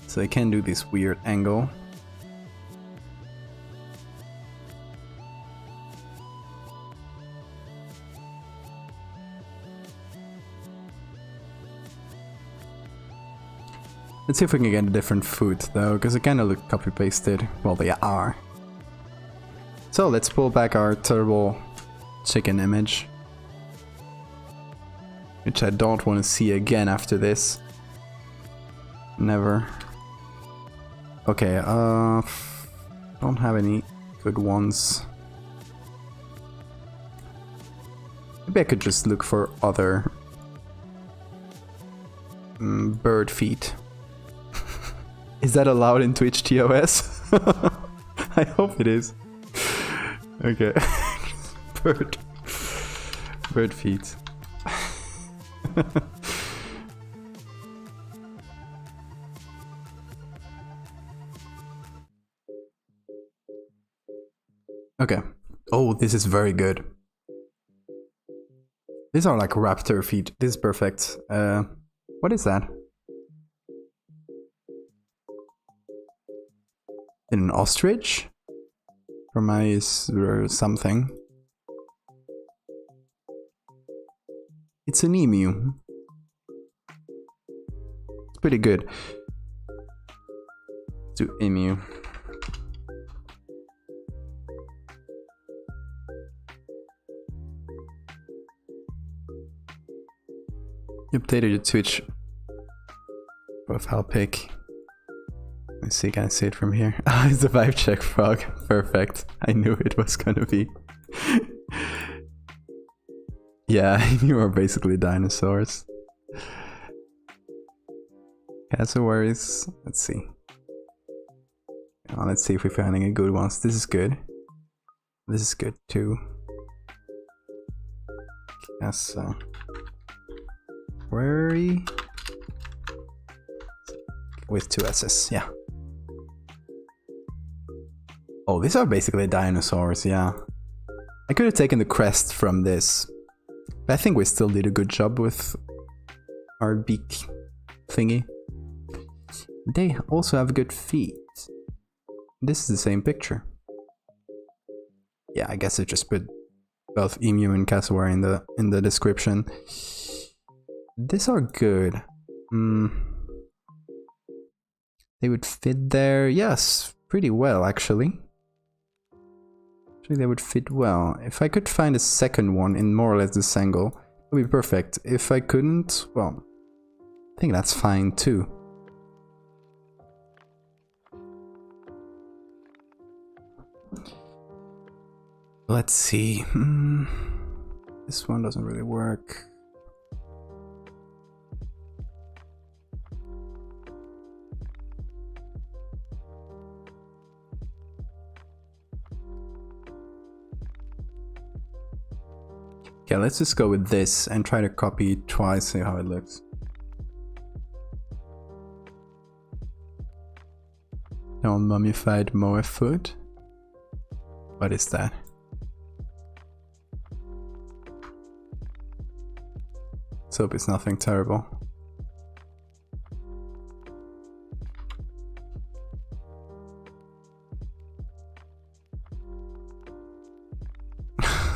So they can do this weird angle. Let's see if we can get a different foot though, because it kind of look copy-pasted. Well, they are. So let's pull back our terrible chicken image, which I don't want to see again after this. Never. Okay, don't have any good ones. Maybe I could just look for other bird feet. Is that allowed in Twitch TOS? I hope it is. Okay. Bird feet. Okay. Oh, this is very good. These are like raptor feet. This is perfect. What is that? An ostrich? From my something. It's an emu. It's pretty good. To emu. You updated your Twitch profile pic. Let's see, can I see it from here? Ah, it's a vibe check frog. Perfect. I knew it was gonna be. Yeah, you are basically dinosaurs. Cassowaries. Let's see. Let's see if we're finding any good ones. This is good. This is good too. Cassowary. With two S's, yeah. Oh, these are basically dinosaurs, yeah. I could have taken the crest from this, but I think we still did a good job with our beak thingy. They also have good feet. This is the same picture. Yeah, I guess I just put both emu and cassowary in the description. These are good. They would fit there, yes, pretty well actually. Actually, they would fit well. If I could find a second one in more or less this angle, it would be perfect. If I couldn't, well, I think that's fine too. Let's see. This one doesn't really work. Okay, let's just go with this and try to copy it twice, see how it looks. No mummified moa foot. What is that? Let's hope it's nothing terrible.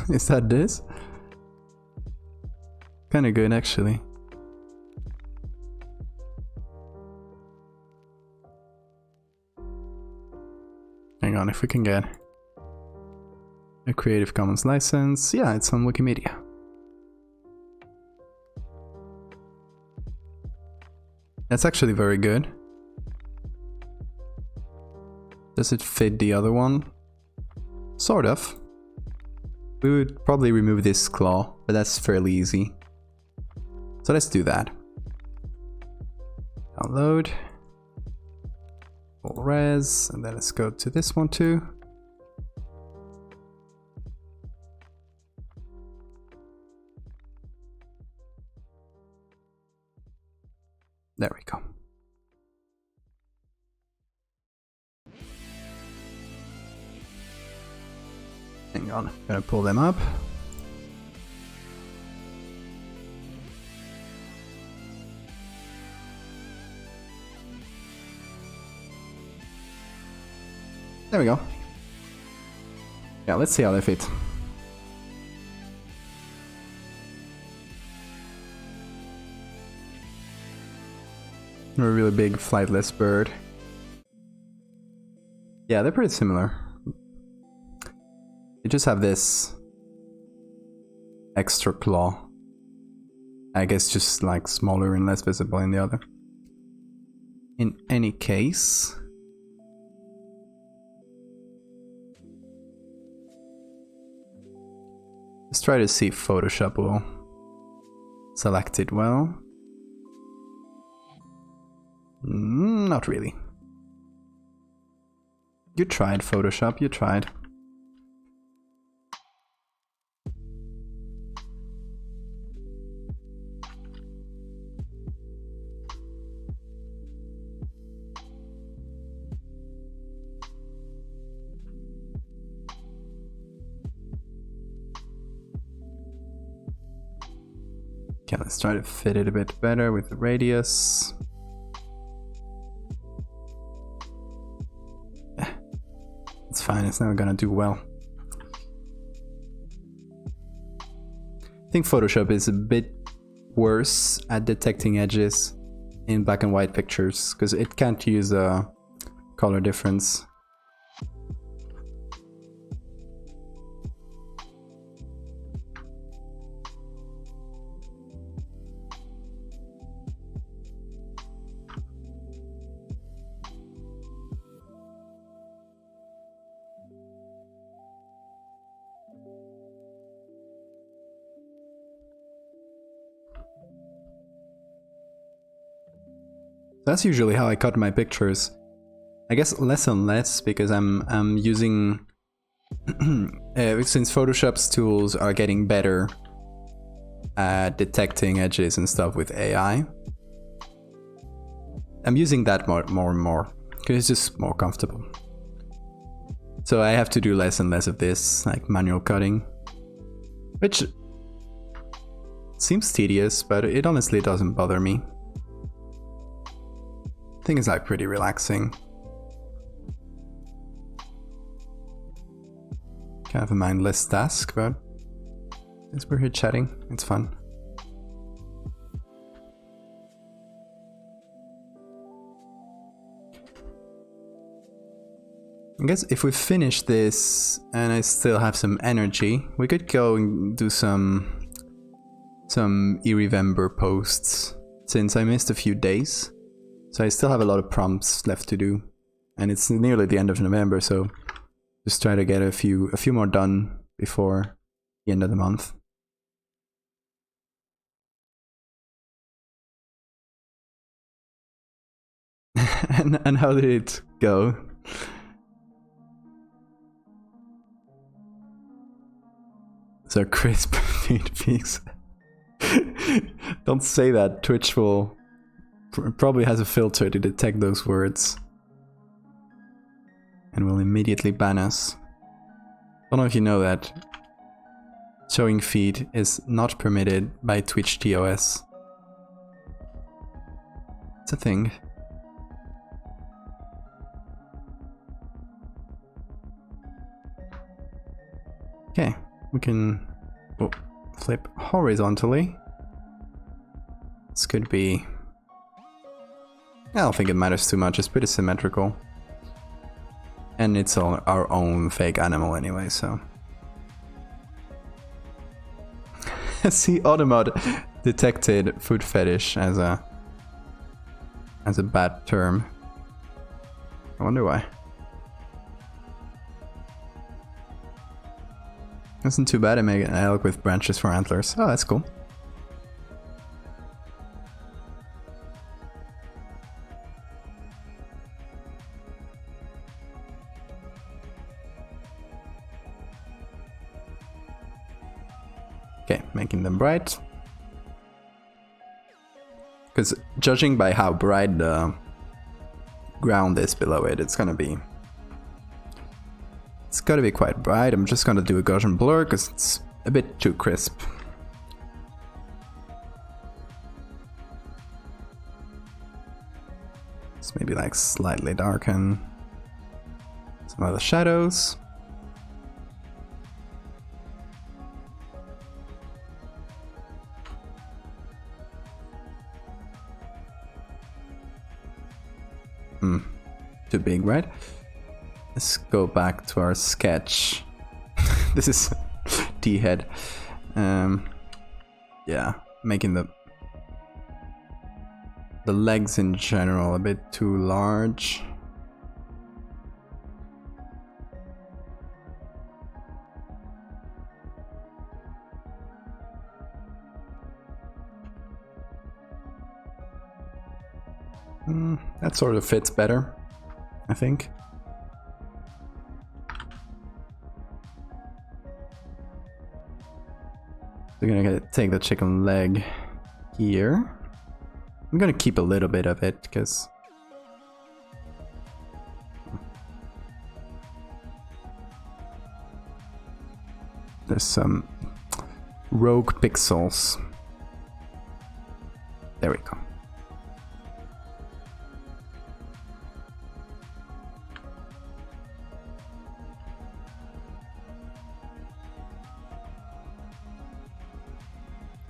Is that this? Kinda good actually. Hang on, if we can get a Creative Commons license. Yeah, it's on Wikimedia. That's actually very good. Does it fit the other one? Sort of. We would probably remove this claw, but that's fairly easy. So let's do that. Download. Full res, and then let's go to this one too. There we go. Hang on, I'm gonna pull them up. There we go. Yeah, let's see how they fit. A really big flightless bird. Yeah, they're pretty similar. They just have this extra claw. I guess just like smaller and less visible in the other. In any case, let's try to see if Photoshop will select it well. Not really. You tried, Photoshop, you tried. Okay, let's try to fit it a bit better with the radius. It's fine, it's never gonna do well. I think Photoshop is a bit worse at detecting edges in black and white pictures because it can't use a color difference. That's usually how I cut my pictures. I guess less and less because I'm using since Photoshop's tools are getting better at detecting edges and stuff with AI. I'm using that more and more because it's just more comfortable. So I have to do less and less of this, like manual cutting, which seems tedious, but it honestly doesn't bother me. I think it's like pretty relaxing. Kind of a mindless task, but as we're here chatting, it's fun. I guess if we finish this and I still have some energy, we could go and do some e-Revember posts since I missed a few days. So I still have a lot of prompts left to do, and it's nearly the end of November, so just try to get a few more done before the end of the month. and how did it go? So crisp feed pigs. Don't say that. Twitch will probably has a filter to detect those words and will immediately ban us. Don't know if you know that. Showing feed is not permitted by Twitch TOS. It's a thing. Okay, we can flip horizontally. This could be... I don't think it matters too much, it's pretty symmetrical. And it's all our own fake animal anyway, so... See, Automod detected food fetish as a bad term. I wonder why. Isn't too bad. I make an elk with branches for antlers. Oh, that's cool. Okay, making them bright. Because judging by how bright the ground is below it, it's gotta be quite bright. I'm just gonna do a Gaussian blur because it's a bit too crisp. Let's maybe like slightly darken some of the shadows. Too big, right? Let's go back to our sketch. This is D-head. Yeah, making the legs in general a bit too large. That sort of fits better, I think. We're gonna take the chicken leg here. I'm gonna keep a little bit of it because there's some rogue pixels. There we go.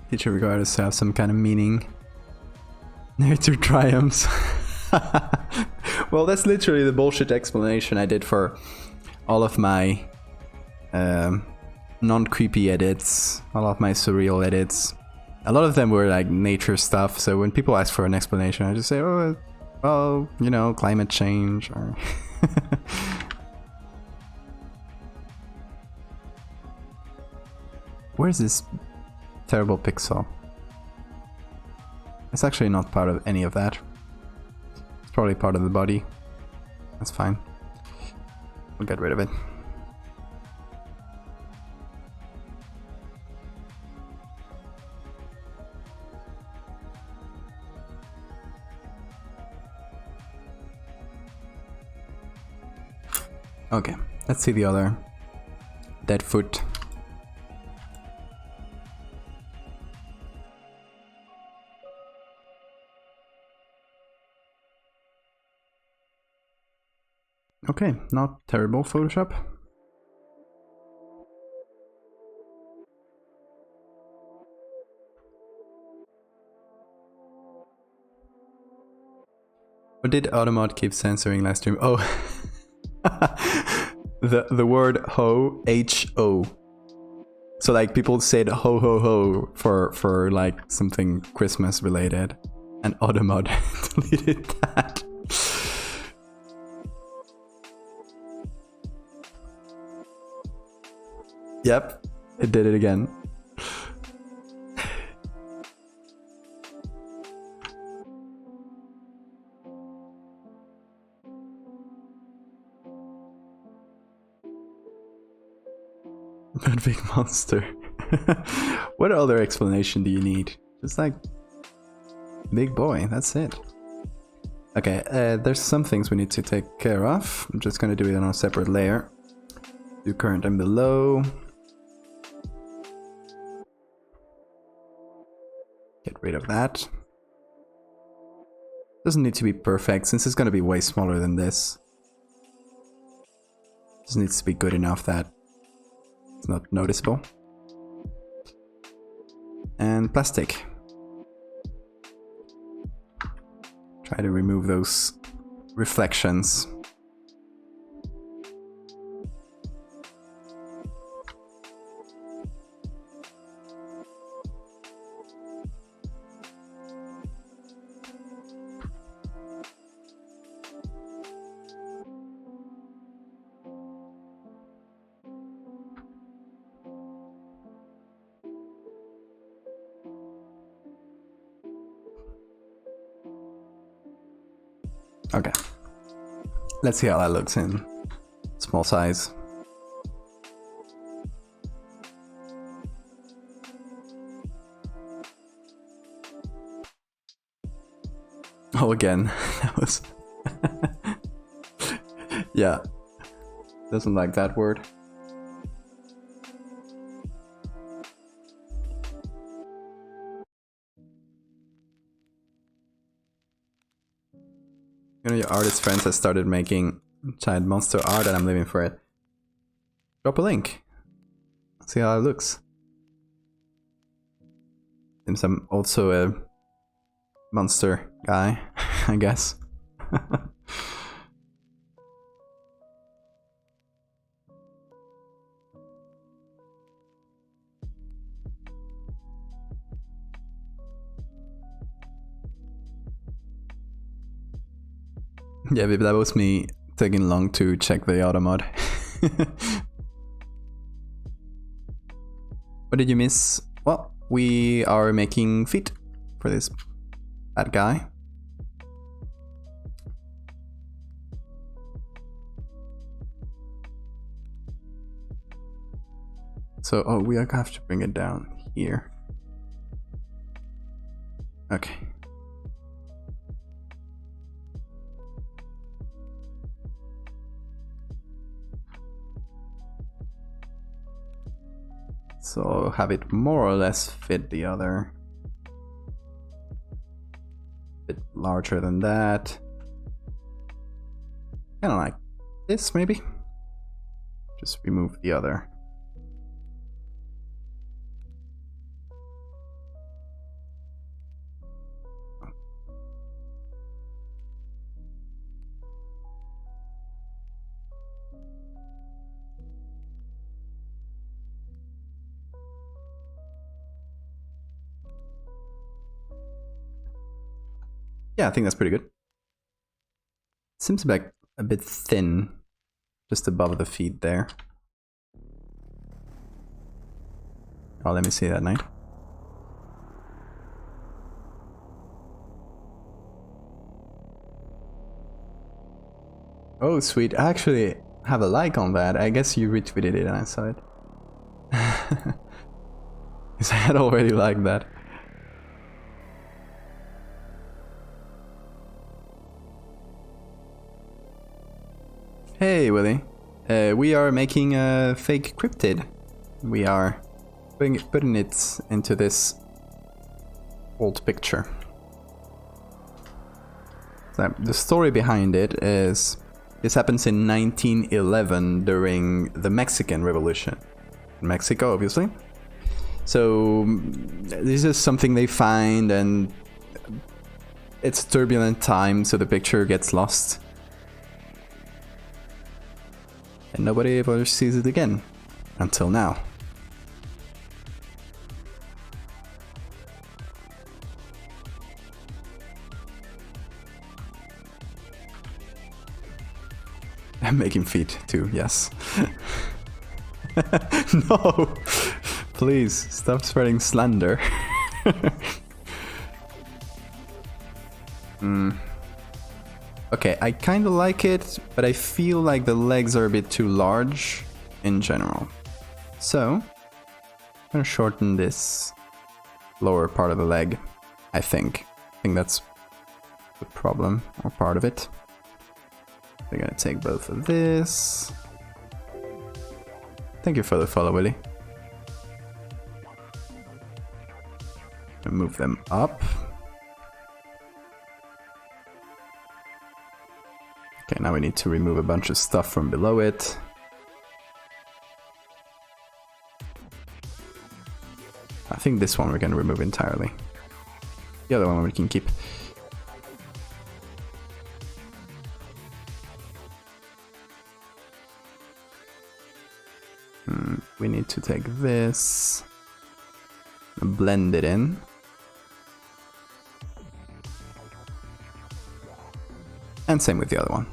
Teacher regardless to have some kind of meaning. Nature triumphs. Well, that's literally the bullshit explanation I did for all of my non-creepy edits, all of my surreal edits. A lot of them were like nature stuff, so when people ask for an explanation, I just say, oh, well, you know, climate change, or... Where's this terrible pixel? It's actually not part of any of that. It's probably part of the body. That's fine. We'll get rid of it. Okay, let's see the other dead foot. Okay, not terrible Photoshop. What did Automod keep censoring last stream? Oh, the word ho, H-O. So like people said ho ho ho for like something Christmas related, and Automod deleted that. Yep, it did it again. That big monster. What other explanation do you need? Just like, big boy, that's it. Okay, there's some things we need to take care of. I'm just gonna do it on a separate layer. Do current and below. Get rid of that. Doesn't need to be perfect, since it's gonna be way smaller than this. Just needs to be good enough that it's not noticeable. And plastic. Try to remove those reflections. Okay, let's see how that looks in small size. Oh, again, that was... yeah, doesn't like that word. You know, your artist friends have started making giant monster art and I'm living for it. Drop a link. See how it looks. Since I'm also a monster guy, I guess. Yeah, but that was me taking long to check the auto mod. What did you miss? Well, we are making feet for this bad guy. So, oh, we have to bring it down here. Okay. So have it more or less fit the other. Bit larger than that. Kind of like this, maybe. Just remove the other. Yeah, I think that's pretty good. Seems like a bit thin, just above the feet there. Oh, let me see that knight. Oh, sweet. I actually have a like on that. I guess you retweeted it and I saw it. Because I had already liked that. Hey Willie, we are making a fake cryptid. We are putting it into this old picture. So the story behind it is, this happens in 1911 during the Mexican Revolution. In Mexico, obviously. So this is something they find and it's a turbulent time, so the picture gets lost. And nobody ever sees it again, until now. I'm making feet too, yes. No! Please, stop spreading slander. Okay, I kind of like it, but I feel like the legs are a bit too large in general. So, I'm gonna shorten this lower part of the leg, I think. I think that's the problem, or part of it. We're gonna take both of this. Thank you for the follow, Willy. Move them up. Okay, now we need to remove a bunch of stuff from below it. I think this one we're gonna remove entirely. The other one we can keep. We need to take this, blend it in. And same with the other one.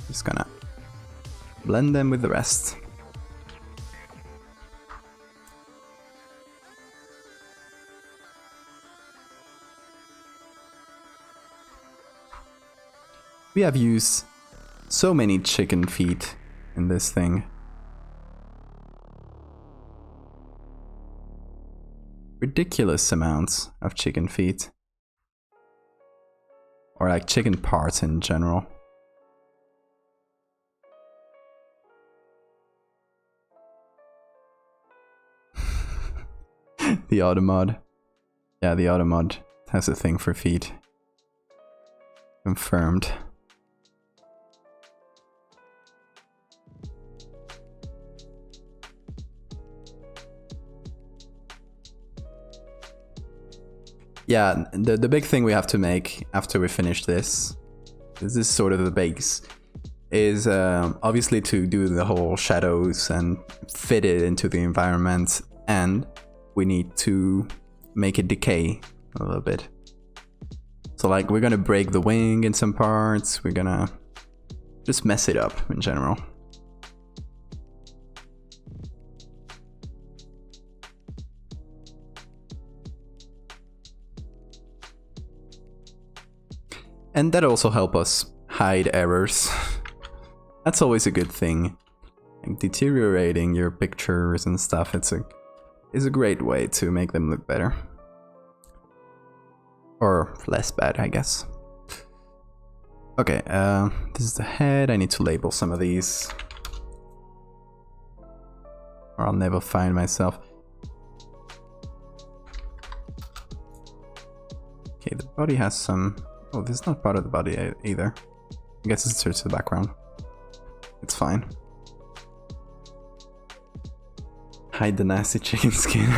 Just gonna blend them with the rest. We have used so many chicken feet in this thing. Ridiculous amounts of chicken feet. Or like chicken parts in general. The Automod. Yeah, the Automod has a thing for feet. Confirmed. Yeah, the big thing we have to make after we finish this is sort of the base, is obviously to do the whole shadows and fit it into the environment, and we need to make it decay a little bit. So like we're gonna break the wing in some parts, we're gonna just mess it up in general. And that also helps us hide errors. That's always a good thing. Like deteriorating your pictures and stuff, it's a great way to make them look better. Or less bad, I guess. Okay, this is the head. I need to label some of these, or I'll never find myself. Okay, the body has some... Oh, this is not part of the body either. I guess it's just the background. It's fine. Hide the nasty chicken skin.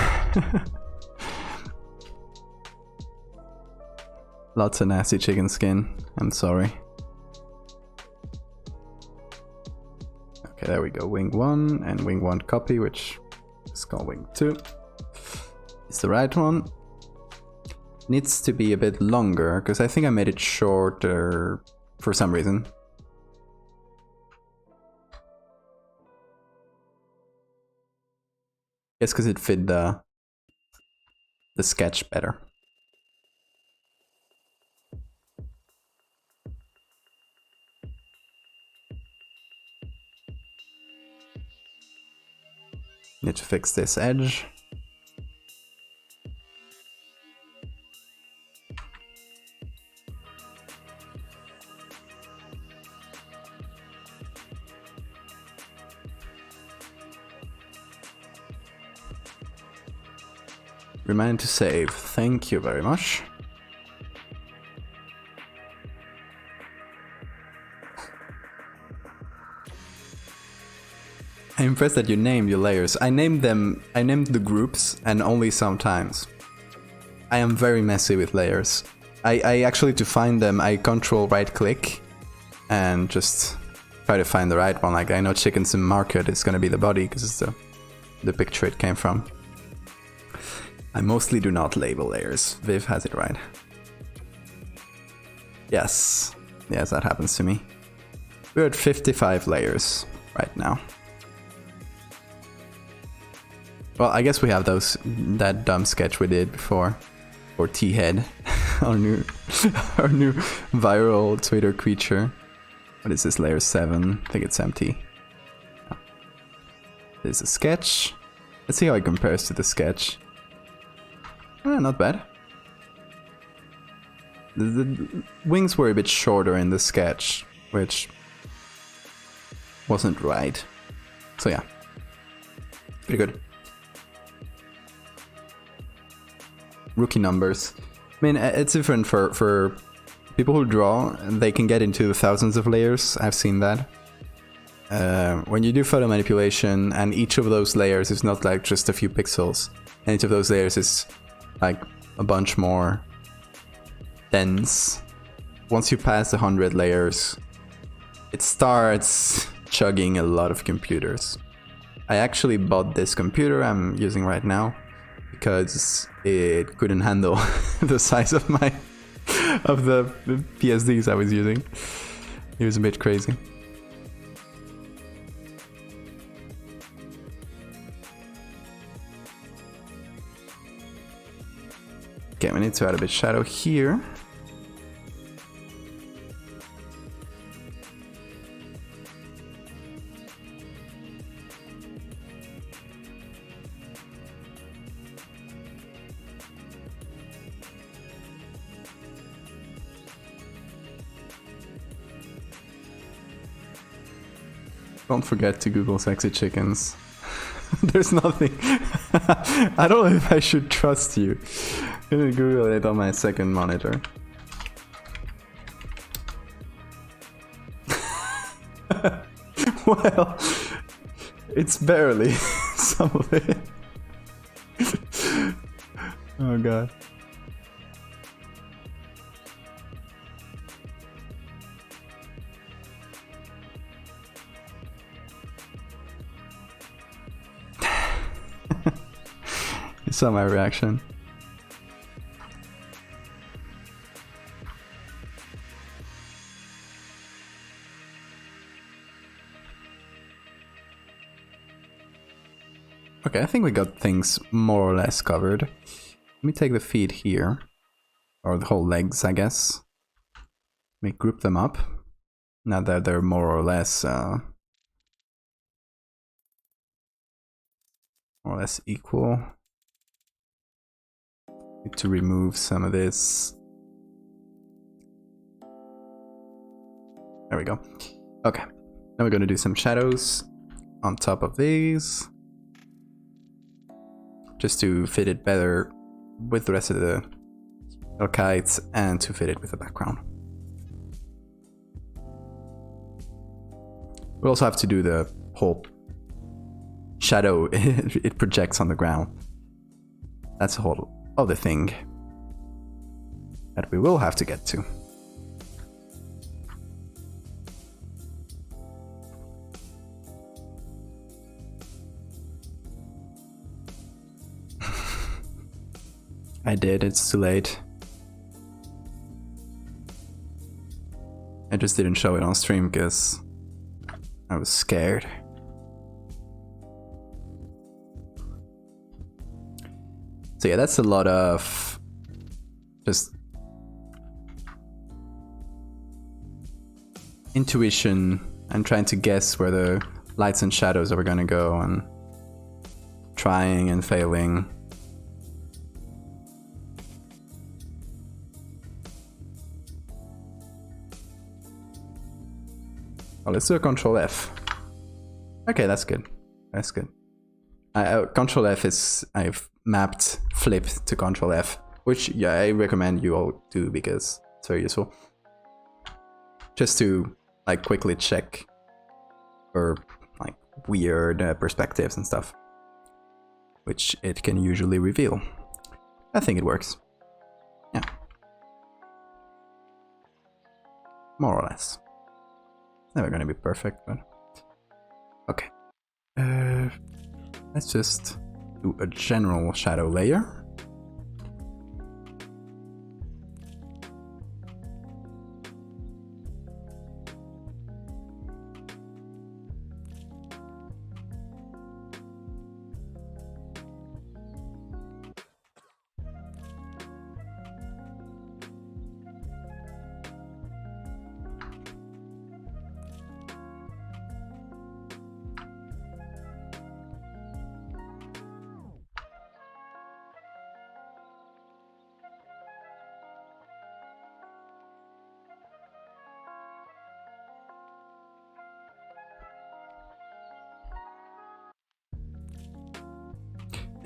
Lots of nasty chicken skin. I'm sorry. Okay, there we go. Wing 1 and wing 1 copy, which is called wing 2. It's the right one. Needs to be a bit longer, because I think I made it shorter for some reason. Yes, because it fit the sketch better. Need to fix this edge. Remind to save. Thank you very much. I'm impressed that you named your layers. I named the groups, and only sometimes. I am very messy with layers. I actually, to find them, I control right click and just try to find the right one. Like I know chickens in market is gonna be the body because it's the picture it came from. I mostly do not label layers. Viv has it right. Yes, that happens to me. We're at 55 layers right now. Well, I guess we have that dumb sketch we did before, for T-Head, our new viral Twitter creature. What is this, layer 7? I think it's empty. There's a sketch. Let's see how it compares to the sketch. Not bad. The wings were a bit shorter in the sketch, which wasn't right. So yeah, pretty good. Rookie numbers. I mean, it's different for people who draw. They can get into thousands of layers. I've seen that. When you do photo manipulation, and each of those layers is not like just a few pixels, and each of those layers is like a bunch more dense. Once you pass 100 layers, it starts chugging a lot of computers. I actually bought this computer I'm using right now because it couldn't handle the size of the PSDs I was using. It was a bit crazy. Okay, we need to add a bit of shadow here. Don't forget to Google sexy chickens. There's nothing. I don't know if I should trust you. I'm gonna Google it on my second monitor. Well, it's barely some of it. Oh god. You saw my reaction. Okay, I think we got things more or less covered. Let me take the feet here, or the whole legs, I guess. Let me group them up. Now that they're more or less equal. Need to remove some of this. There we go. Okay, now we're gonna do some shadows on top of these, just to fit it better with the rest of the Hellkites and to fit it with the background. We also have to do the whole shadow it projects on the ground. That's a whole other thing that we will have to get to. I did, it's too late. I just didn't show it on stream because I was scared. So yeah, that's a lot of just intuition and trying to guess where the lights and shadows are gonna go and trying and failing. Oh, let's do a Control F. Okay, that's good. That's good. Control F is, I've mapped flip to Control F, which yeah, I recommend you all do because it's very useful. Just to like quickly check for like weird perspectives and stuff, which it can usually reveal. I think it works. Yeah. More or less. Never gonna be perfect, but okay. Let's just do a general shadow layer.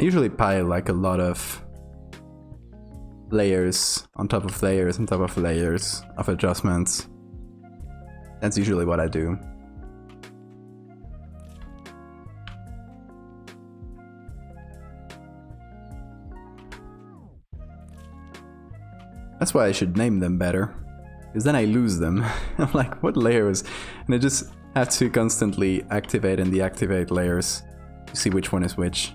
usually pile like a lot of layers on top of layers on top of layers of adjustments. That's usually what I do. That's why I should name them better, because then I lose them. I'm like, what layers? And I just have to constantly activate and deactivate layers to see which one is which.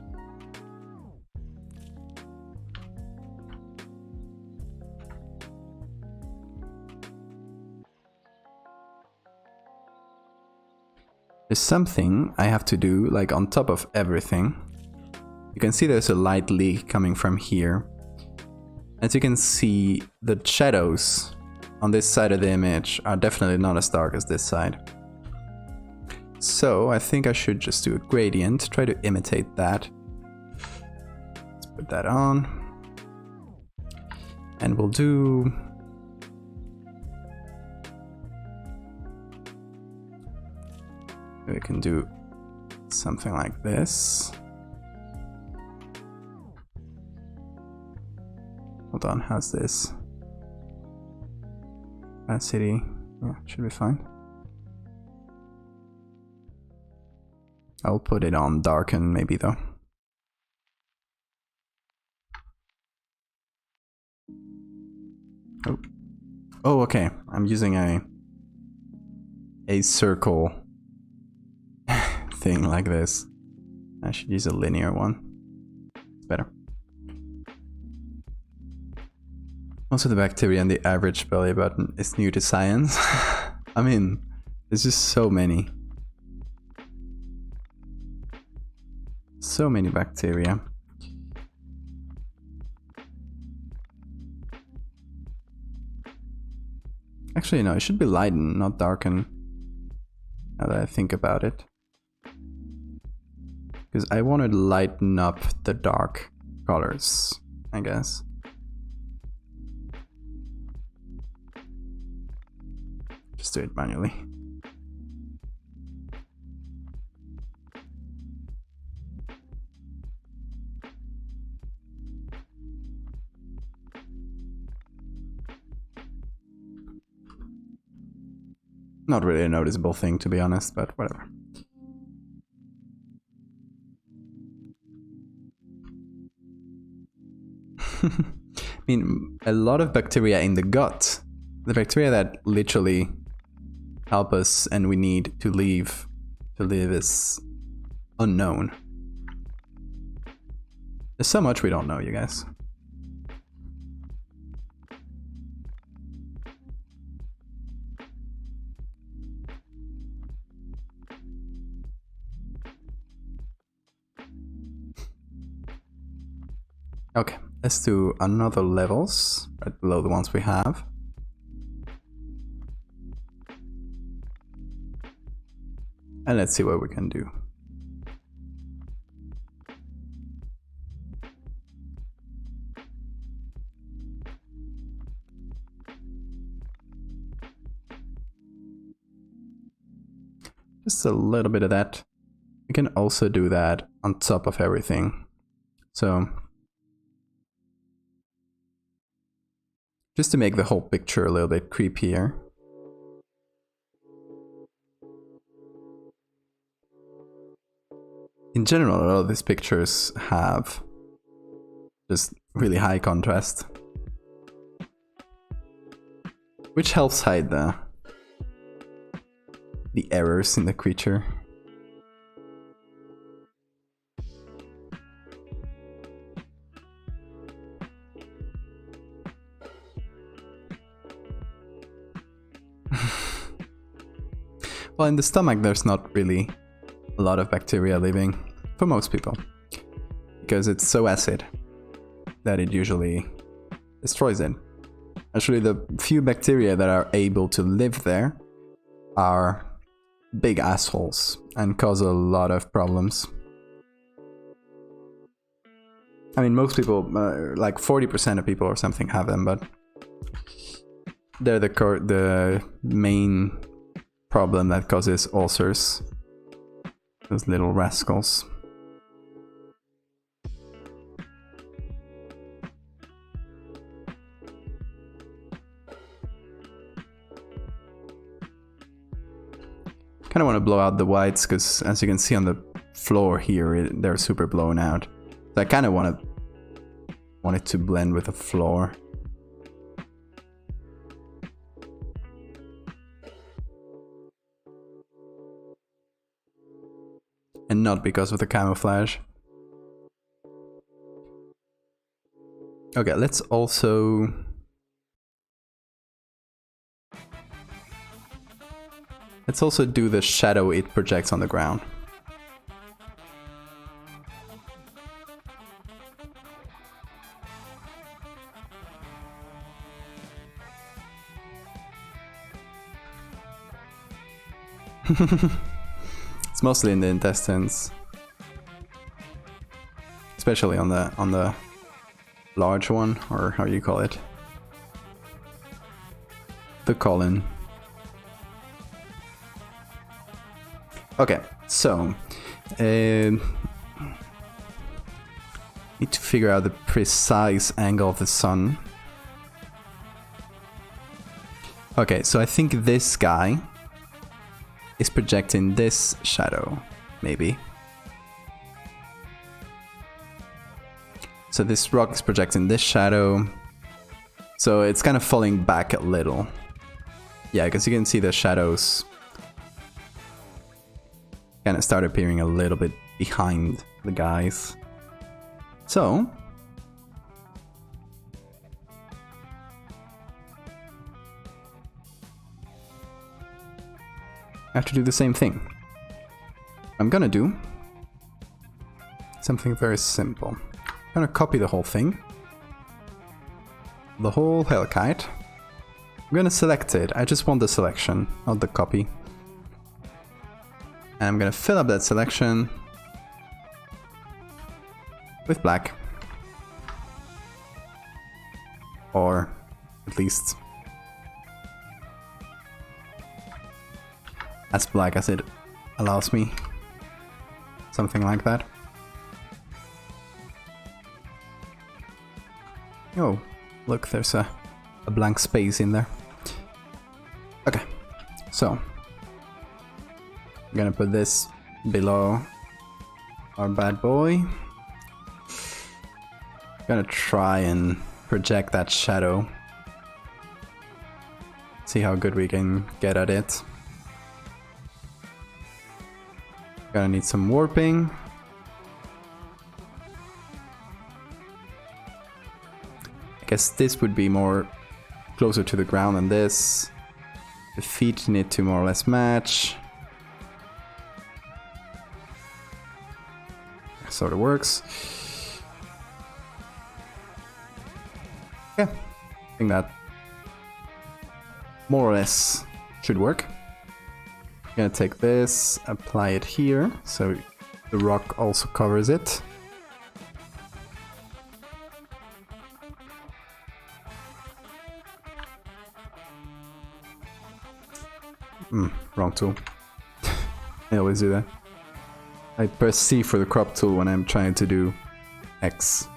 There's something I have to do, like on top of everything. You can see there's a light leak coming from here. As you can see, the shadows on this side of the image are definitely not as dark as this side. So I think I should just do a gradient, try to imitate that. Let's put that on. And we'll do... we can do something like this. Hold on, how's this? Opacity, yeah, should be fine. I'll put it on darken maybe though. Oh, okay. I'm using a circle thing like this. I should use a linear one. It's better. Also, the bacteria and the average belly button is new to science. I mean, there's just so many. So many bacteria. Actually, no, it should be lighten, not darken. Now that I think about it. Because I want to lighten up the dark colors, I guess. Just do it manually. Not really a noticeable thing, to be honest, but whatever. I mean, a lot of bacteria in the gut, the bacteria that literally help us and we need to live is unknown. There's so much we don't know, you guys. Okay, let's do another levels right below the ones we have. And let's see what we can do. Just a little bit of that. We can also do that on top of everything. So just to make the whole picture a little bit creepier. In general, a lot of these pictures have just really high contrast, which helps hide the errors in the creature. Well, in the stomach there's not really a lot of bacteria living, for most people, because it's so acid that it usually destroys it. Actually, the few bacteria that are able to live there are big assholes and cause a lot of problems. I mean, most people, like 40% of people or something have them, but they're the main problem that causes ulcers. Those little rascals. Kind of want to blow out the whites because, as you can see on the floor here, they're super blown out. So I kind of want it to blend with the floor. And not because of the camouflage. Okay, let's also... Let's also do the shadow it projects on the ground. It's mostly in the intestines, especially on the large one, or how you call it, the colon. Okay, so need to figure out the precise angle of the sun. Okay, so I think this guy is projecting this shadow, maybe. So this rock is projecting this shadow. So it's kind of falling back a little. Yeah, because you can see the shadows kind of start appearing a little bit behind the guys. So I have to do the same thing. I'm gonna do something very simple. I'm gonna copy the whole thing. The whole Hellkite. I'm gonna select it. I just want the selection, not the copy. And I'm gonna fill up that selection with black. Or at least as black as it allows me. Something like that. Oh, look, there's a blank space in there. Okay, so I'm gonna put this below our bad boy. Gonna try and project that shadow. See how good we can get at it. Gonna need some warping. I guess this would be more closer to the ground than this. The feet need to more or less match. Sort of works. Yeah, I think that more or less should work. I'm gonna take this, apply it here, so the rock also covers it. Wrong tool. I always do that. I press C for the crop tool when I'm trying to do X.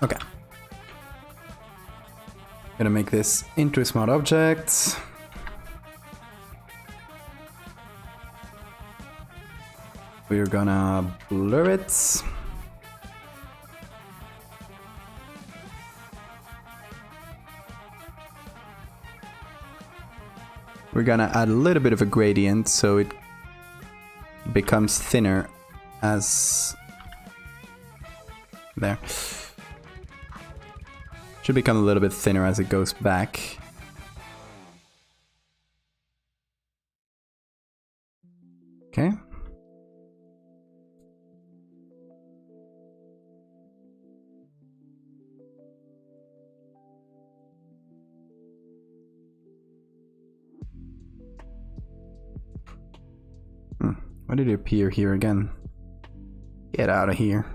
Okay. Gonna make this into a smart object. We're gonna blur it. We're gonna add a little bit of a gradient so it becomes thinner as... There. Should become a little bit thinner as it goes back. Okay. Why did it appear here again? Get out of here.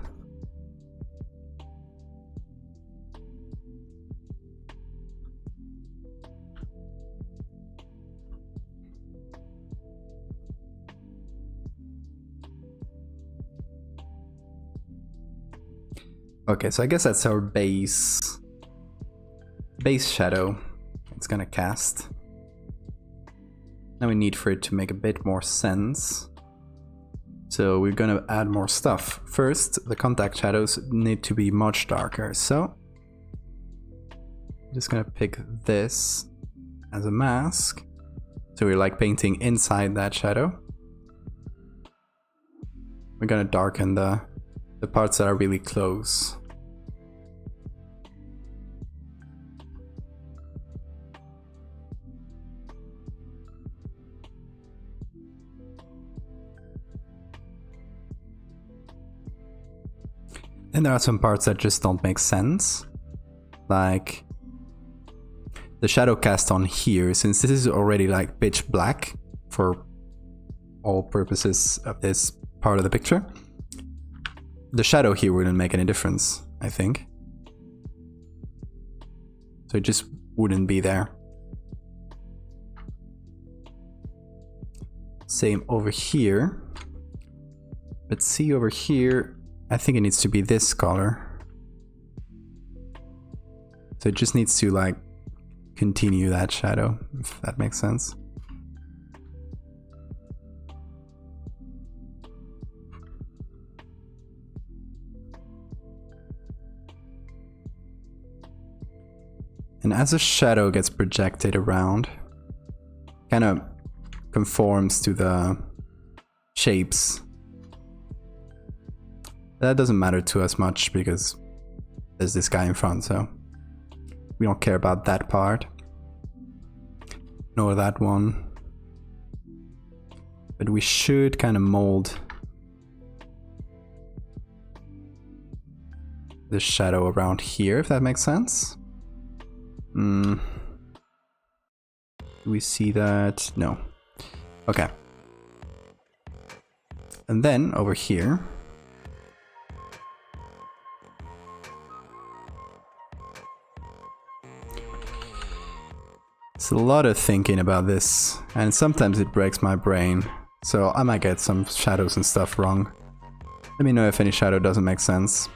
Okay, so I guess that's our base shadow it's gonna cast. Now we need for it to make a bit more sense. So we're gonna add more stuff. First, the contact shadows need to be much darker. So I'm just gonna pick this as a mask. So we're like painting inside that shadow. We're gonna darken the parts that are really close. And there are some parts that just don't make sense. Like the shadow cast on here, since this is already like pitch black for all purposes of this part of the picture, the shadow here wouldn't make any difference, I think. So it just wouldn't be there. Same over here. But see over here, I think it needs to be this color. So it just needs to like continue that shadow, if that makes sense. And as the shadow gets projected around, kind of conforms to the shapes. That doesn't matter to us much because there's this guy in front, so we don't care about that part. Nor that one. But we should kind of mold the shadow around here, if that makes sense. Do we see that? No. Okay. And then over here, it's a lot of thinking about this, and sometimes it breaks my brain, so I might get some shadows and stuff wrong. Let me know if any shadow doesn't make sense.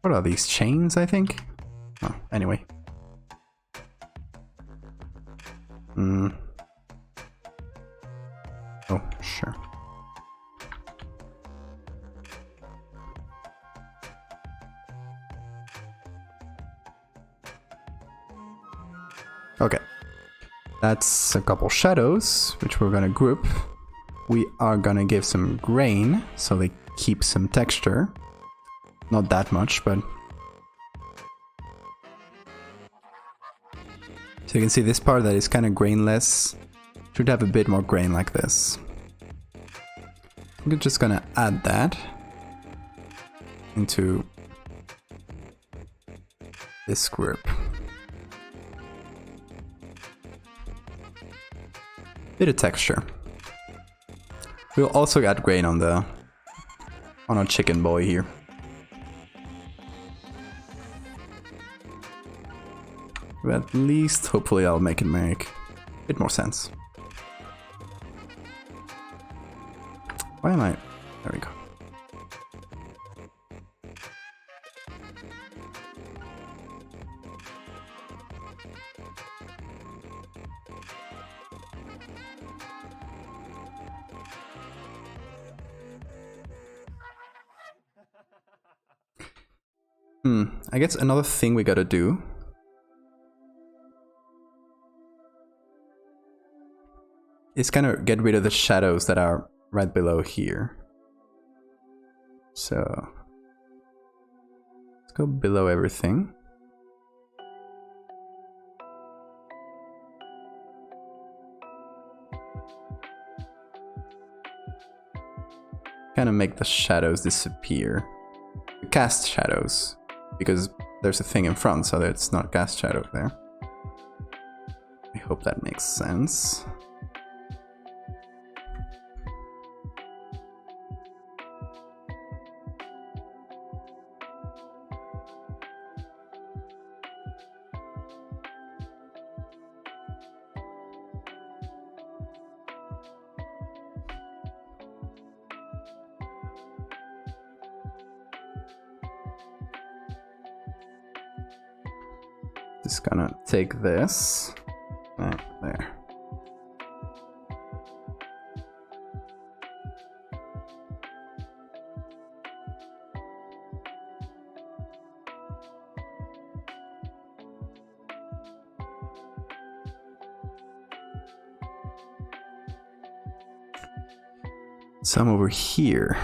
What are these, chains, I think? Oh, anyway. Oh, sure. Okay. That's a couple shadows, which we're gonna group. We are gonna give some grain, so they keep some texture. Not that much, but... So you can see this part that is kind of grainless should have a bit more grain like this. I'm just gonna add that into this group. Bit of texture. We'll also add grain on our chicken boy here. But at least, hopefully, I'll make it make a bit more sense. Why am I? There we go. I guess another thing we gotta do is kind of get rid of the shadows that are right below here. So let's go below everything. Kind of make the shadows disappear. Cast shadows, because there's a thing in front, so that it's not cast shadow there. I hope that makes sense. Just gonna take this. There. Some over here.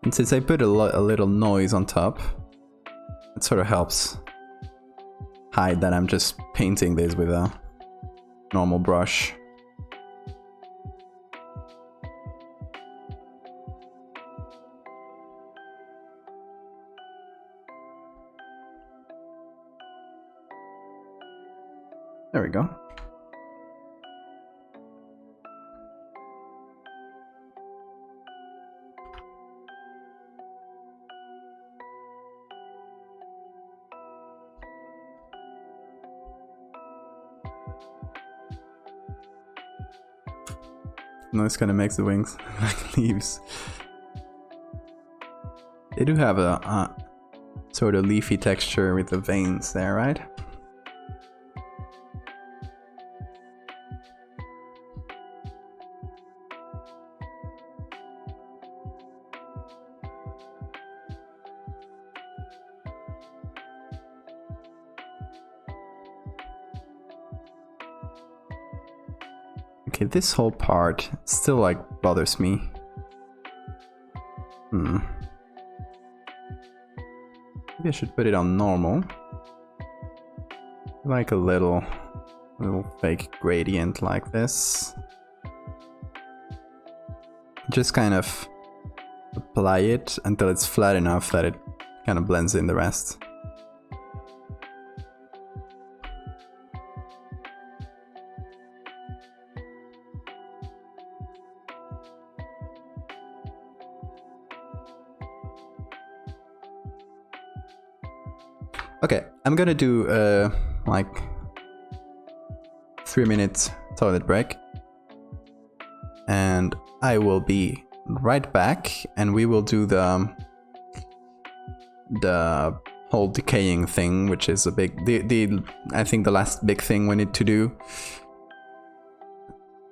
And since I put a little noise on top, it sort of helps hide that I'm just painting this with a normal brush. There we go. Noise kind of makes the wings like leaves. They do have a sort of leafy texture with the veins there, right? Okay, this whole part still like bothers me. Maybe I should put it on normal. Like a little fake gradient like this. Just kind of apply it until it's flat enough that it kind of blends in the rest. Okay, I'm gonna do like 3 minutes toilet break, and I will be right back, and we will do the whole decaying thing, which is a big I think the last big thing we need to do,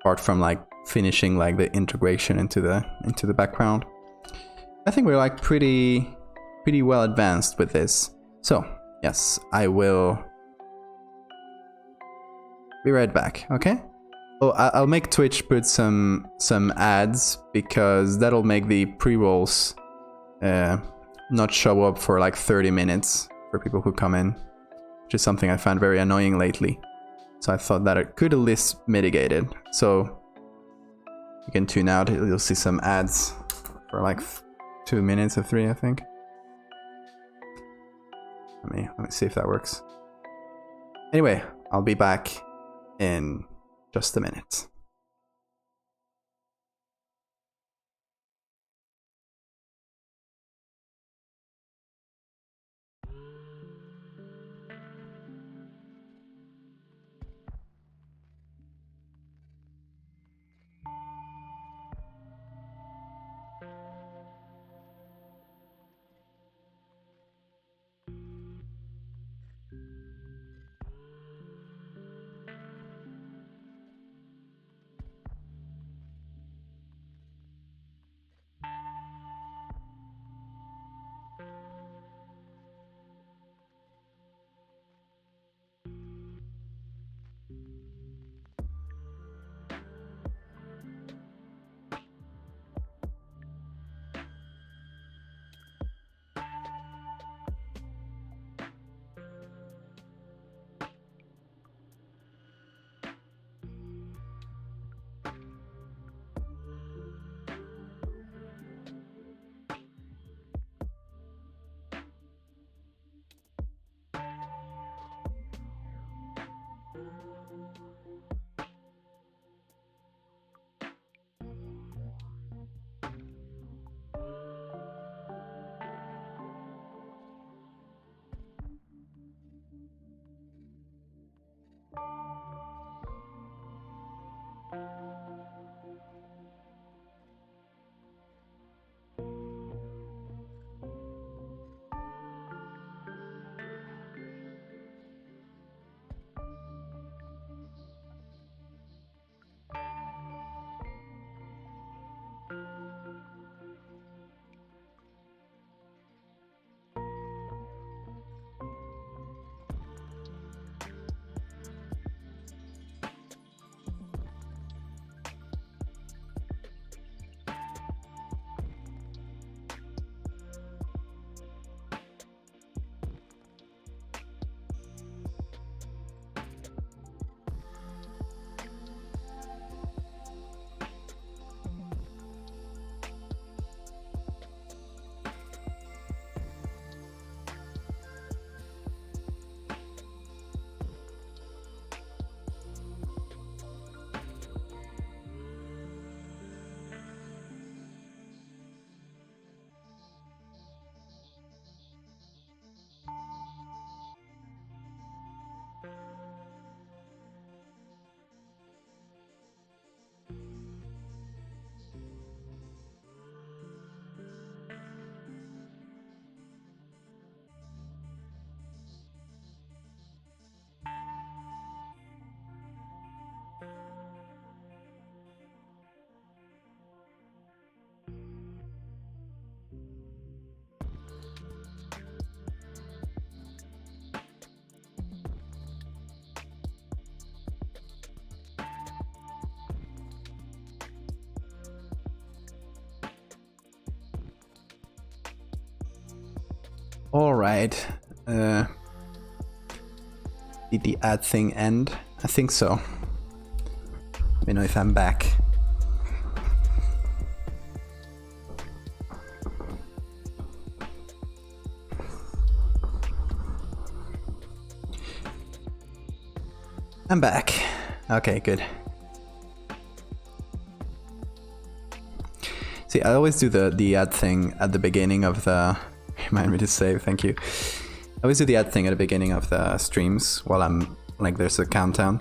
apart from like finishing like the integration into the background. I think we're like pretty well advanced with this. So yes, I will be right back, okay? Oh, I'll make Twitch put some ads, because that'll make the pre-rolls not show up for like 30 minutes for people who come in, which is something I found very annoying lately. So I thought that it could at least mitigate it. So you can tune out, you'll see some ads for like 2 minutes or 3, I think. Let me see if that works. Anyway, I'll be back in just a minute. Alright. Did the ad thing end? I think so. Let me know if I'm back. I'm back. Okay, good. See, I always do the ad thing at the beginning of the... Remind me to save, thank you. I always do the ad thing at the beginning of the streams while I'm... like, there's a countdown.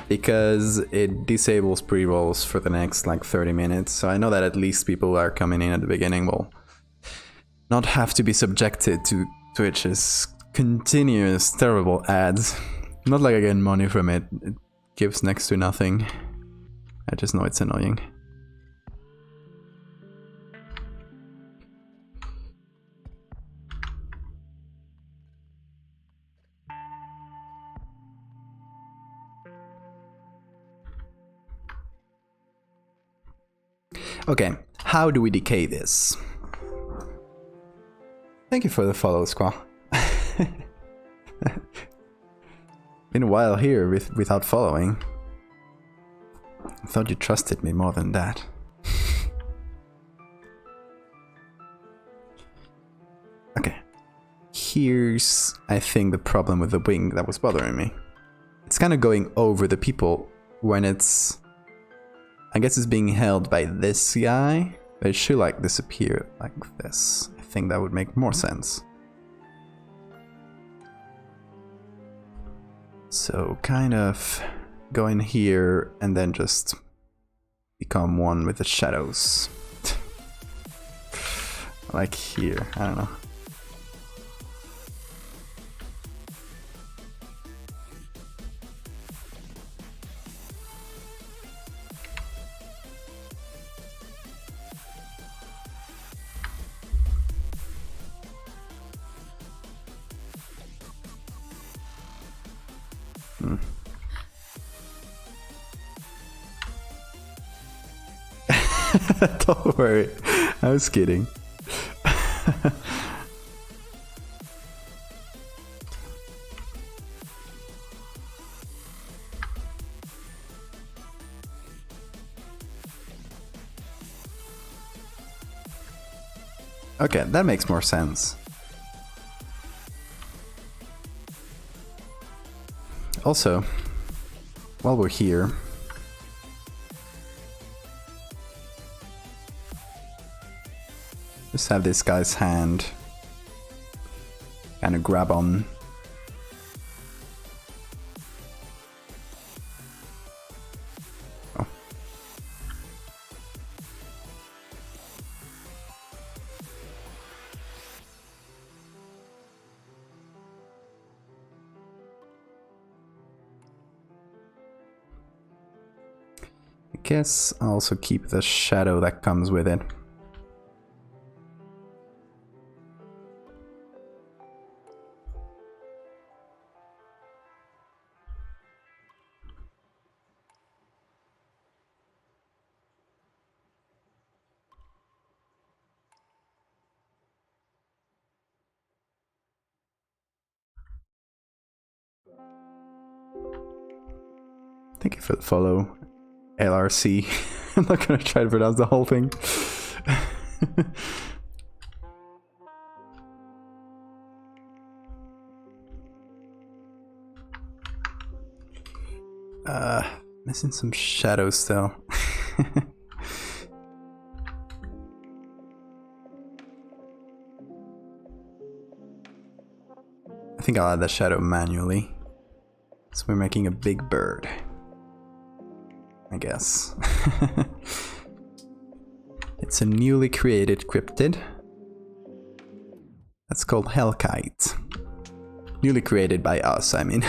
Because it disables pre-rolls for the next, like, 30 minutes. So I know that at least people who are coming in at the beginning will not have to be subjected to Twitch's continuous terrible ads. Not like I get money from it. It gives next to nothing. I just know it's annoying. Okay, how do we decay this? Thank you for the follow, Squaw. Been a while here without following. I thought you trusted me more than that. Okay. Here's, I think, the problem with the wing that was bothering me. It's kind of going over the people when it's... I guess it's being held by this guy, but it should like disappear like this. I think that would make more sense. So kind of go in here and then just become one with the shadows. Like here, I don't know. Don't worry, I was kidding. Okay, that makes more sense. Also, while we're here, just have this guy's hand kind of grab on. Oh. I guess I'll also keep the shadow that comes with it. Thank you for the follow, LRC. I'm not gonna try to pronounce the whole thing. Missing some shadows still. I think I'll add the shadow manually. So we're making a big bird, I guess. It's a newly created cryptid. That's called Hellkite. Newly created by us, I mean.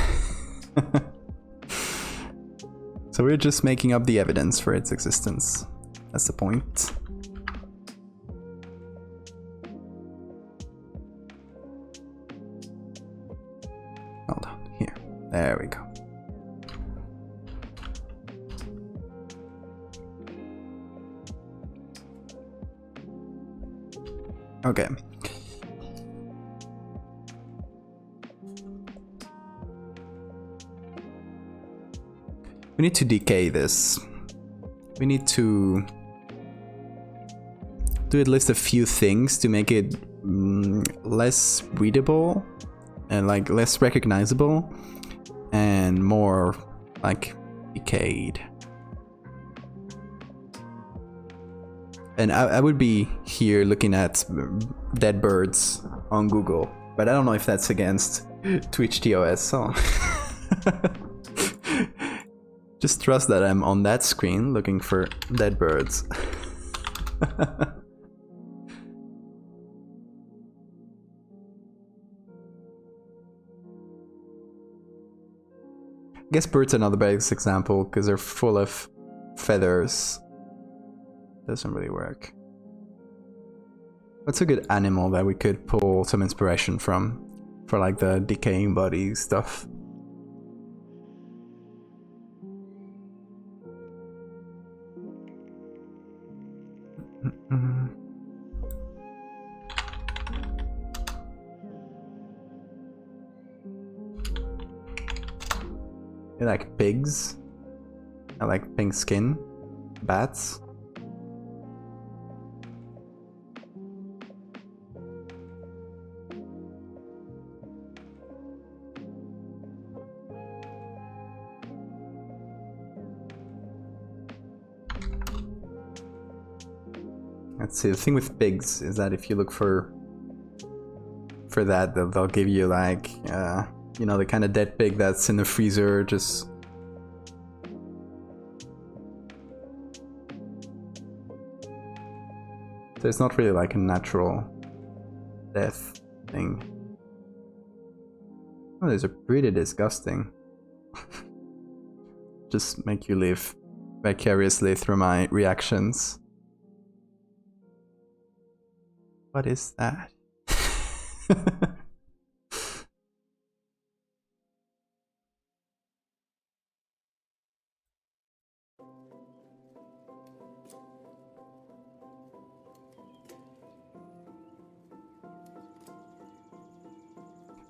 So we're just making up the evidence for its existence. That's the point. Hold on, here. There we go. Okay. We need to decay this. We need to do at least a few things to make it less readable and like less recognizable and more like decayed. And I would be here looking at dead birds on Google, but I don't know if that's against Twitch TOS, so just trust that I'm on that screen looking for dead birds. I guess birds are not the best example because they're full of feathers. Doesn't really work. What's a good animal that we could pull some inspiration from for like the decaying body stuff? I like pigs. I like pink skin. Bats. Let's see, the thing with pigs is that if you look for that, they'll give you like, you know, the kind of dead pig that's in the freezer, just... There's not really like a natural death thing. Oh, those are pretty disgusting. Just make you live vicariously through my reactions. What is that?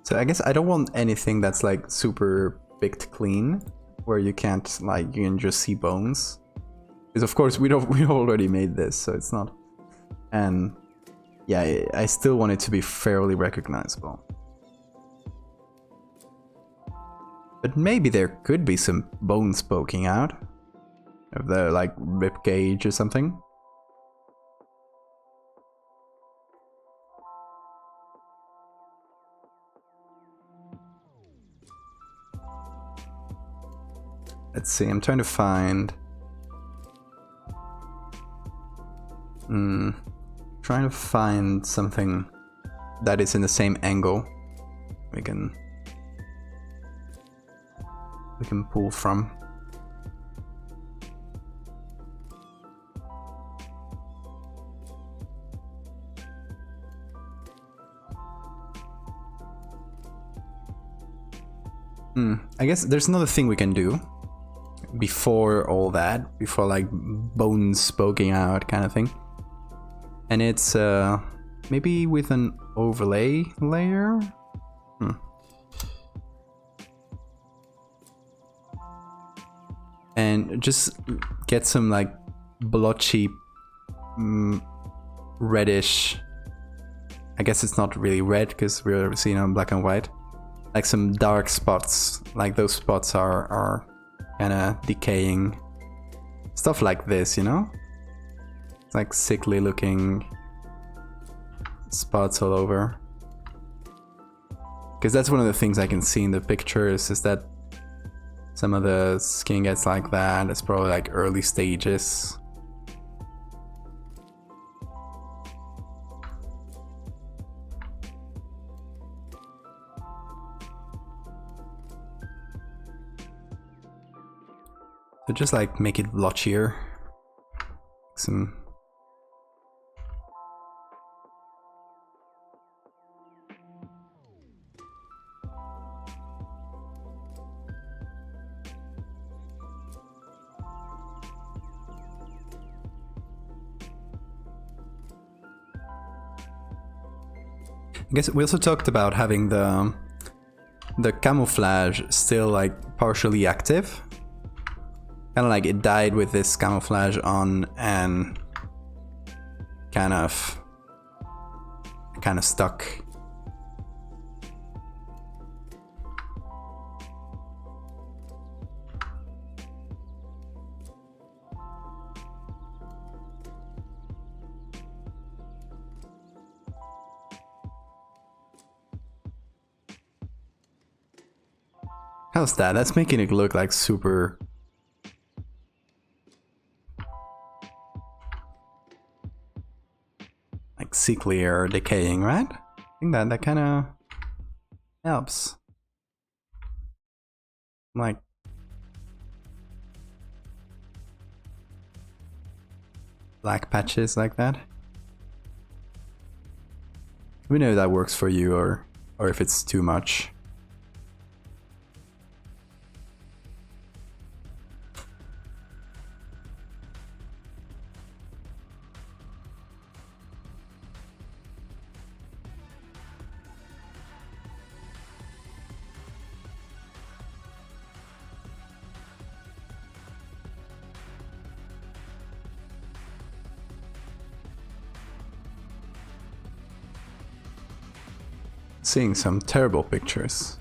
So I guess I don't want anything that's like super picked clean, where you can't like, you can just see bones. Because of course we already made this, so it's not. And yeah, I still want it to be fairly recognizable. But maybe there could be some bones poking out of the like rib cage or something. Let's see, I'm trying to find... trying to find something that is in the same angle we can pull from. I guess there's another thing we can do before all that, before like bones poking out kind of thing. And it's maybe with an overlay layer? And just get some like blotchy, reddish, I guess it's not really red because we're seeing on black and white, like some dark spots, like those spots are kind of decaying. Stuff like this, you know? It's like sickly looking spots all over. Because that's one of the things I can see in the pictures, is that some of the skin gets like that. It's probably like early stages. So just like make it blotchier. Some... I guess we also talked about having the camouflage still like partially active. Kind of like it died with this camouflage on and kind of stuck. How's that? That's making it look like super... like sickly or decaying, right? I think that kind of helps. Like... black patches like that. Let me know if that works for you or if it's too much. Seeing some terrible pictures.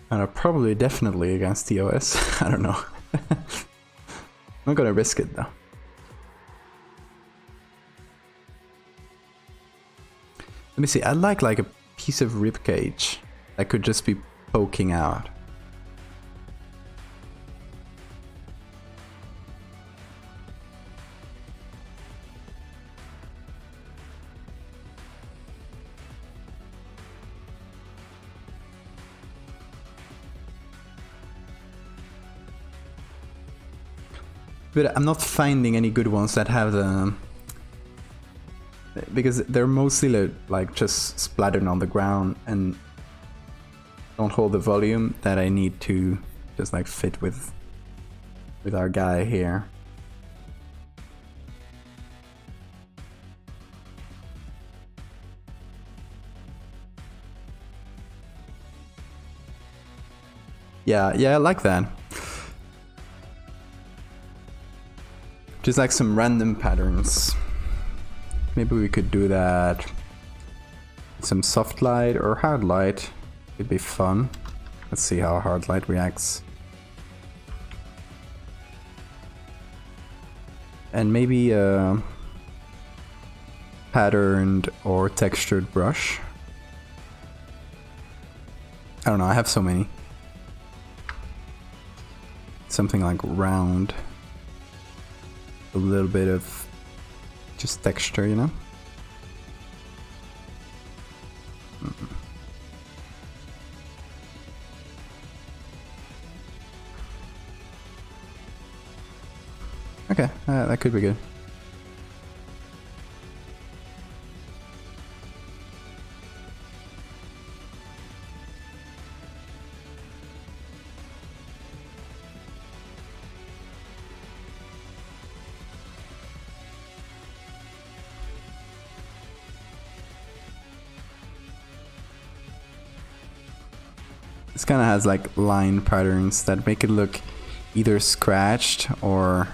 And are probably definitely against TOS. I don't know. I'm not gonna risk it though. Let me see, I'd like a piece of rib cage that could just be poking out. But I'm not finding any good ones that have the... because they're mostly like just splattered on the ground and don't hold the volume that I need to just like fit with our guy here. Yeah, I like that. Just like some random patterns. Maybe we could do that. Some soft light or hard light. It'd be fun. Let's see how hard light reacts. And maybe a patterned or textured brush. I don't know, I have so many. Something like round. A little bit of just texture, you know? Okay, that could be good. This kind of has like line patterns that make it look either scratched or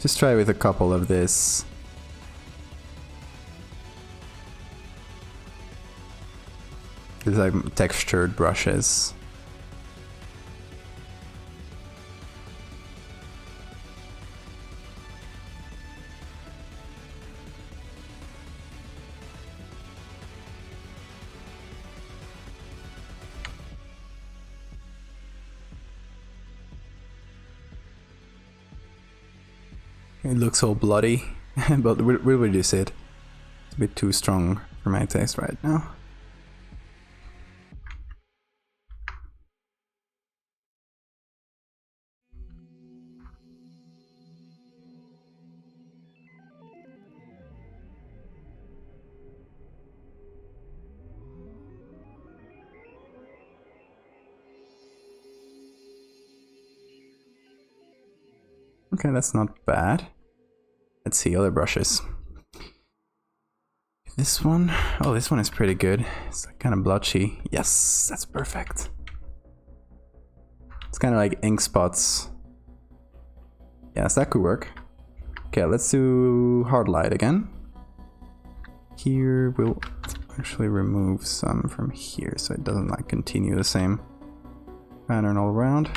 just try with a couple of this. These like textured brushes. It looks all bloody, but we'll reduce it. It's a bit too strong for my taste right now. Okay, that's not bad. Let's see other brushes. This one, oh, this one is pretty good. It's kind of blotchy. Yes, that's perfect. It's kind of like ink spots. Yes, that could work. Okay, let's do hard light again. Here we'll actually remove some from here so it doesn't like continue the same pattern all around.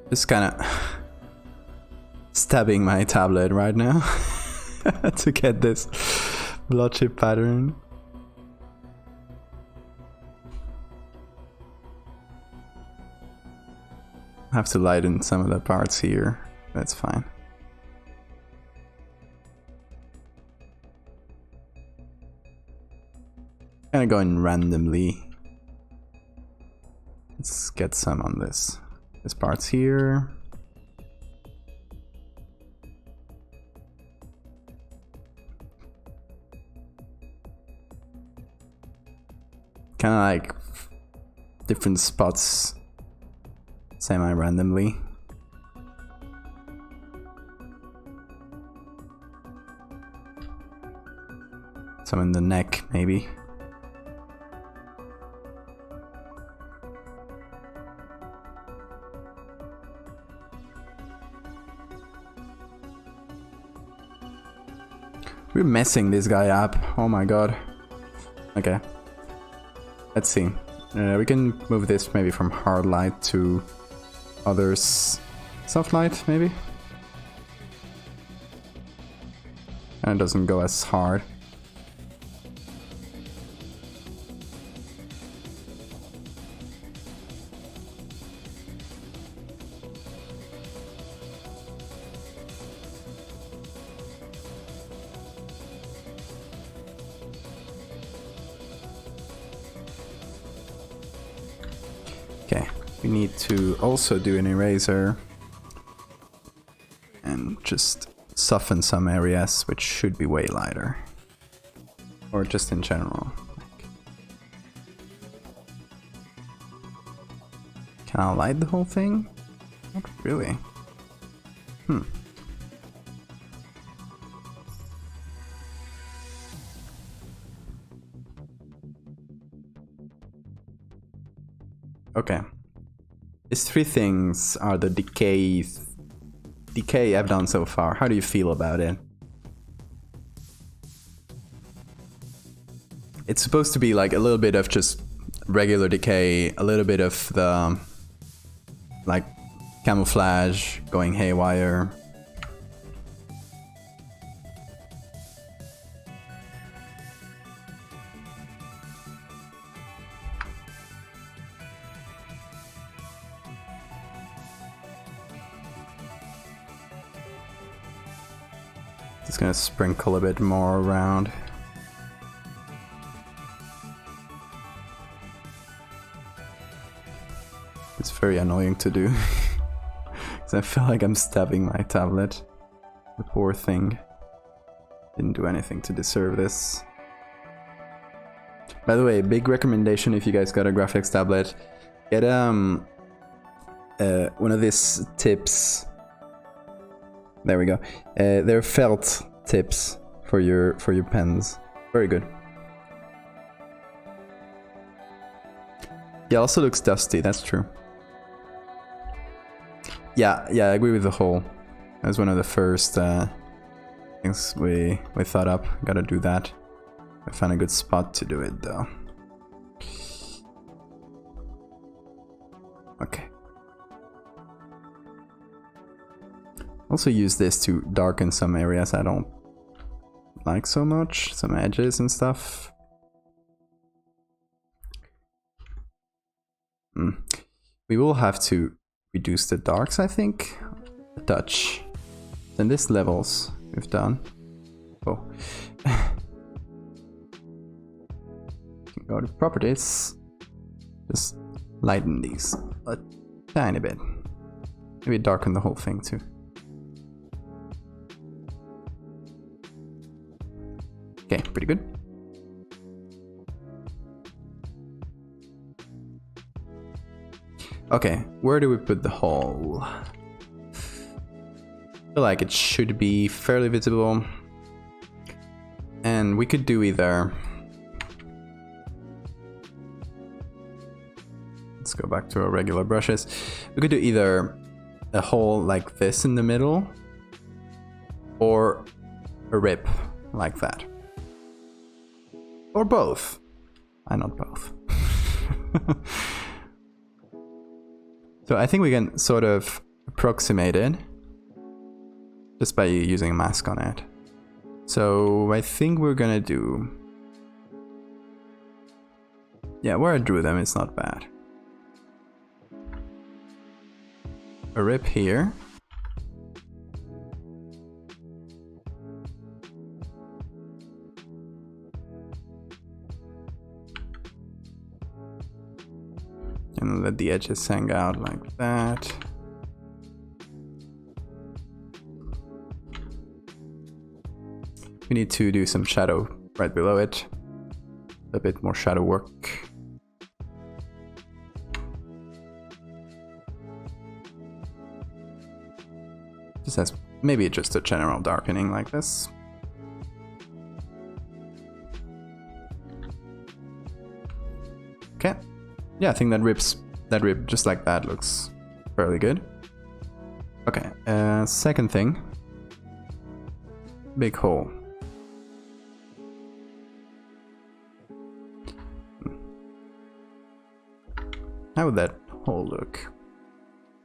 Just kind of stabbing my tablet right now to get this blotchy pattern. I have to lighten some of the parts here. That's fine. Kind of going randomly. Let's get some on this. This part's here. Kind of like different spots semi-randomly. Some in the neck, maybe. We're messing this guy up. Oh my god. Okay. Let's see. We can move this maybe from hard light to others. Soft light, maybe? And it doesn't go as hard. Okay, we need to also do an eraser and just soften some areas which should be way lighter, or just in general. Can I light the whole thing? Not really. Okay. These three things are the decay I've done so far. How do you feel about it? It's supposed to be like a little bit of just regular decay, a little bit of the like camouflage going haywire. Just gonna sprinkle a bit more around. It's very annoying to do. Because I feel like I'm stabbing my tablet. The poor thing. Didn't do anything to deserve this. By the way, big recommendation if you guys got a graphics tablet. Get one of these tips. There we go. They're felt tips for your pens. Very good. Yeah, also looks dusty. That's true. Yeah, I agree with the hole. That was one of the first things we thought up. Gotta do that. I found a good spot to do it though. Okay. Also use this to darken some areas I don't like so much, some edges and stuff. We will have to reduce the darks, I think, a touch. Then this levels we've done. Oh. Go to properties. Just lighten these a tiny bit. Maybe darken the whole thing too. Okay, pretty good. Okay, where do we put the hole? I feel like it should be fairly visible. And we could do either... Let's go back to our regular brushes. We could do either a hole like this in the middle, or a rip like that. Or both. Why not both? So I think we can sort of approximate it just by using a mask on it. So I think we're gonna do... Yeah, where I drew them is not bad. A rip here. And let the edges hang out like that. We need to do some shadow right below it. A bit more shadow work. Just as maybe just a general darkening like this. Okay. Yeah, I think that rip just like that looks fairly good. Okay, second thing. Big hole. How would that hole look?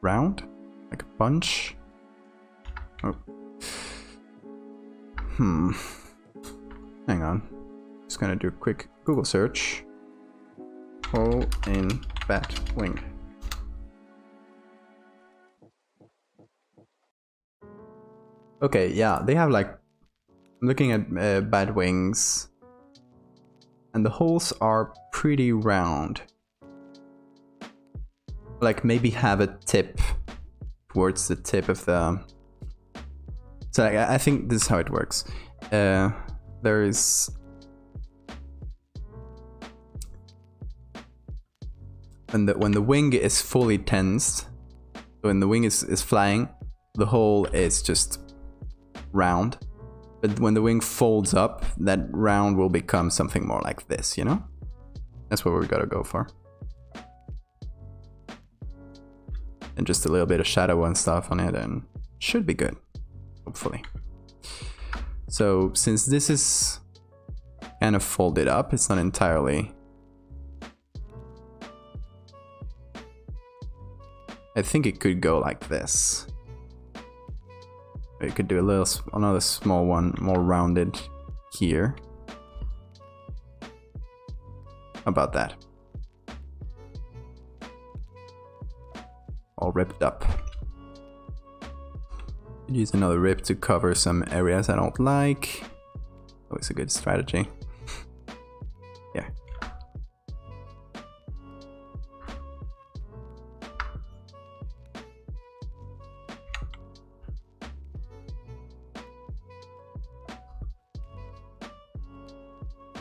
Round? Like a punch? Oh. Hang on. Just gonna do a quick Google search. Hole in bat wing. Okay, yeah, they have like... I'm looking at bat wings. And the holes are pretty round. Like maybe have a tip towards the tip of the... So I think this is how it works. There is... When the wing is fully tensed, when the wing is flying, the hole is just round. But when the wing folds up, that round will become something more like this, you know? That's what we gotta go for. And just a little bit of shadow and stuff on it, and should be good, hopefully. So since this is kind of folded up, it's not entirely... I think it could go like this. We could do another small one, more rounded here. How about that? All ripped up. Use another rip to cover some areas I don't like. Always a good strategy. Yeah.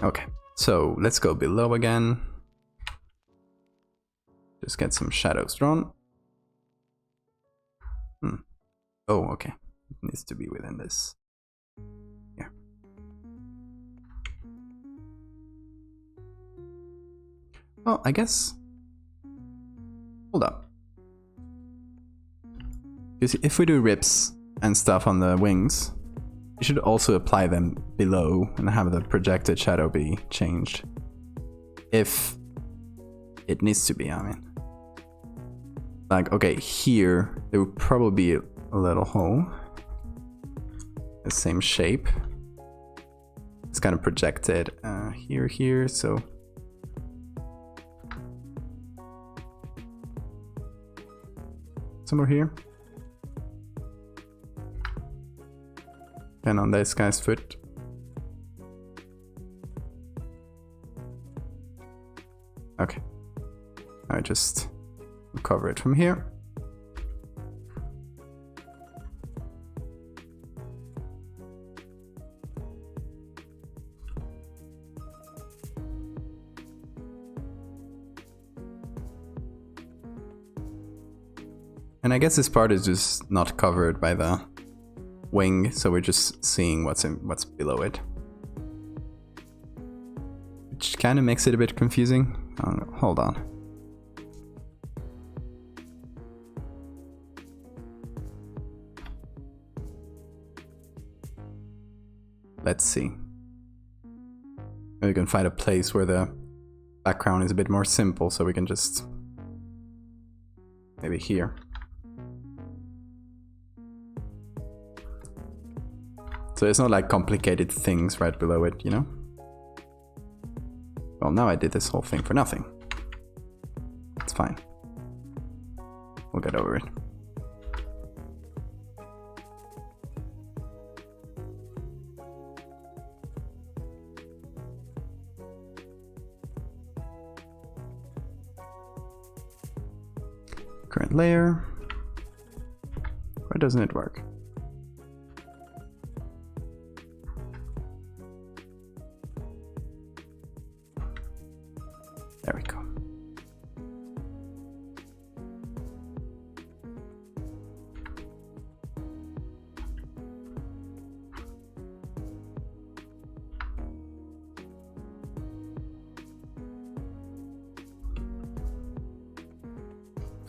Okay, so let's go below again. Just get some shadows drawn. Oh, okay. It needs to be within this. Yeah. Oh, I guess... Hold up. Because if we do rips and stuff on the wings, you should also apply them below and have the projected shadow be changed. If it needs to be, I mean. Like, okay, here, there would probably be a little hole. The same shape. It's kind of projected here, so... Somewhere here. And on this guy's foot. Okay. I just cover it from here. And I guess this part is just not covered by the wing, so we're just seeing what's below it. Which kind of makes it a bit confusing. Hold on. Let's see. Maybe we can find a place where the background is a bit more simple, so we can just... maybe here. So it's not like complicated things right below it, you know? Well, now I did this whole thing for nothing. It's fine. We'll get over it. Current layer. Why doesn't it work? There we go.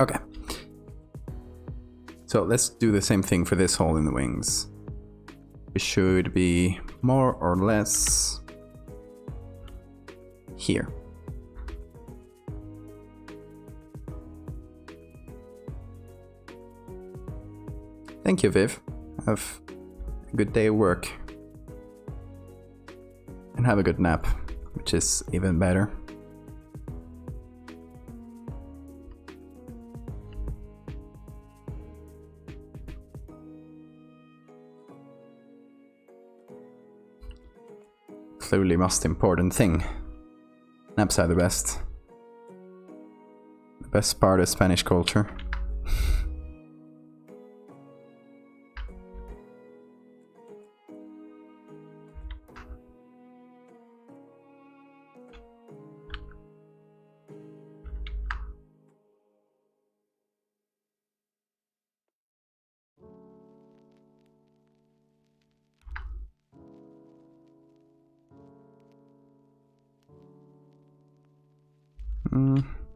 Okay. So let's do the same thing for this hole in the wings. It should be more or less here. Thank you, Viv. Have a good day at work. And have a good nap, which is even better. Clearly most important thing. Naps are the best. The best part of Spanish culture.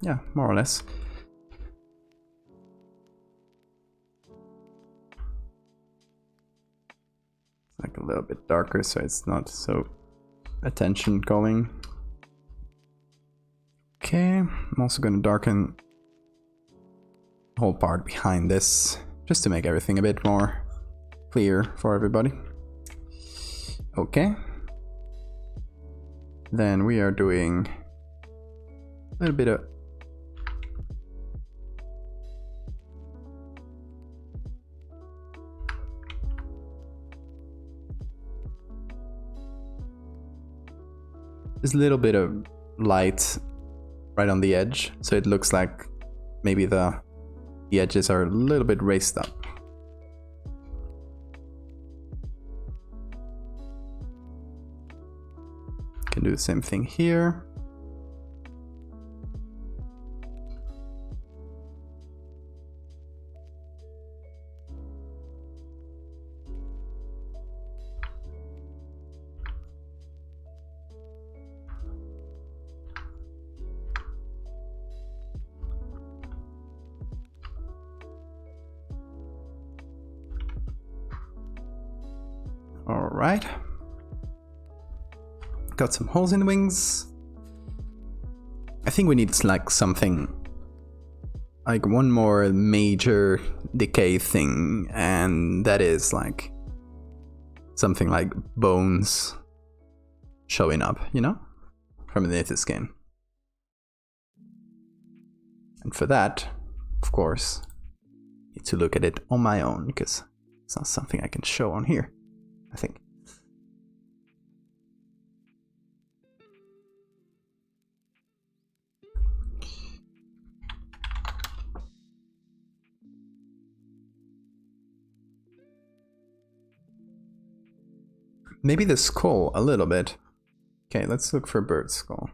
Yeah, more or less. It's like a little bit darker, so it's not so attention calling. Okay, I'm also going to darken the whole part behind this, just to make everything a bit more clear for everybody. Okay. Then we are doing a little bit of this little bit of light right on the edge, so it looks like maybe the edges are a little bit raised up. Can do the same thing here. All right. Got some holes in the wings. I think we need like something, like one more major decay thing, and that is like something like bones showing up, you know, from beneath the skin. And for that, of course, I need to look at it on my own, because it's not something I can show on here, I think. Maybe the skull a little bit. Okay, let's look for bird skull.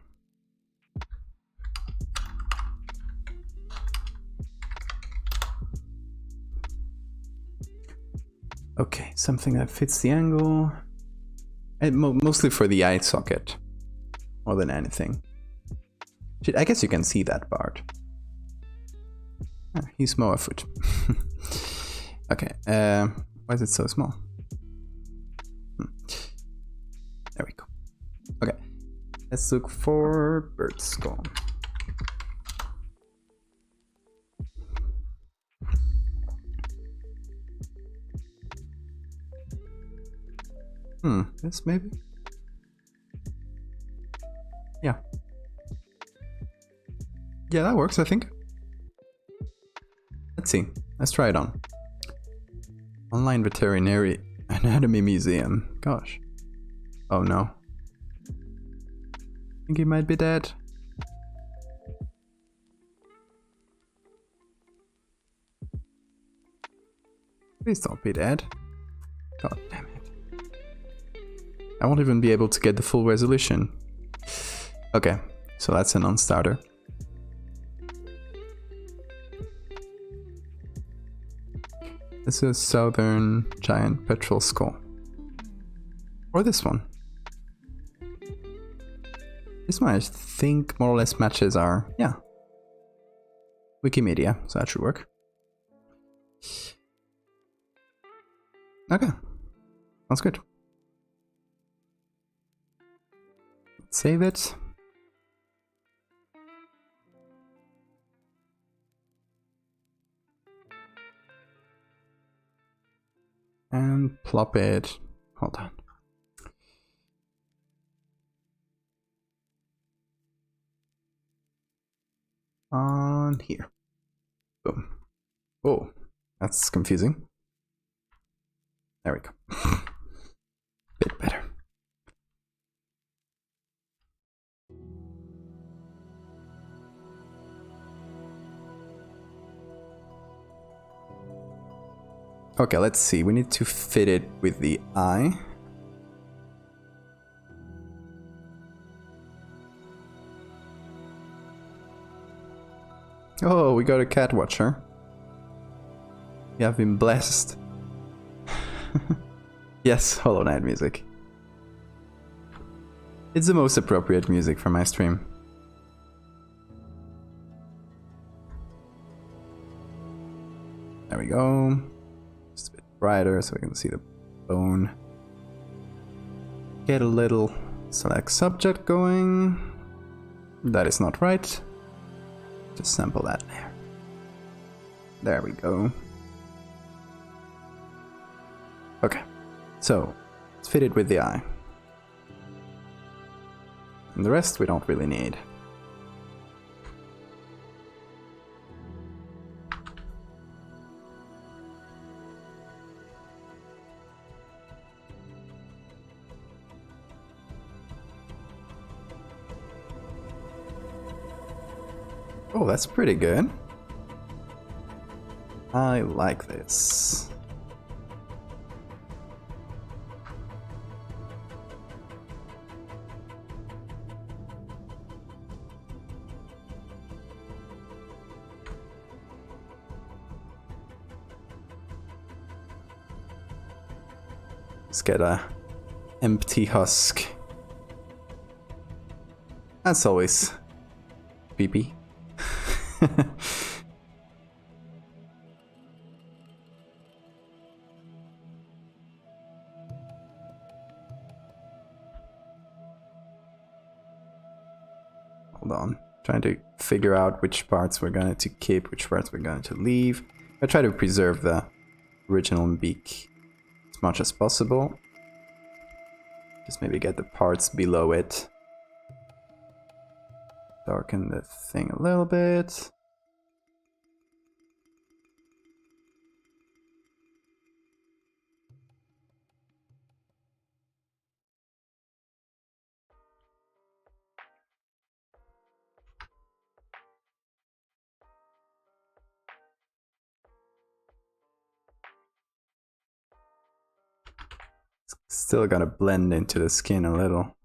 Okay, something that fits the angle. And mostly for the eye socket, more than anything. Shit, I guess you can see that part. Ah, he's more foot. Okay, why is it so small? There we go. Okay, let's look for bird skull. This maybe? Yeah. Yeah, that works, I think. Let's see. Let's try it on. Online Veterinary Anatomy Museum. Gosh. Oh no. I think he might be dead. Please don't be dead. God damn it. I won't even be able to get the full resolution. Okay, so that's a non-starter. This is Southern Giant Petrel Skull. Or this one. This one I think more or less matches our... yeah. Wikimedia, so that should work. Okay. Sounds good. Let's save it. And plop it. Hold on. On here. Boom. Oh, that's confusing. There we go. Bit better. Okay, let's see. We need to fit it with the eye. Oh, we got a cat watcher. You have been blessed. Yes, Hollow Knight music. It's the most appropriate music for my stream. There we go. Just a bit brighter so we can see the bone. Get a little select subject going. That is not right. Just sample that there. There we go. Okay, so it's fitted with the eye. And the rest we don't really need. Oh, that's pretty good. I like this. Let's get a empty husk. That's always creepy. Hold on, trying to figure out which parts we're going to keep, which parts we're going to leave. I try to preserve the original beak as much as possible. Just maybe get the parts below it. Darken the thing a little bit. Still gonna blend into the skin a little.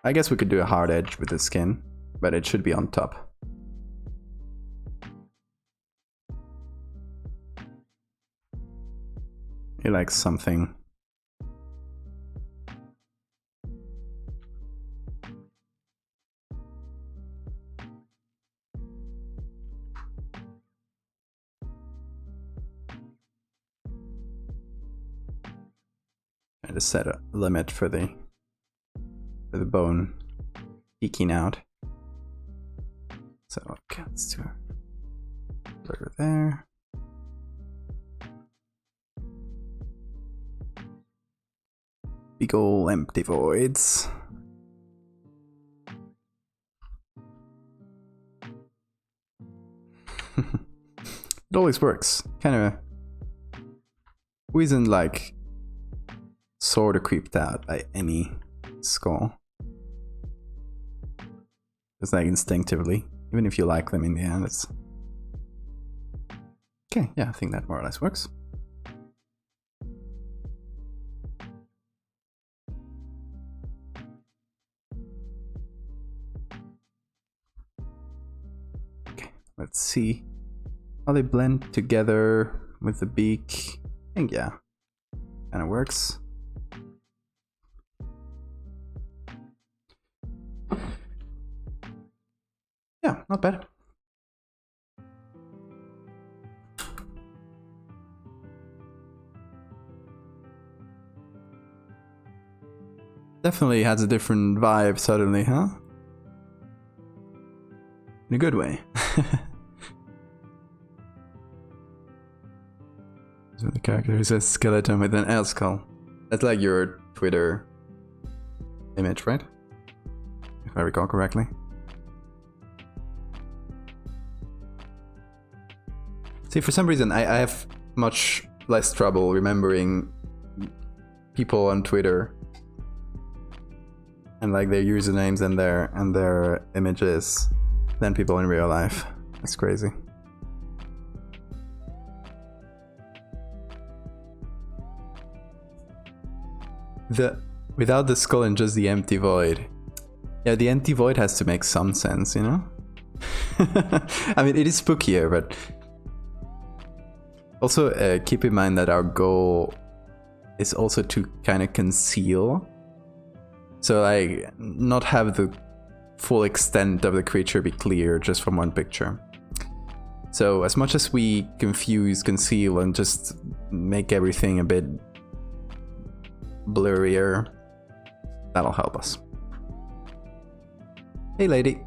I guess we could do a hard edge with the skin, but it should be on top. He likes something. I just set a limit for the bone peeking out. So okay, let's do a blur there. Big ol' empty voids. It always works. Kind of who isn't like sort of creeped out by any skull. Just like instinctively, even if you like them in the end, it's okay. Yeah, I think that more or less works. Okay, let's see how they blend together with the beak. I think yeah, kind of works. Yeah, not bad. Definitely has a different vibe suddenly, huh? In a good way. So the character is a skeleton with an L skull. That's like your Twitter image, right? If I recall correctly. See, for some reason, I have much less trouble remembering people on Twitter and like their usernames and their images than people in real life. That's crazy. Without the skull and just the empty void. Yeah, the empty void has to make some sense, you know? I mean, it is spookier, but also, keep in mind that our goal is also to kind of conceal. So, like, not have the full extent of the creature be clear just from one picture. So, as much as we confuse, conceal, and just make everything a bit blurrier, that'll help us. Hey, lady.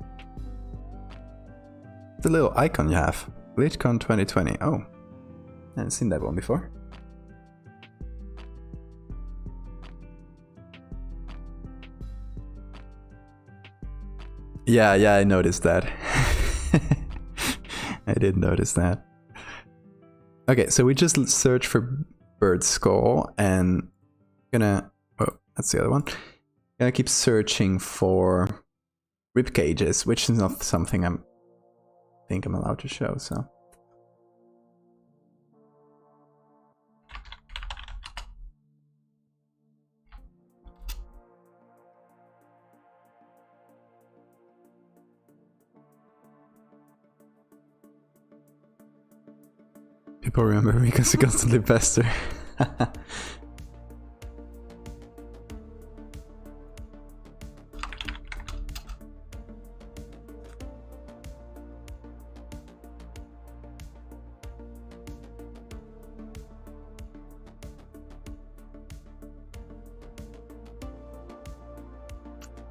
The little icon you have. GlitchCon 2020. Oh. I haven't seen that one before. Yeah, I noticed that. I did notice that. Okay, so we just search for bird skull and gonna... Oh, that's the other one. Gonna keep searching for rib cages, which is not something I think I'm allowed to show, so... People remember me because I constantly pester.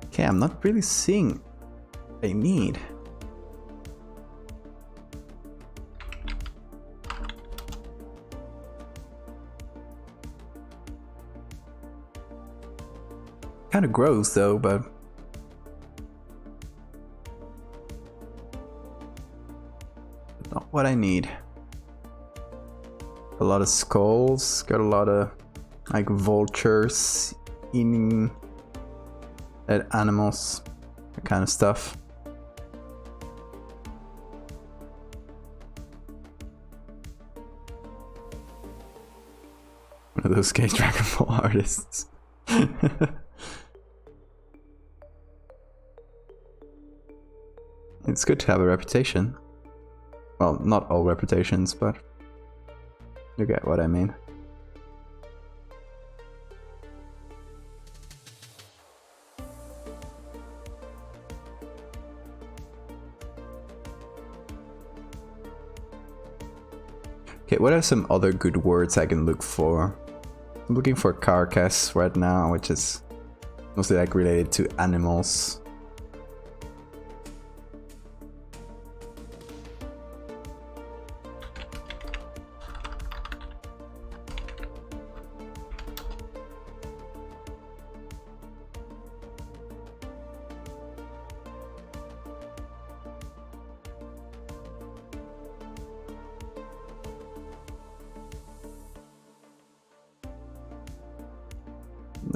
Okay, I'm not really seeing what I need. Kind of gross though, but not what I need. A lot of skulls, got a lot of like vultures eating dead animals, that kind of stuff. One of those gay Dragon Ball artists. It's good to have a reputation. Well, not all reputations, but you get what I mean. Okay, what are some other good words I can look for? I'm looking for carcass right now, which is mostly like related to animals.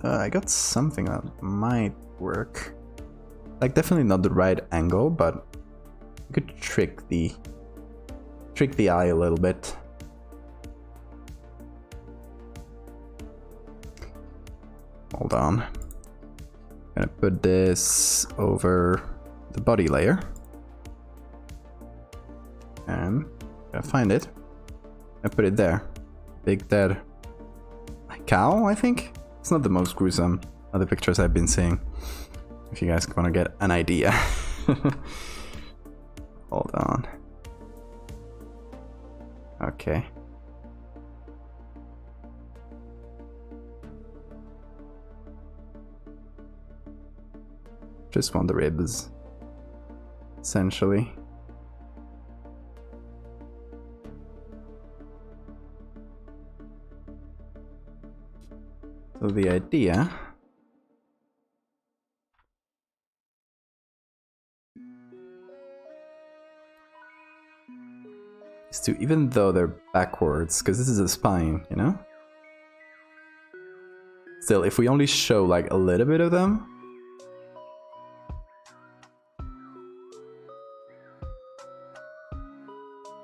I got something that might work. Like definitely not the right angle, but you could trick the eye a little bit. Hold on. I'm gonna put this over the body layer. And I'm gonna find it. I put it there. Big dead cow, I think? It's not the most gruesome of the pictures I've been seeing. If you guys want to get an idea. Hold on. Okay. Just want the ribs, essentially. So the idea is to, even though they're backwards, because this is a spine, you know? Still, if we only show like a little bit of them,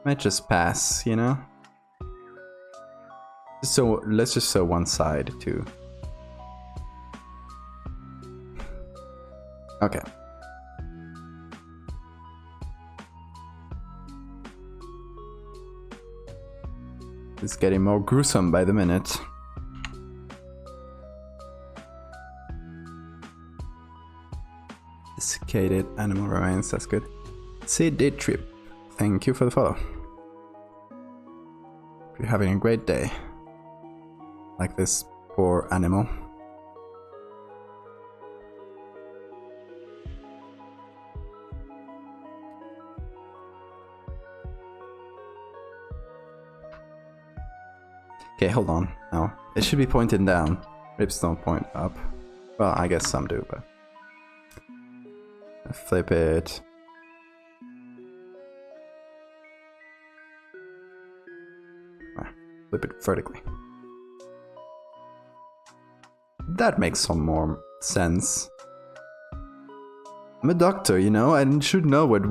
might just pass, you know? So let's just show one side too. Okay. It's getting more gruesome by the minute. Desiccated animal remains, that's good. CD Trip, thank you for the follow. Hope you're having a great day. Like this poor animal. Okay, hold on. No, it should be pointing down. Ribs don't point up. Well, I guess some do, but... flip it. Flip it vertically. That makes some more sense. I'm a doctor, you know? I should know what...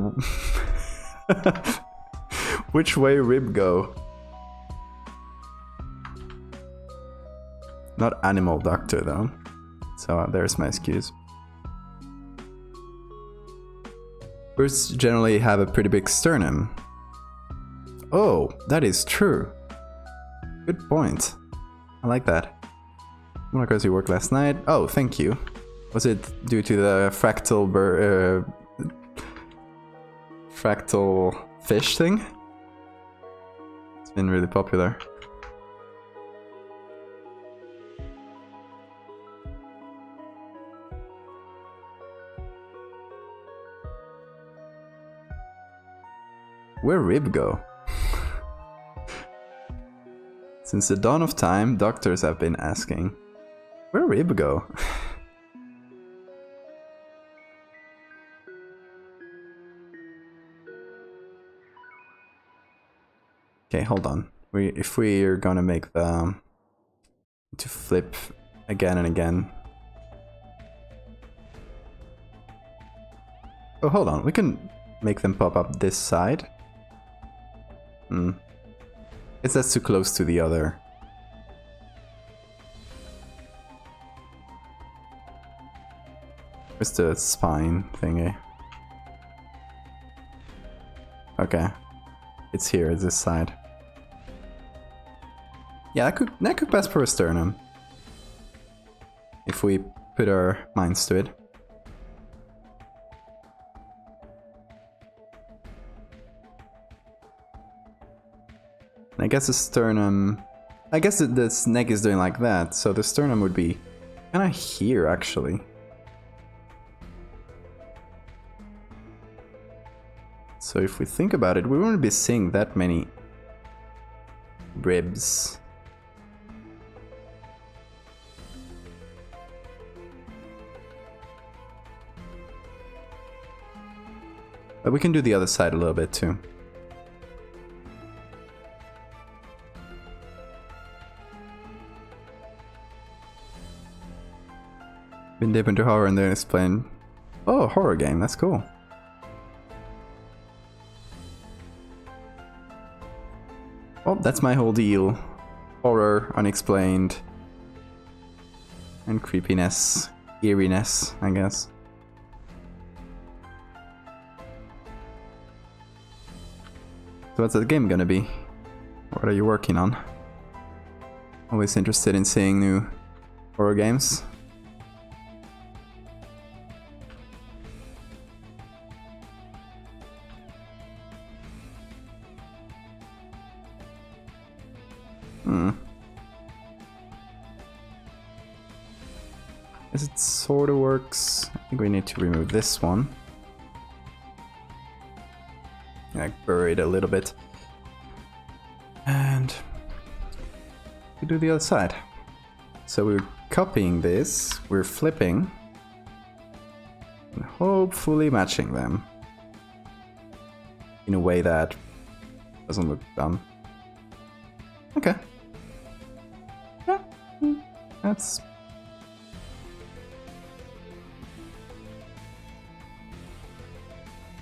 which way rib go. Not animal doctor though, so there's my excuse. Birds generally have a pretty big sternum. Oh, that is true. Good point. I like that. What crazy work last night? Oh, thank you. Was it due to the fractal fish thing? It's been really popular. Where rib go? Since the dawn of time, doctors have been asking, where rib go? Okay, hold on. If we are gonna make the... to flip again and again. Oh, hold on. We can make them pop up this side. It's that's too close to the other. Where's the spine thingy? Okay. It's here, it's this side. Yeah, that could pass for a sternum. If we put our minds to it. And guess the sternum... I guess the neck is doing like that, so the sternum would be kind of here, actually. So if we think about it, we wouldn't be seeing that many ribs. But we can do the other side a little bit too. Been dip into horror and then explain. Oh, horror game, that's cool. Oh, that's my whole deal. Horror, unexplained, and creepiness, eeriness, I guess. So what's the game gonna be? What are you working on? Always interested in seeing new horror games. Guess it sort of works. I think we need to remove this one. Like bury it a little bit. And we do the other side. So we're copying this, we're flipping, and hopefully matching them in a way that doesn't look dumb. Okay. Yeah, that's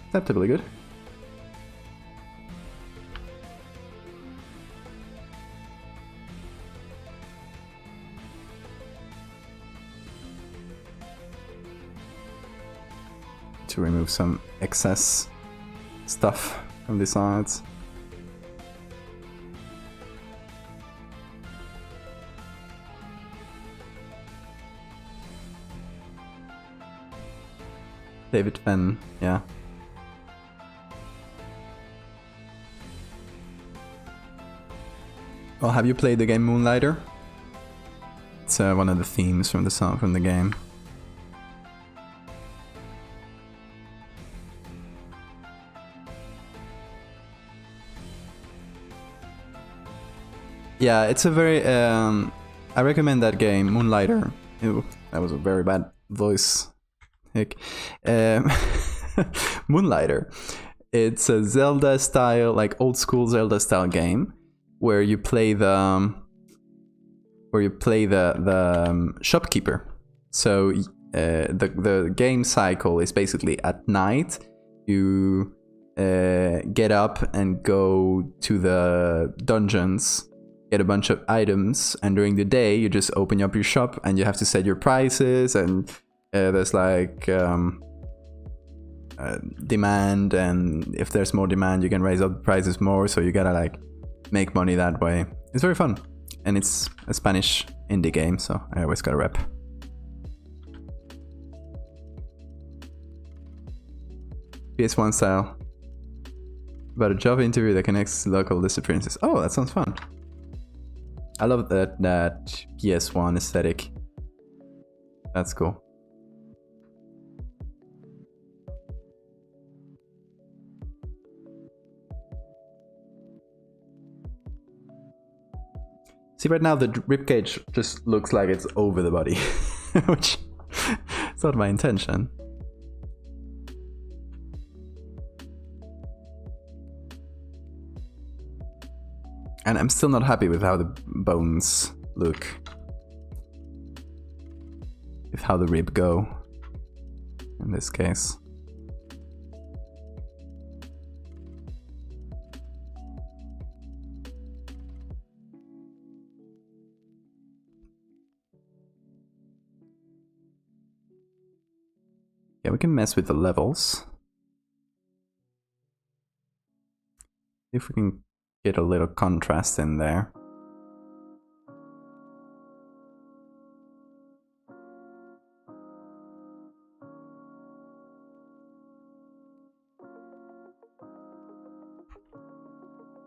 acceptably good. To remove some excess stuff from the sides. David Fenn, yeah. Well, have you played the game Moonlighter? It's one of the themes from the song from the game. Yeah, it's a very... I recommend that game, Moonlighter. Ew, that was a very bad voice. Heck. Moonlighter. It's a Zelda style, like old school Zelda style game, where you play the shopkeeper. So the game cycle is basically at night you get up and go to the dungeons, get a bunch of items, and during the day you just open up your shop and you have to set your prices, and there's like demand, and if there's more demand you can raise up the prices more, so you gotta like make money that way. It's very fun, and it's a Spanish indie game, so I always gotta rep. PS1 style, about a job interview that connects local disappearances. Oh, that sounds fun. I love that PS1 aesthetic. That's cool. See, right now the ribcage just looks like it's over the body, which is not my intention. And I'm still not happy with how the bones look. With how the rib go, in this case. Yeah, we can mess with the levels. If we can get a little contrast in there.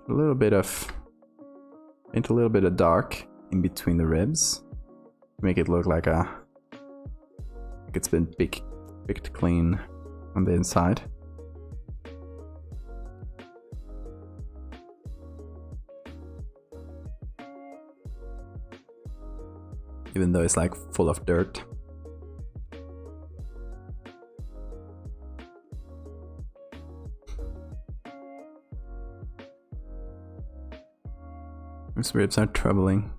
A little bit of Paint a little bit of dark in between the ribs. Make it look like it's been picked clean on the inside. Even though it's like full of dirt. These ribs are troubling.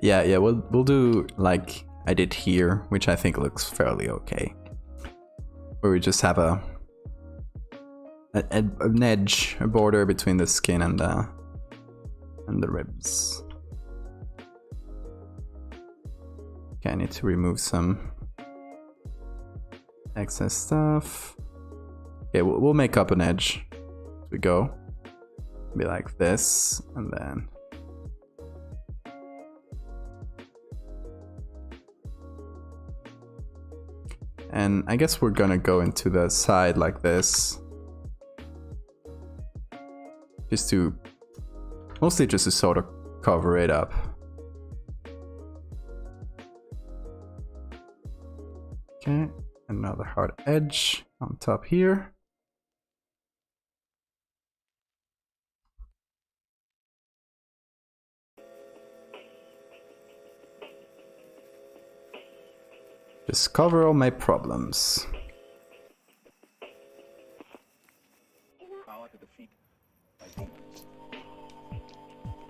Yeah, we'll do like I did here, which I think looks fairly okay. Where we just have an edge, a border between the skin and the ribs. Okay, I need to remove some excess stuff. Okay, we'll make up an edge as we go. Be like this, and then I guess we're gonna go into the side like this. Mostly just to sort of cover it up. Okay, another hard edge on top here. Just cover all my problems.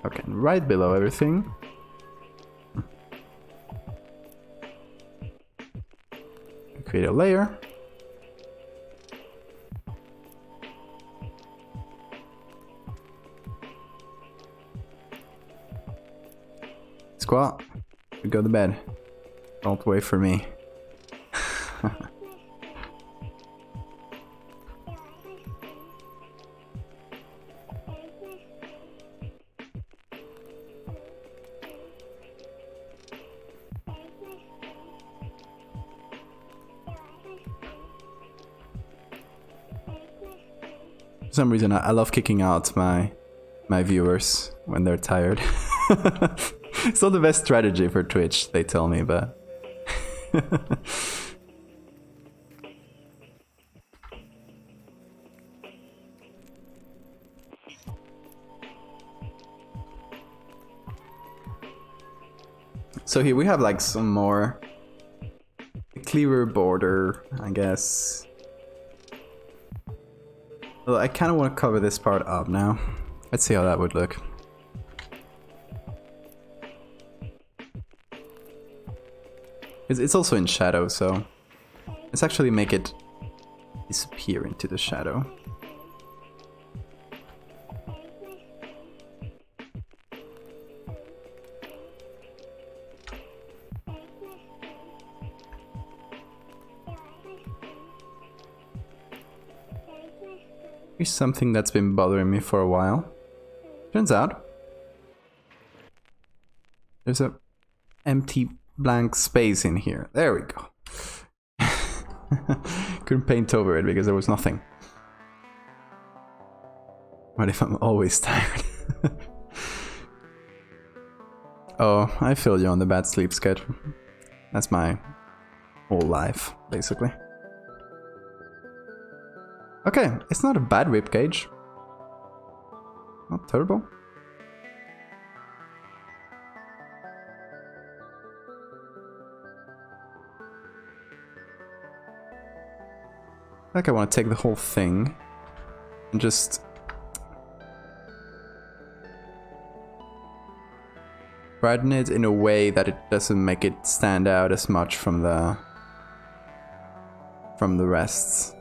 Okay, and right below everything. Create a layer. Squat, we go to bed. Don't wait for me. For some reason, I love kicking out my viewers when they're tired. It's not the best strategy for Twitch, they tell me, but... So here we have like some more clearer border, I guess. Well, I kind of want to cover this part up now. Let's see how that would look. It's also in shadow, so let's actually make it disappear into the shadow. Here's something that's been bothering me for a while. Turns out there's a empty blank space in here. There we go. Couldn't paint over it because there was nothing. What if I'm always tired? Oh, I feel you on the bad sleep schedule. That's my whole life, basically. Okay, it's not a bad ribcage. Not terrible. Like I want to take the whole thing and just brighten it in a way that it doesn't make it stand out as much from the rest.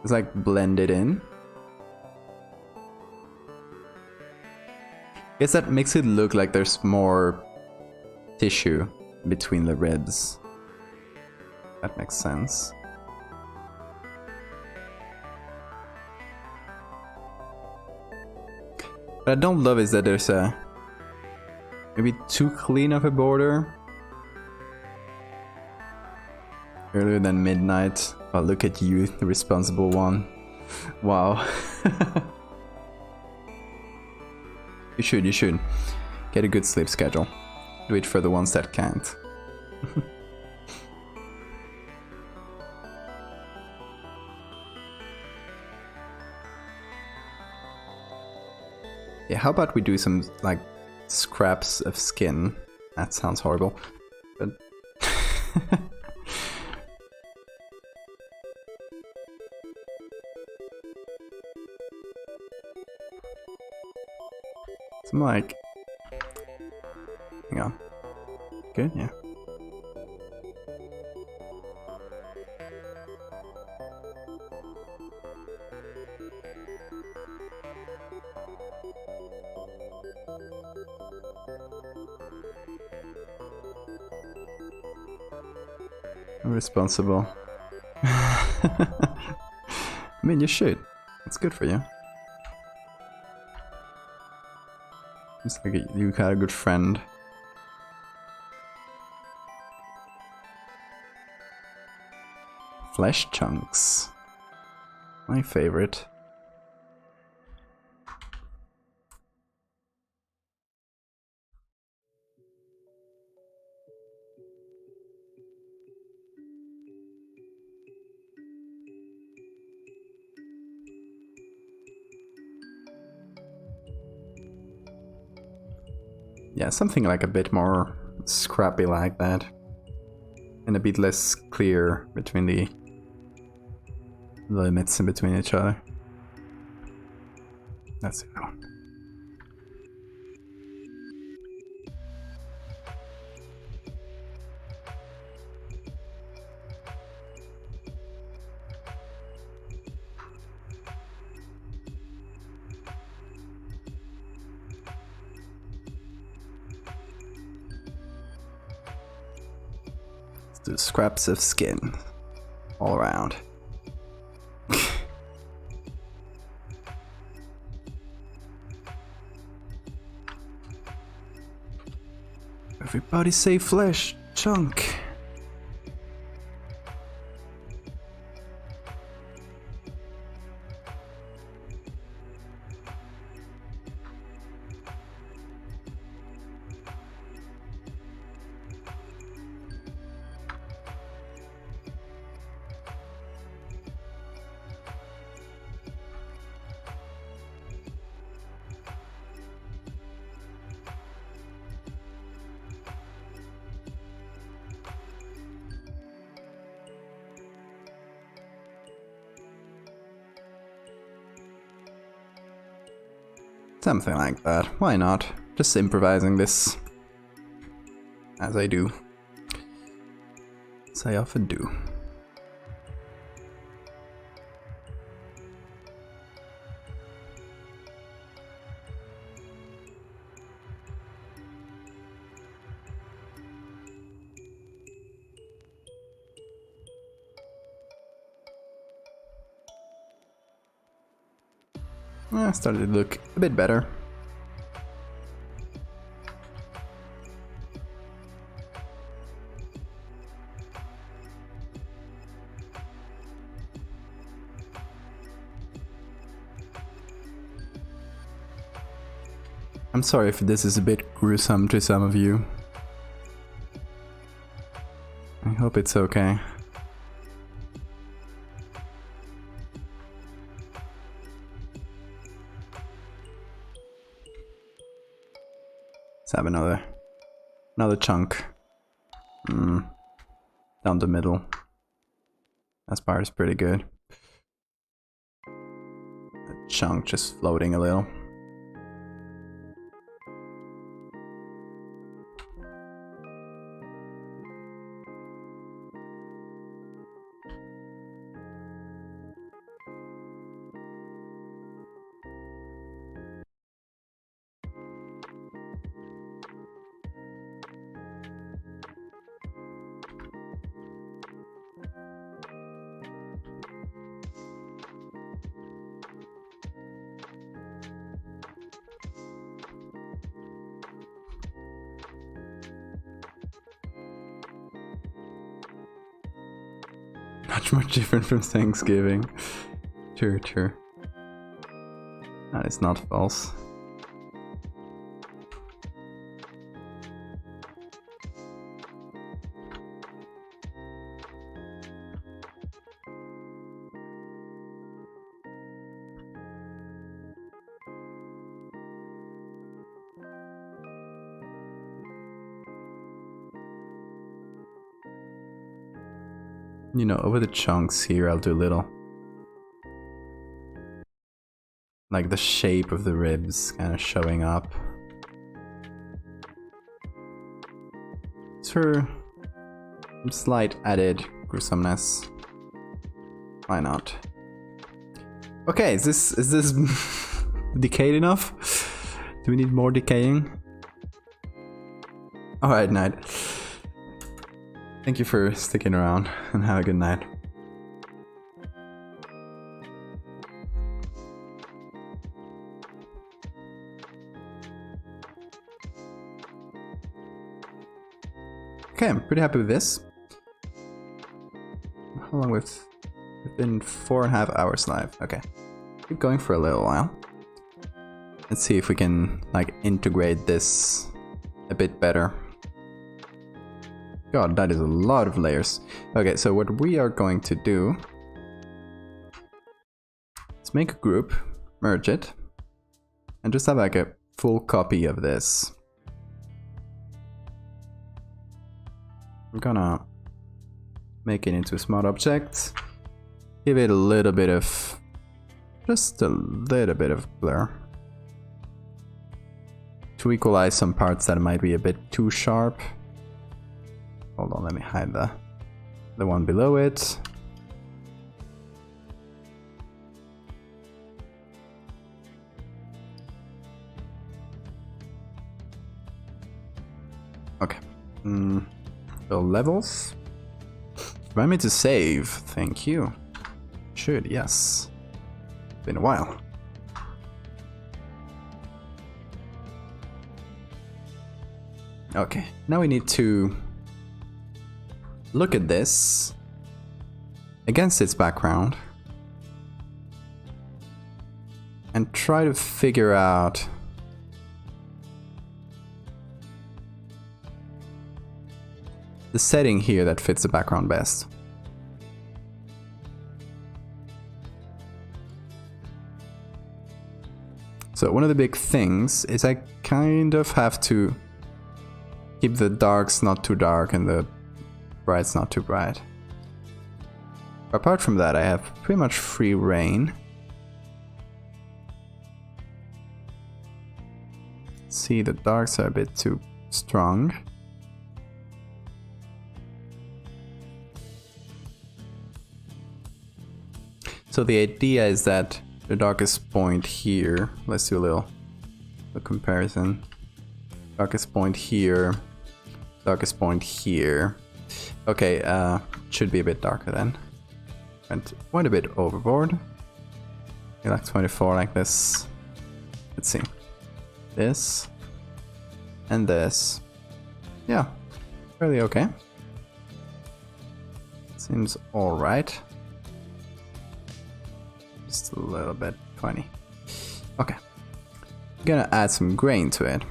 It's like blend it in. I guess that makes it look like there's more tissue between the ribs. That makes sense. What I don't love is that there's a maybe too clean of a border. Earlier than midnight. Oh, look at you, the responsible one. Wow. You should. Get a good sleep schedule. Do it for the ones that can't. Yeah, how about we do some, like, scraps of skin? That sounds horrible, but... Some, like... Hang on. Good, yeah. Responsible. I mean, you should. It's good for you. It's like you got a good friend. Flesh chunks. My favorite. Yeah, something like a bit more scrappy like that. And a bit less clear between the limits in between each other. That's it. Let's do scraps of skin all around. Everybody say flesh chunk. Something like that. Why not? Just improvising this. As I do. As I often do. Started to look a bit better. I'm sorry if this is a bit gruesome to some of you. I hope it's okay. Let's have another chunk. Down the middle. That part is pretty good. A chunk just floating a little. Not much different from Thanksgiving. True, true. That is not false. You know, over the chunks here, I'll do little. Like the shape of the ribs kind of showing up. For some slight added gruesomeness. Why not? Okay, is this decayed enough? Do we need more decaying? Alright, night. Thank you for sticking around and have a good night. Okay, I'm pretty happy with this. How long we've been 4.5 hours live. Okay, keep going for a little while. Let's see if we can like integrate this a bit better. God, that is a lot of layers. Okay, so what we are going to do is make a group, merge it, and just have like a full copy of this. I'm gonna make it into a smart object, give it a little bit of, just a little bit of blur, to equalize some parts that might be a bit too sharp. Hold on, let me hide the one below it. Okay. So levels. Remind me to save. Thank you. Should, yes. Been a while. Okay, now we need to look at this against its background and try to figure out the setting here that fits the background best. So one of the big things is I kind of have to keep the darks not too dark and the brights not too bright. Apart from that, I have pretty much free reign. See, the darks are a bit too strong. So the idea is that the darkest point here, let's do a comparison. Darkest point here, darkest point here. Okay, should be a bit darker then. Went a bit overboard. Okay, like 24 like this. Let's see. This. And this. Yeah, fairly okay. Seems alright. Just a little bit 20. Okay. I'm gonna add some grain to it.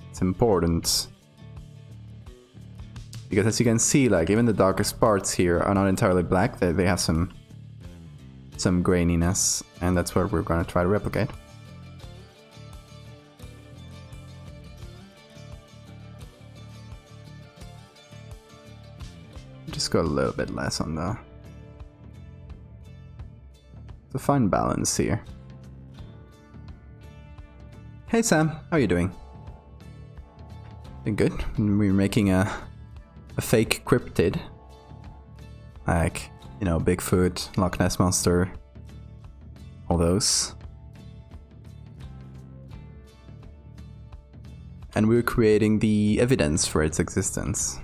It's important. Because as you can see, like even the darkest parts here are not entirely black, they have some graininess, and that's what we're gonna try to replicate. Just go a little bit less on the fine balance here. Hey Sam, how are you doing? Doing good. We're making a fake cryptid. Like, you know, Bigfoot, Loch Ness Monster, all those. And we're creating the evidence for its existence.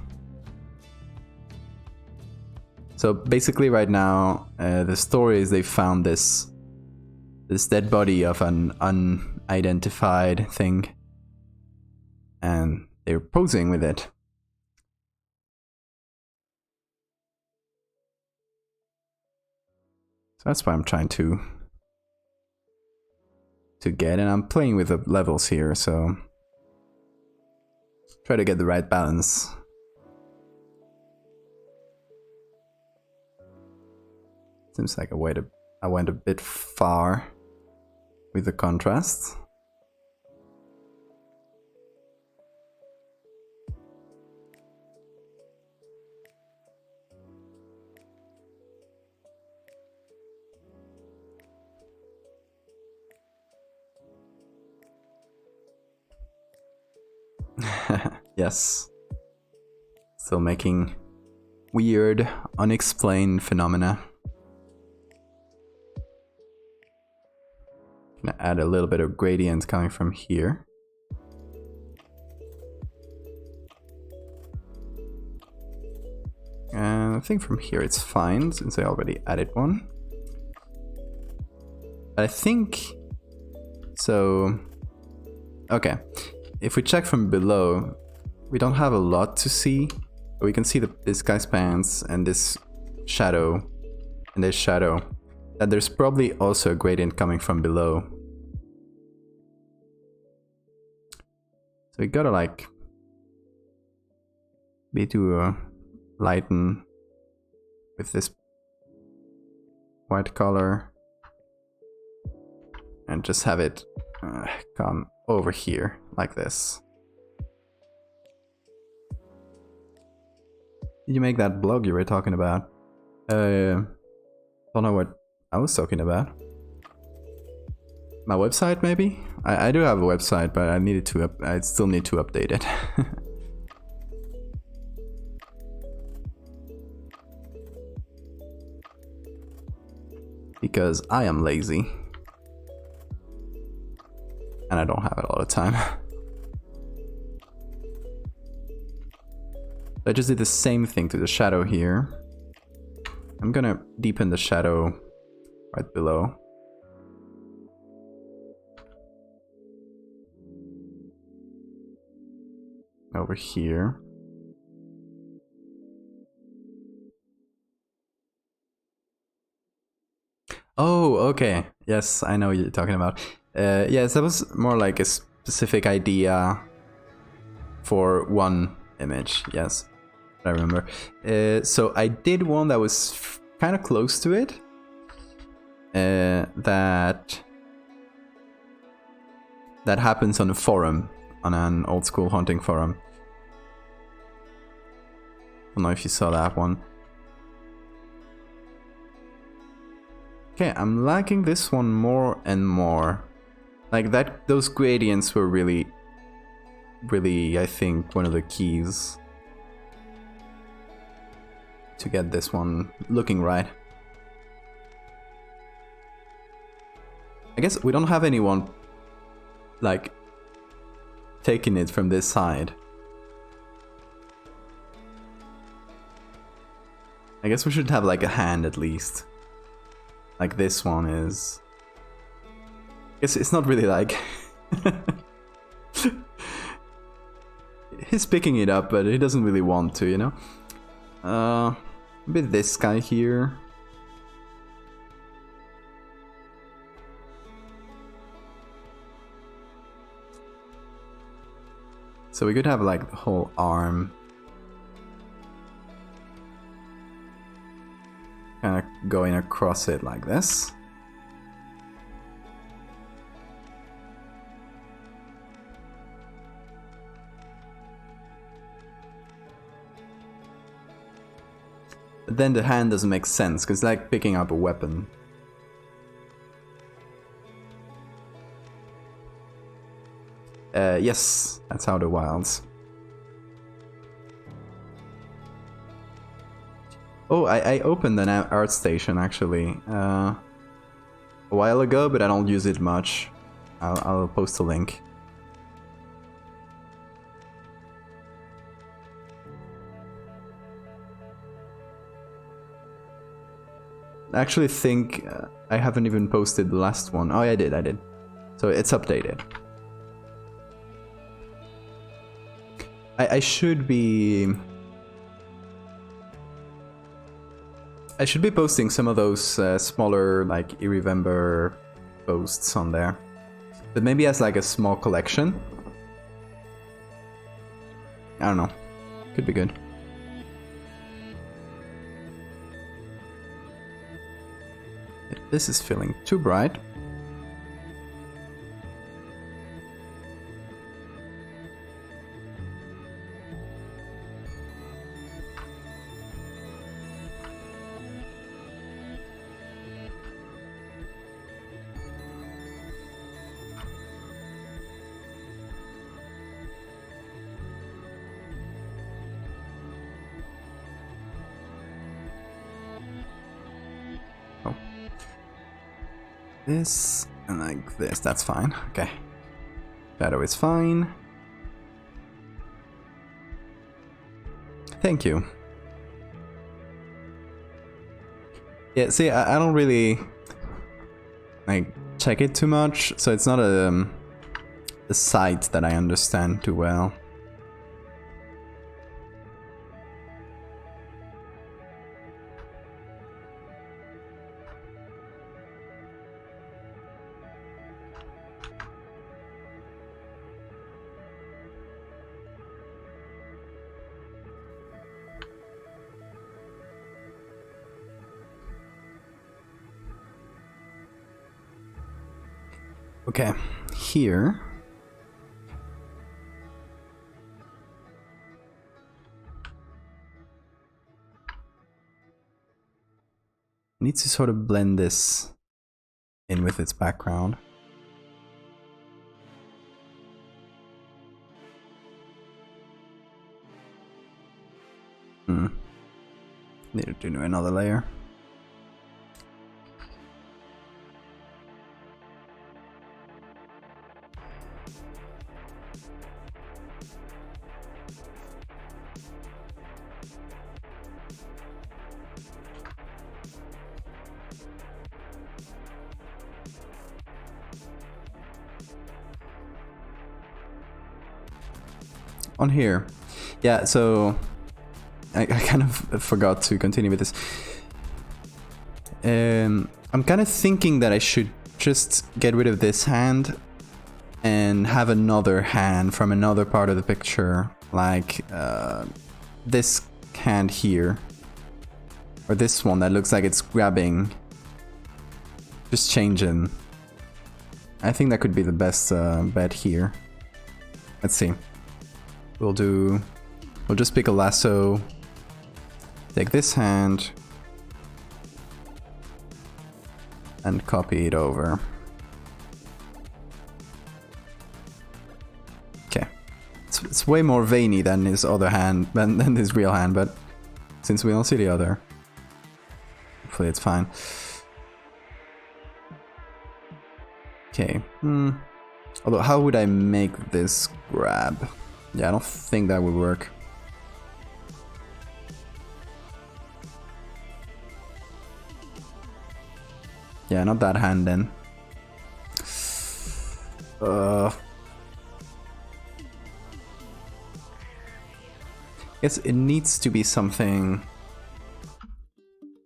So basically right now, the story is they found this dead body of an unidentified thing. And they're posing with it. That's why I'm trying to get, and I'm playing with the levels here, so try to get the right balance. Seems like I went a bit far with the contrast. Yes. Still making weird, unexplained phenomena. Gonna add a little bit of gradient coming from here. And I think from here it's fine, since I already added one. But I think... so... okay. If we check from below, we don't have a lot to see. But we can see this guy's pants and this shadow and this shadow. That there's probably also a gradient coming from below. So we gotta like be to lighten with this white color and just have it come over here like this. Did you make that blog you were talking about? Don't know what I was talking about. My website, maybe? I do have a website, but I still need to update it. Because I am lazy. And I don't have it all the time. I just did the same thing to the shadow here. I'm gonna deepen the shadow right below. Over here. Oh, okay. Yes, I know what you're talking about. Yes, that was more like a specific idea for one image. Yes, I remember. So I did one that was kind of close to it. That happens on a forum, on an old school hunting forum. I don't know if you saw that one. Okay, I'm liking this one more and more. Like that, those gradients were really, I think, one of the keys to get this one looking right. I guess we don't have anyone like taking it from this side. I guess we should have like a hand at least. Like this one is. It's not really like. He's picking it up, but he doesn't really want to, you know? Maybe this guy here. So we could have like the whole arm. Kind of going across it like this. But then the hand doesn't make sense, because it's like picking up a weapon. Yes, that's how the wilds. Oh, I opened an art station actually a while ago, but I don't use it much. I'll post a link. I actually think I haven't even posted the last one. Oh, yeah, I did. So it's updated. I should be... I should be posting some of those smaller, like, Irivember posts on there. But maybe as, like, a small collection. I don't know. Could be good. This is feeling too bright. This and like this, that's fine. Okay. Shadow is fine. Thank you. Yeah, see, I don't really like check it too much, so it's not a site that I understand too well. Okay, here. Needs to sort of blend this in with its background. Need to do another layer. On here, yeah, so I kind of forgot to continue with this. I'm kind of thinking that I should just get rid of this hand and have another hand from another part of the picture, like this hand here, or this one that looks like it's grabbing, just changing. I think that could be the best bet here. Let's see. We'll just pick a lasso, take this hand, and copy it over. Okay. It's way more veiny than his other hand, than his real hand, but since we don't see the other, hopefully it's fine. Okay. Although, how would I make this grab? Yeah, I don't think that would work. Yeah, not that hand then. Guess it needs to be something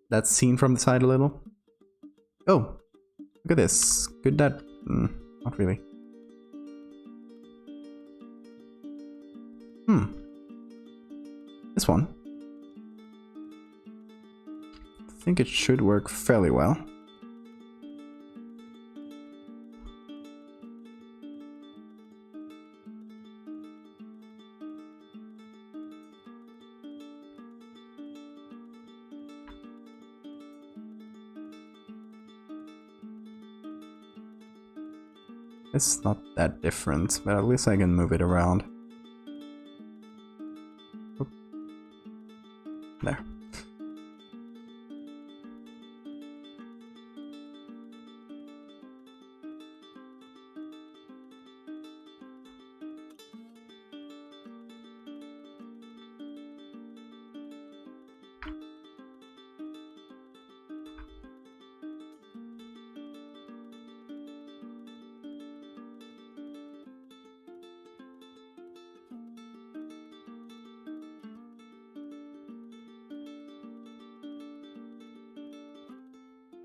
that's seen from the side a little. Oh, look at this. Could that... not really. This one. I think it should work fairly well. It's not that different, but at least I can move it around. There.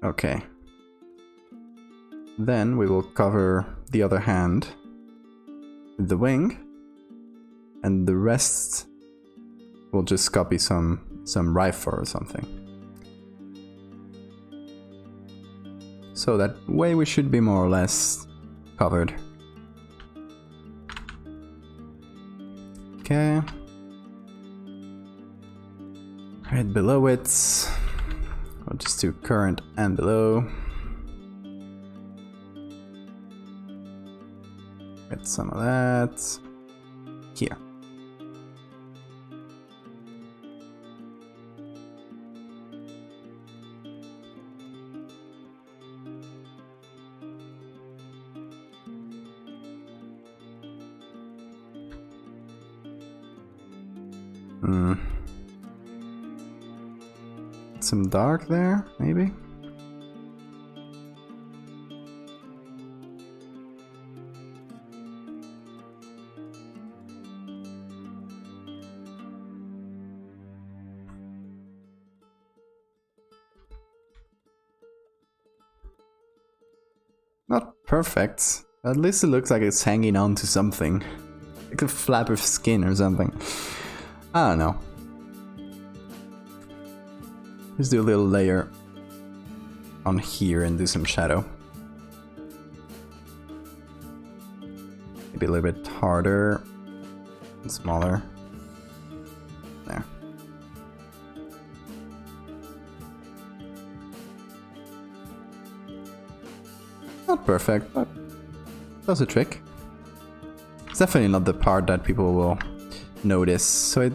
Okay. Then we will cover the other hand with the wing, and the rest we'll just copy some rifle or something. So that way we should be more or less covered. Okay. Right below it, I'll just do current and below. Get some of that here. Some dark there, maybe? Not perfect. At least it looks like it's hanging on to something. Like a flap of skin or something. I don't know. Just do a little layer on here and do some shadow. Maybe a little bit harder and smaller. There. Not perfect, but that's a trick. It's definitely not the part that people will notice, so it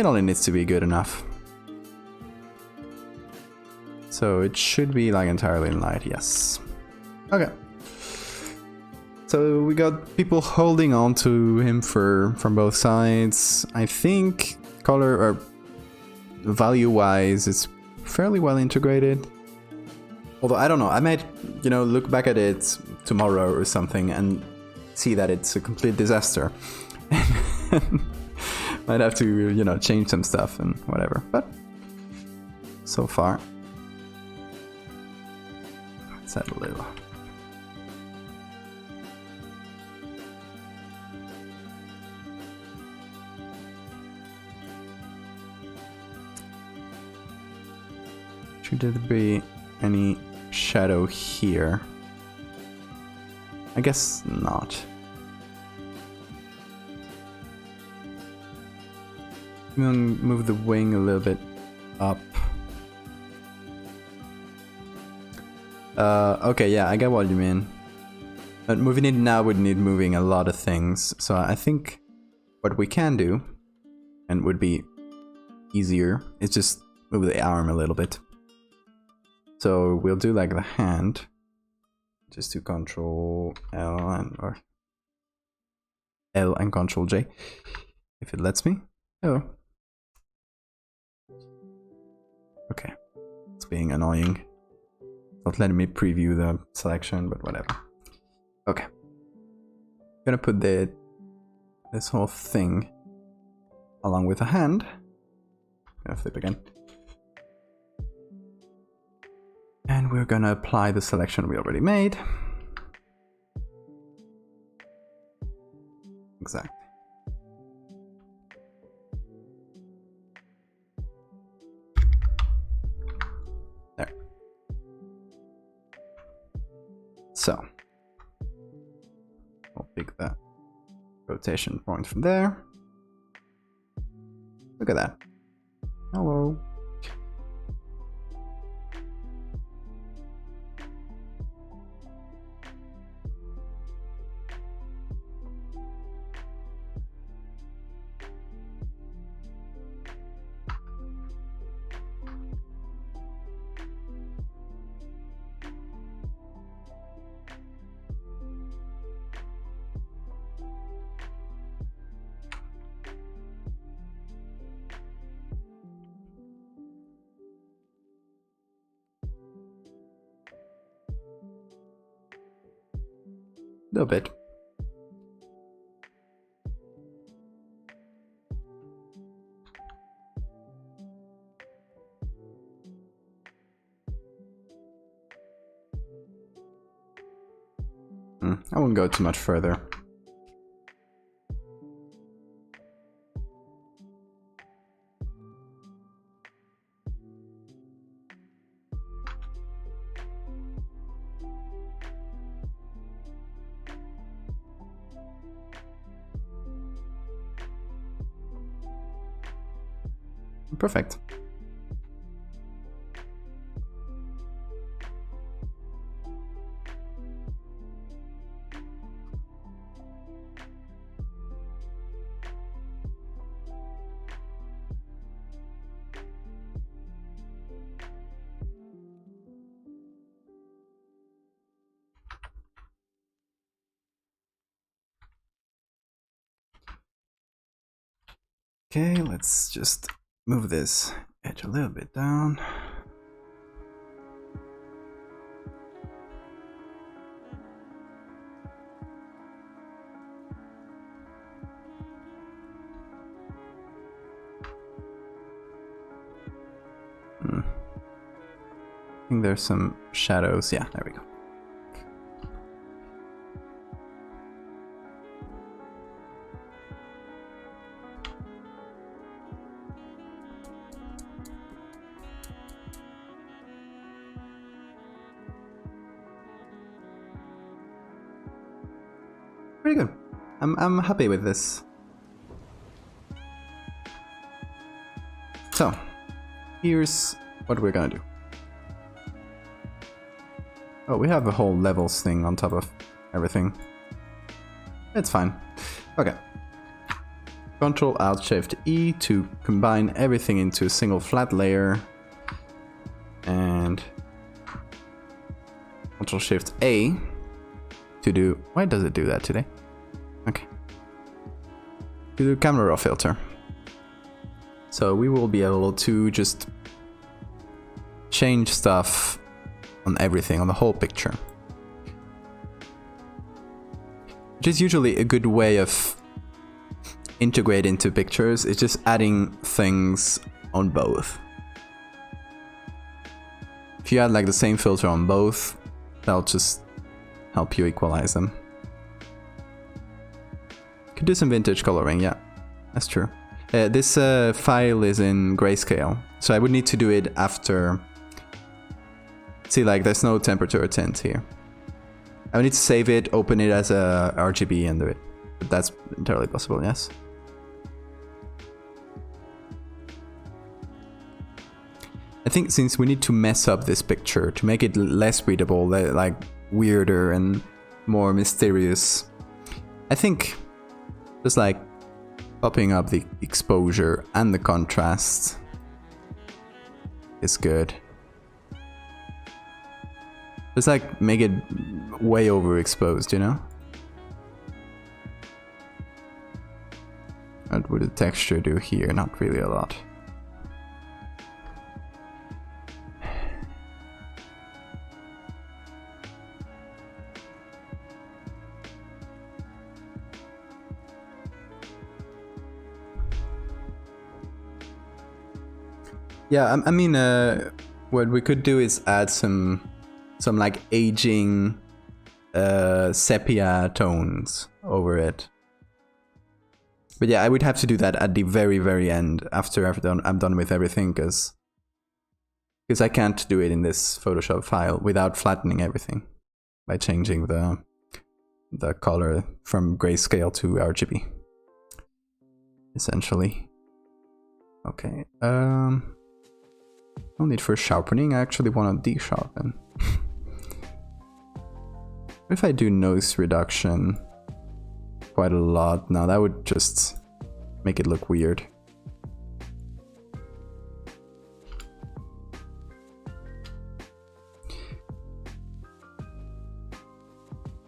only needs to be good enough. So it should be like entirely in light, yes. Okay. So we got people holding on to him from both sides. I think color or value-wise it's fairly well integrated. Although I don't know, I might, you know, look back at it tomorrow or something and see that it's a complete disaster. Might have to, you know, change some stuff and whatever, but so far, let's add a little. Should there be any shadow here? I guess not. Move the wing a little bit up. Okay, yeah, I get what you mean. But moving it now would need moving a lot of things. So I think what we can do, and would be easier, is just move the arm a little bit. So we'll do like the hand. Just do Control L and or L and Control J, if it lets me. Oh. Okay, it's being annoying. Not letting me preview the selection, but whatever. Okay, I'm gonna put this whole thing along with a hand. I'm gonna flip again, and we're gonna apply the selection we already made. Exactly. There. So we'll pick that rotation point from there. Look at that. Hello. A little bit. I won't go too much further. Perfect. Okay, let's just move this edge a little bit down. I think there's some shadows. Yeah, there we go. Pretty good. I'm happy with this. So, here's what we're gonna do. Oh, we have a whole levels thing on top of everything. It's fine. Okay. Control Alt Shift E to combine everything into a single flat layer. And Control Shift A to do... Why does it do that today? Okay. To do camera raw filter. So we will be able to just change stuff on everything, on the whole picture. Which is usually a good way of integrating into pictures, it's just adding things on both. If you add like the same filter on both, that'll just help you equalize them. Could do some vintage coloring, yeah, that's true. This file is in grayscale, so I would need to do it after. See, like there's no temperature or tint here. I would need to save it, open it as a RGB and do it. But that's entirely possible, yes. I think since we need to mess up this picture to make it less readable, like weirder and more mysterious, I think just like popping up the exposure and the contrast is good. Just like make it way overexposed, you know? What would the texture do here? Not really a lot. Yeah, I mean, what we could do is add some like aging sepia tones over it. But yeah, I would have to do that at the very end after I'm done with everything, because I can't do it in this Photoshop file without flattening everything by changing the color from grayscale to RGB, essentially. Okay. No need for sharpening. I actually want to de-sharpen. What if I do noise reduction quite a lot? Now that would just make it look weird.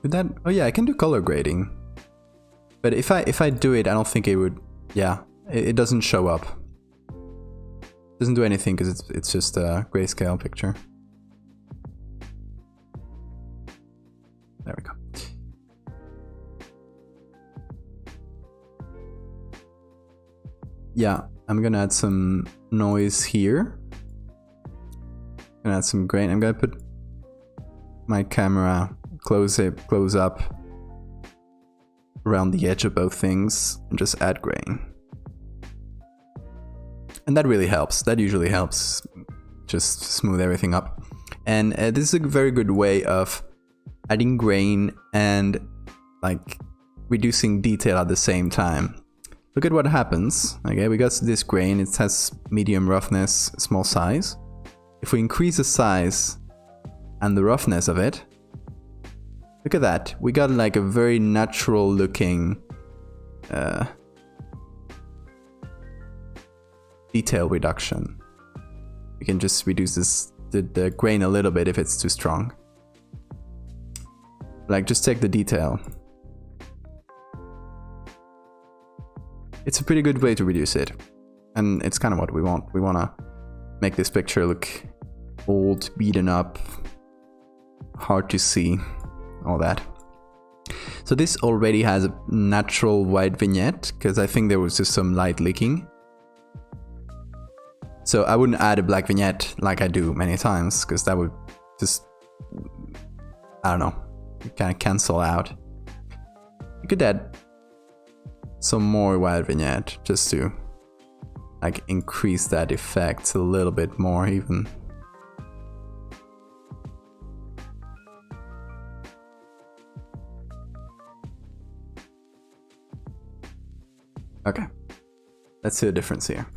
Would that? Oh yeah, I can do color grading. But if I do it, I don't think it would. Yeah, it doesn't show up. Doesn't do anything because it's just a grayscale picture. There we go. Yeah, I'm gonna add some noise here. I'm gonna add some grain. I'm gonna put my camera close up around the edge of both things and just add grain. And that really helps. That usually helps just smooth everything up. And this is a very good way of adding grain and like reducing detail at the same time. Look at what happens. Okay, we got this grain. It has medium roughness, small size. If we increase the size and the roughness of it, look at that. We got like a very natural looking detail reduction. You can just reduce the grain a little bit if it's too strong. Like, just take the detail. It's a pretty good way to reduce it. And it's kind of what we want. We want to make this picture look old, beaten up, hard to see, all that. So this already has a natural white vignette, because I think there was just some light leaking. So I wouldn't add a black vignette like I do many times, because that would just, I don't know, kind of cancel out. You could add some more white vignette just to like increase that effect a little bit more even. Okay, let's see the difference here.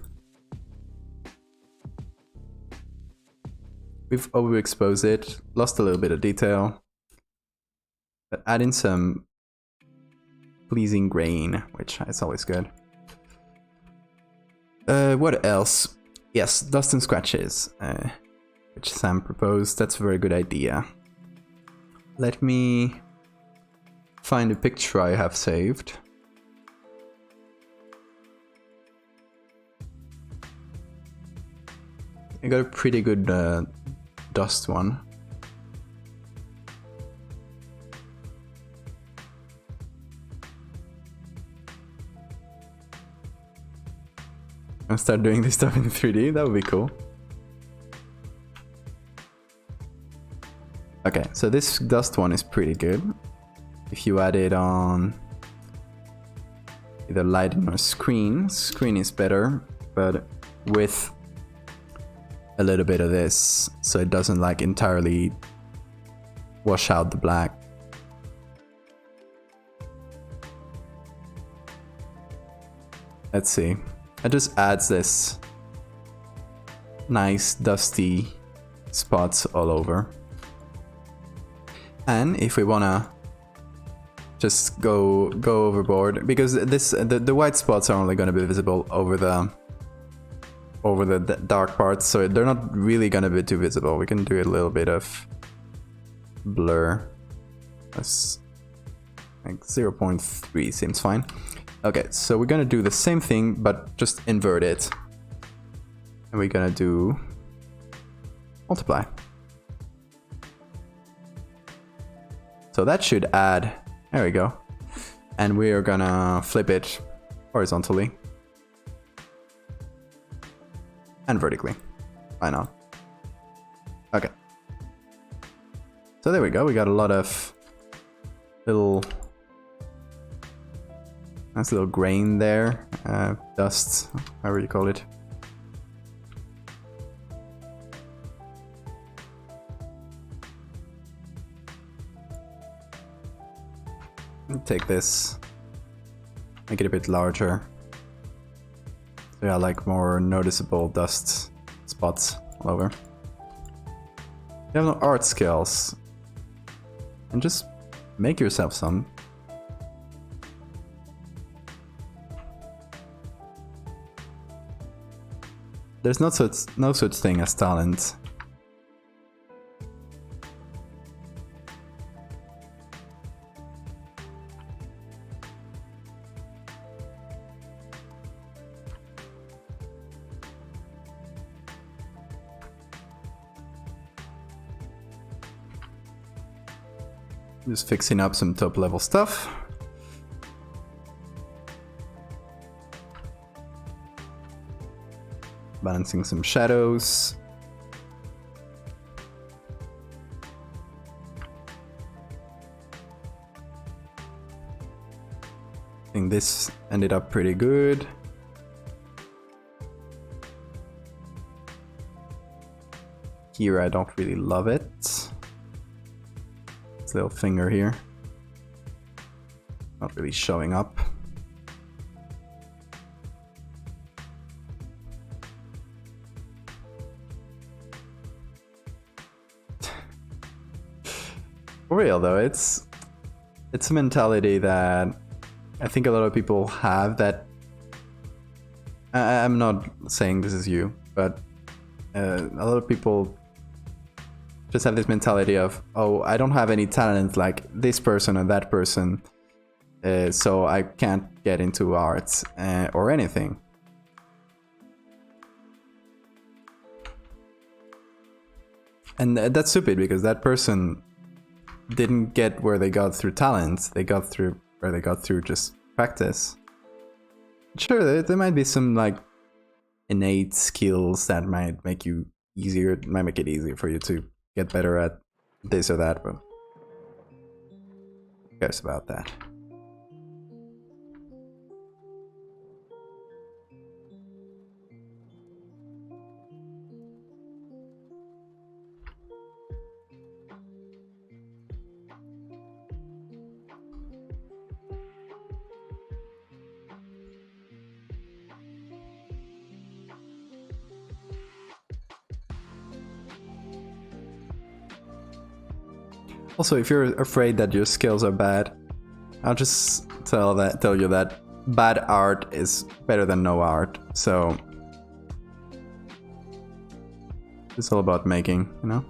We've overexposed it, lost a little bit of detail, but add in some pleasing grain, which is always good. What else? Yes, dust and scratches, which Sam proposed. That's a very good idea. Let me find a picture I have saved. I got a pretty good dust one. I'll start doing this stuff in 3D, that would be cool. Okay, so this dust one is pretty good. If you add it on either lighting or screen is better, but with a little bit of this, so it doesn't like entirely wash out the black. Let's see. It just adds this nice dusty spots all over. And if we wanna just go overboard, because the white spots are only gonna be visible over the dark parts, so they're not really gonna be too visible. We can do a little bit of blur. That's like 0.3 seems fine. Okay, so we're gonna do the same thing, but just invert it. And we're gonna do multiply. So that should add, there we go. And we are gonna flip it horizontally. And vertically. Why not? Okay. So there we go, we got a lot of nice little grain there, dust, however you call it. Take this, make it a bit larger. So yeah, like more noticeable dust spots all over. You have no art skills, and just make yourself some. There's no such thing as talent. Just fixing up some top level stuff. Balancing some shadows. think this ended up pretty good. Here I don't really love it. This little finger here. Not really showing up. For real though, it's a mentality that I think a lot of people have, that I'm not saying this is you, but a lot of people just have this mentality of, oh, I don't have any talent like this person or that person, so I can't get into arts or anything. And that's stupid, because that person didn't get where they got through talent. They got through where they got through just practice. Sure, there might be some like innate skills that might make you easier, might make it easier for you to get better at this or that, but who cares about that? Also, if you're afraid that your skills are bad, I'll just tell you that bad art is better than no art. So it's all about making, you know?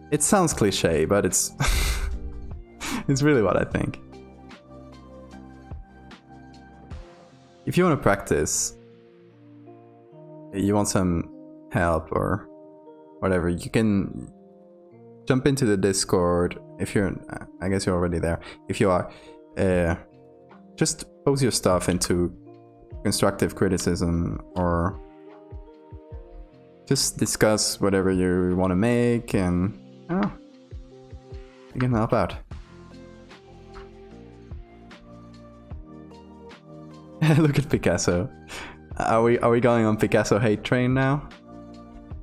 It sounds cliche, but it's it's really what I think. If you want to practice, you want some help or whatever, you can jump into the Discord. If you're, I guess you're already there. If you are, just post your stuff into constructive criticism, or just discuss whatever you want to make, and I don't know, you can help out. Look at Picasso. Are we going on Picasso hate train now?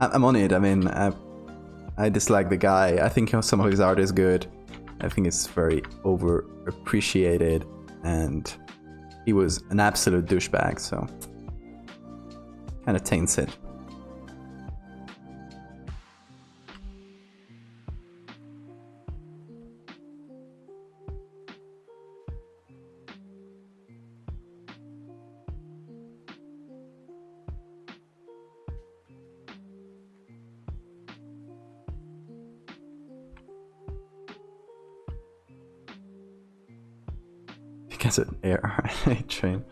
I'm on it. I mean, I dislike the guy. I think some of his art is good. I think it's very overappreciated, and he was an absolute douchebag, so kind of taints it. Because an air train.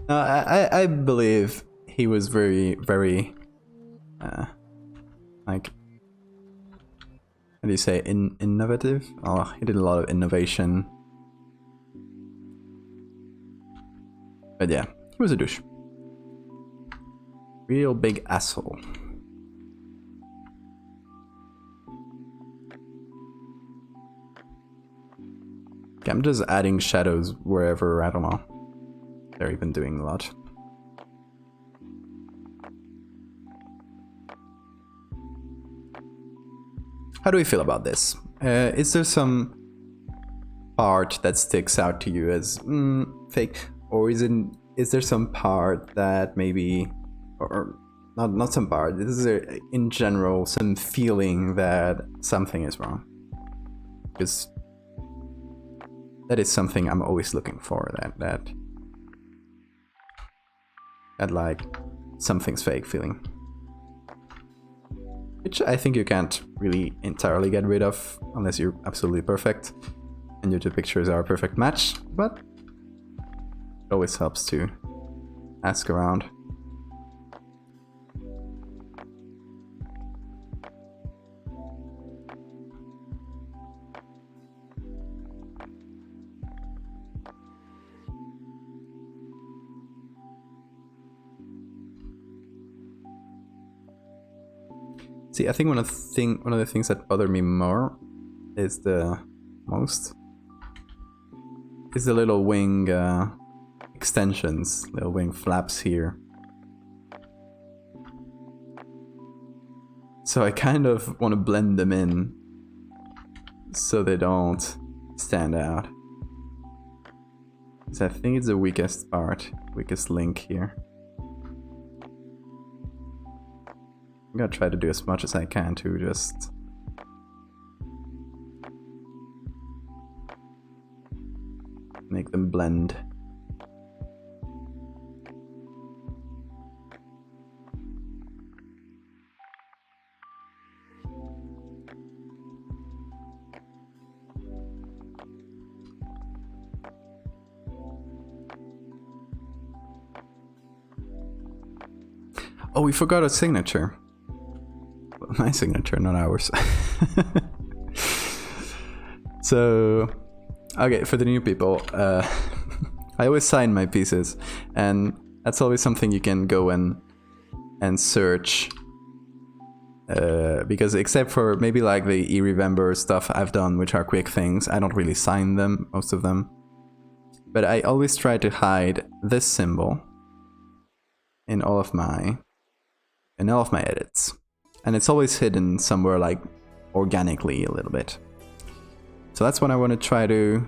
No, I believe he was very like, how do you say, innovative? Oh, he did a lot of innovation. But yeah, he was a douche. Real big asshole. Okay, I'm just adding shadows wherever, I don't know. They're even doing a lot. How do we feel about this? Is there some part that sticks out to you as fake? Or is there some part that maybe, or not some part, is there in general some feeling that something is wrong? Because that is something I'm always looking for, that like something's fake feeling. Which I think you can't really entirely get rid of unless you're absolutely perfect and your two pictures are a perfect match, but it always helps to ask around. See, I think one of the things that bother me more is is the little wing extensions, little wing flaps here. So I kind of want to blend them in so they don't stand out. So I think it's the weakest part, weakest link here. I'm gonna try to do as much as I can to just make them blend. Oh, we forgot a signature. My signature, not ours. So, okay, for the new people, I always sign my pieces, and that's always something you can go and search. Because except for maybe like the e-remember stuff I've done, which are quick things, I don't really sign them, most of them. But I always try to hide this symbol in all of my edits. And it's always hidden somewhere like organically a little bit. So that's what I want to try to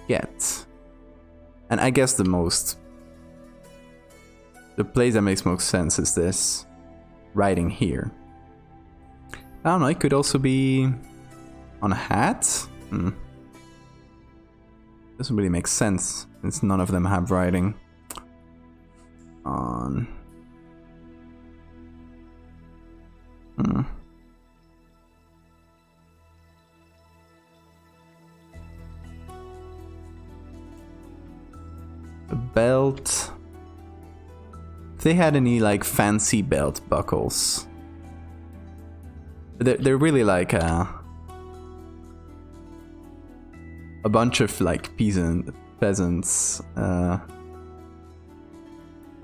get. And I guess the place that makes most sense is this writing here. I don't know, it could also be on a hat? Doesn't really make sense since none of them have writing on. A belt. If they had any like fancy belt buckles, they're really like a bunch of like peasants. Well,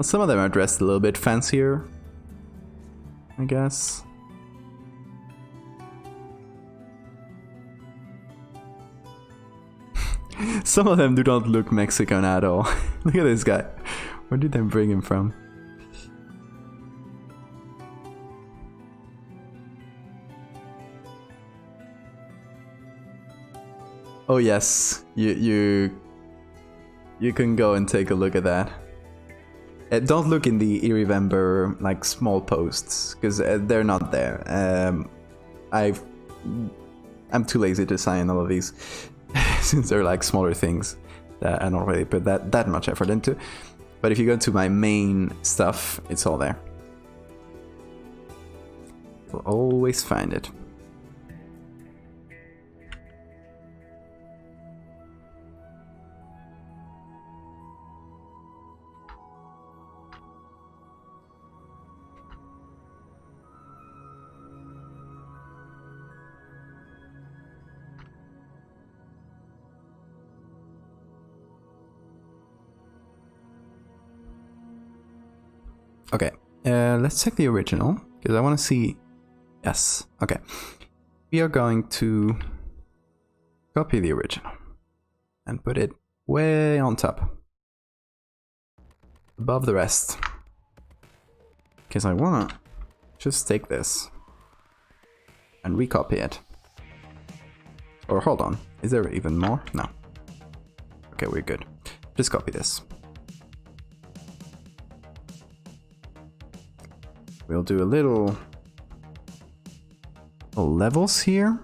some of them are dressed a little bit fancier, I guess. Some of them do not look Mexican at all. Look at this guy. Where did they bring him from? Oh yes, you can go and take a look at that. Don't look in the e-remember like small posts, because they're not there. I'm too lazy to sign all of these since they're like smaller things that I don't really put that much effort into. But if you go to my main stuff, it's all there. You'll always find it. Okay, let's check the original, because I want to see... Yes, okay. We are going to copy the original and put it way on top, above the rest. Because I want to just take this and recopy it. Or hold on, is there even more? No. Okay, we're good. Just copy this. We'll do a little levels here.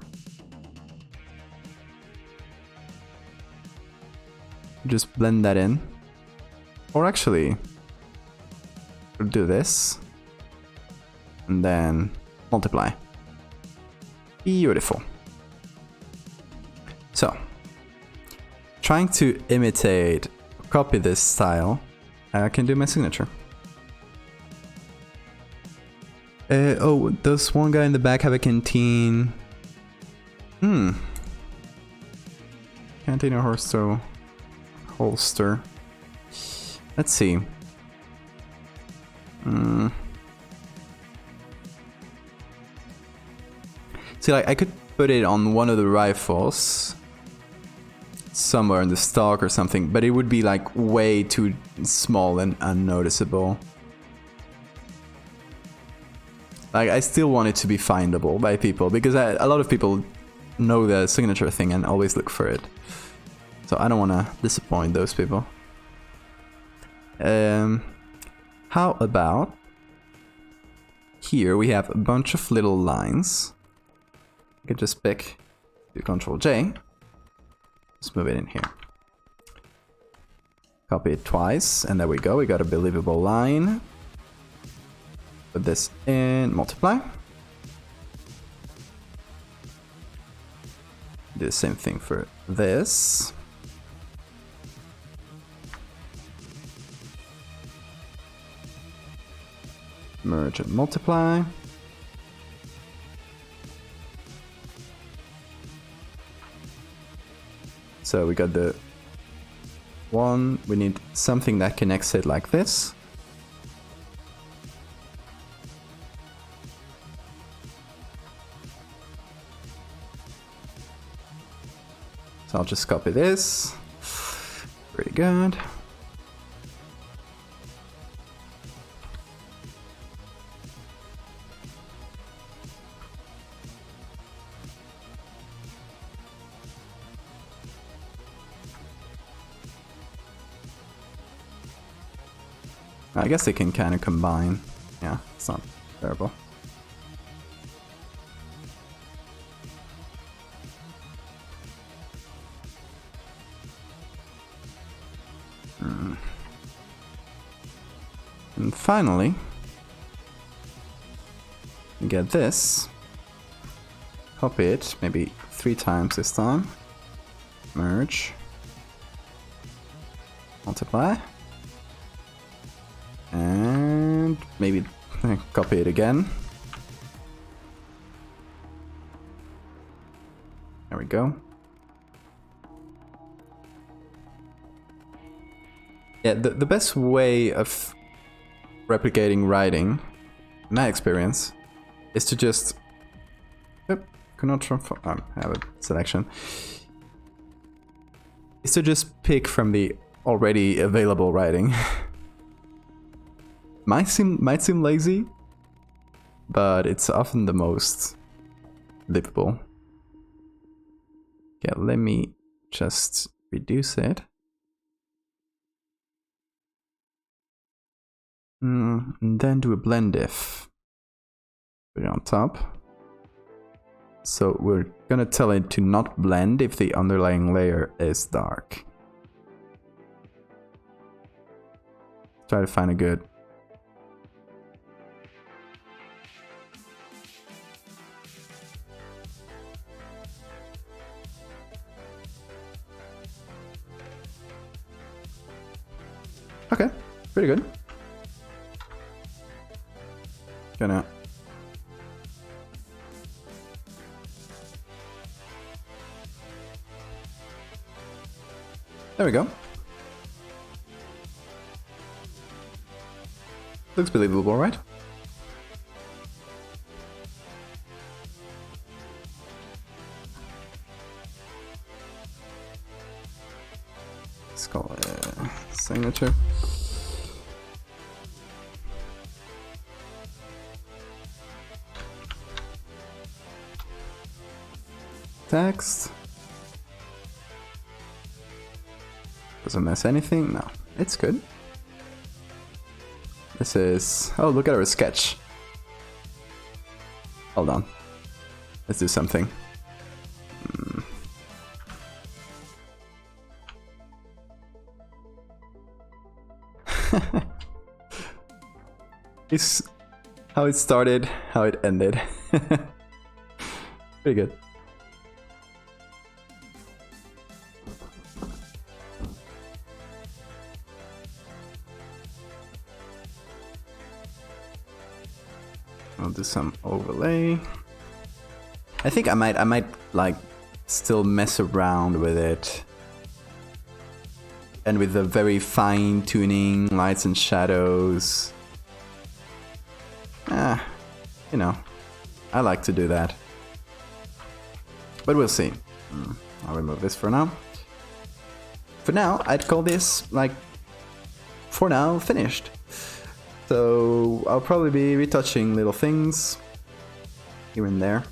Just blend that in. Or actually, we'll do this. And then multiply. Beautiful. So, trying to imitate, copy this style, I can do my signature. Oh, does one guy in the back have a canteen? Canteen or holster. Let's see. See, like, I could put it on one of the rifles. somewhere in the stock or something, but it would be like way too small and unnoticeable. Like, I still want it to be findable by people, because a lot of people know the signature thing and always look for it. So I don't want to disappoint those people. How about here we have a bunch of little lines. You can just pick, do Ctrl J. Let's move it in here. Copy it twice, and there we go. We got a believable line. Put this in, multiply. Do the same thing for this. Merge and multiply. So we got the one, we need something that connects it like this. So I'll just copy this. Pretty good. I guess they can kind of combine. Yeah, it's not terrible. And finally, you get this. Copy it, maybe 3 times this time. Merge. Multiply. And maybe copy it again. There we go. Yeah, the best way of replicating writing, in my experience, is to just... Yep, cannot transform... I have a selection. Is to just pick from the already available writing. Might seem lazy, but it's often the most livable. Yeah, let me just reduce it. And then do a blend if. Put it on top. So we're gonna tell it to not blend if the underlying layer is dark. Try to find a good... Okay, pretty good. Gonna... There we go. Looks believable, right? Let's call it a signature. Text. Doesn't mess anything? No, it's good. This is... Oh, look at our sketch. Hold on. Let's do something. It's how it started, how it ended. Pretty good. I'll do some overlay. I think I might like still mess around with it. And with the very fine tuning, lights and shadows. You know, I like to do that. But we'll see. I'll remove this for now. for now, I'd call this, like, for now, finished. So I'll probably be retouching little things here and there.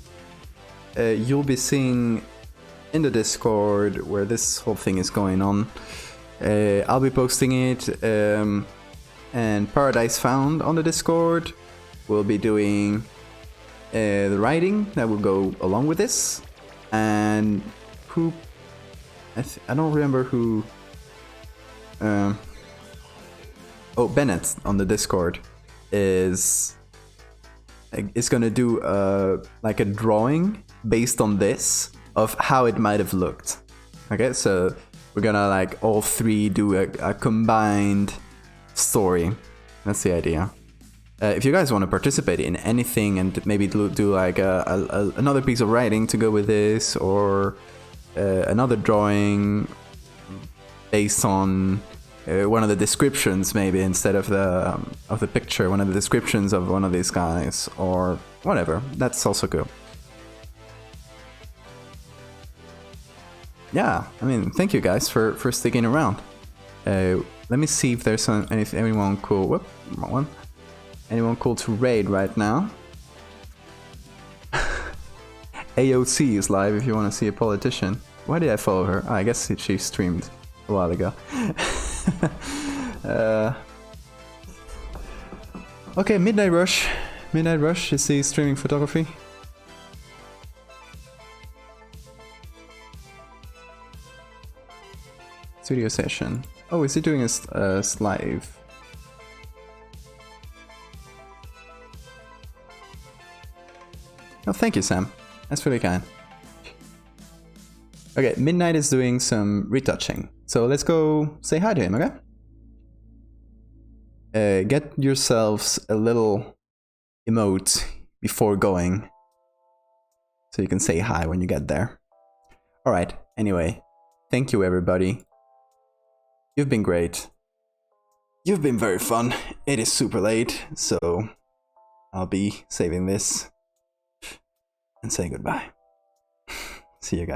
You'll be seeing in the Discord where this whole thing is going on. I'll be posting it, and Paradise Found on the Discord will be doing the writing that will go along with this. And who... I don't remember who... oh, Bennett on the Discord is gonna do like a drawing based on this of how it might have looked. Okay, so we're gonna like all three do a combined story. That's the idea. If you guys want to participate in anything and maybe do like another piece of writing to go with this, or another drawing based on one of the descriptions, maybe instead of the picture, one of the descriptions of one of these guys, or whatever, that's also cool. Yeah, I mean, thank you guys for sticking around. Let me see if there's anyone cool. Whoop, wrong one. Anyone cool to raid right now? AOC is live if you want to see a politician. Why did I follow her? Oh, I guess she streamed a while ago. Okay, Midnight Rush. Midnight Rush, is he streaming photography? Studio session. Oh, is he doing a live? Oh, thank you, Sam. That's really kind. Okay, Midnight is doing some retouching. So let's go say hi to him, okay? Get yourselves a little emote before going, so you can say hi when you get there. Alright, anyway, thank you everybody. You've been great. You've been very fun. It is super late, so I'll be saving this and saying goodbye. See you guys.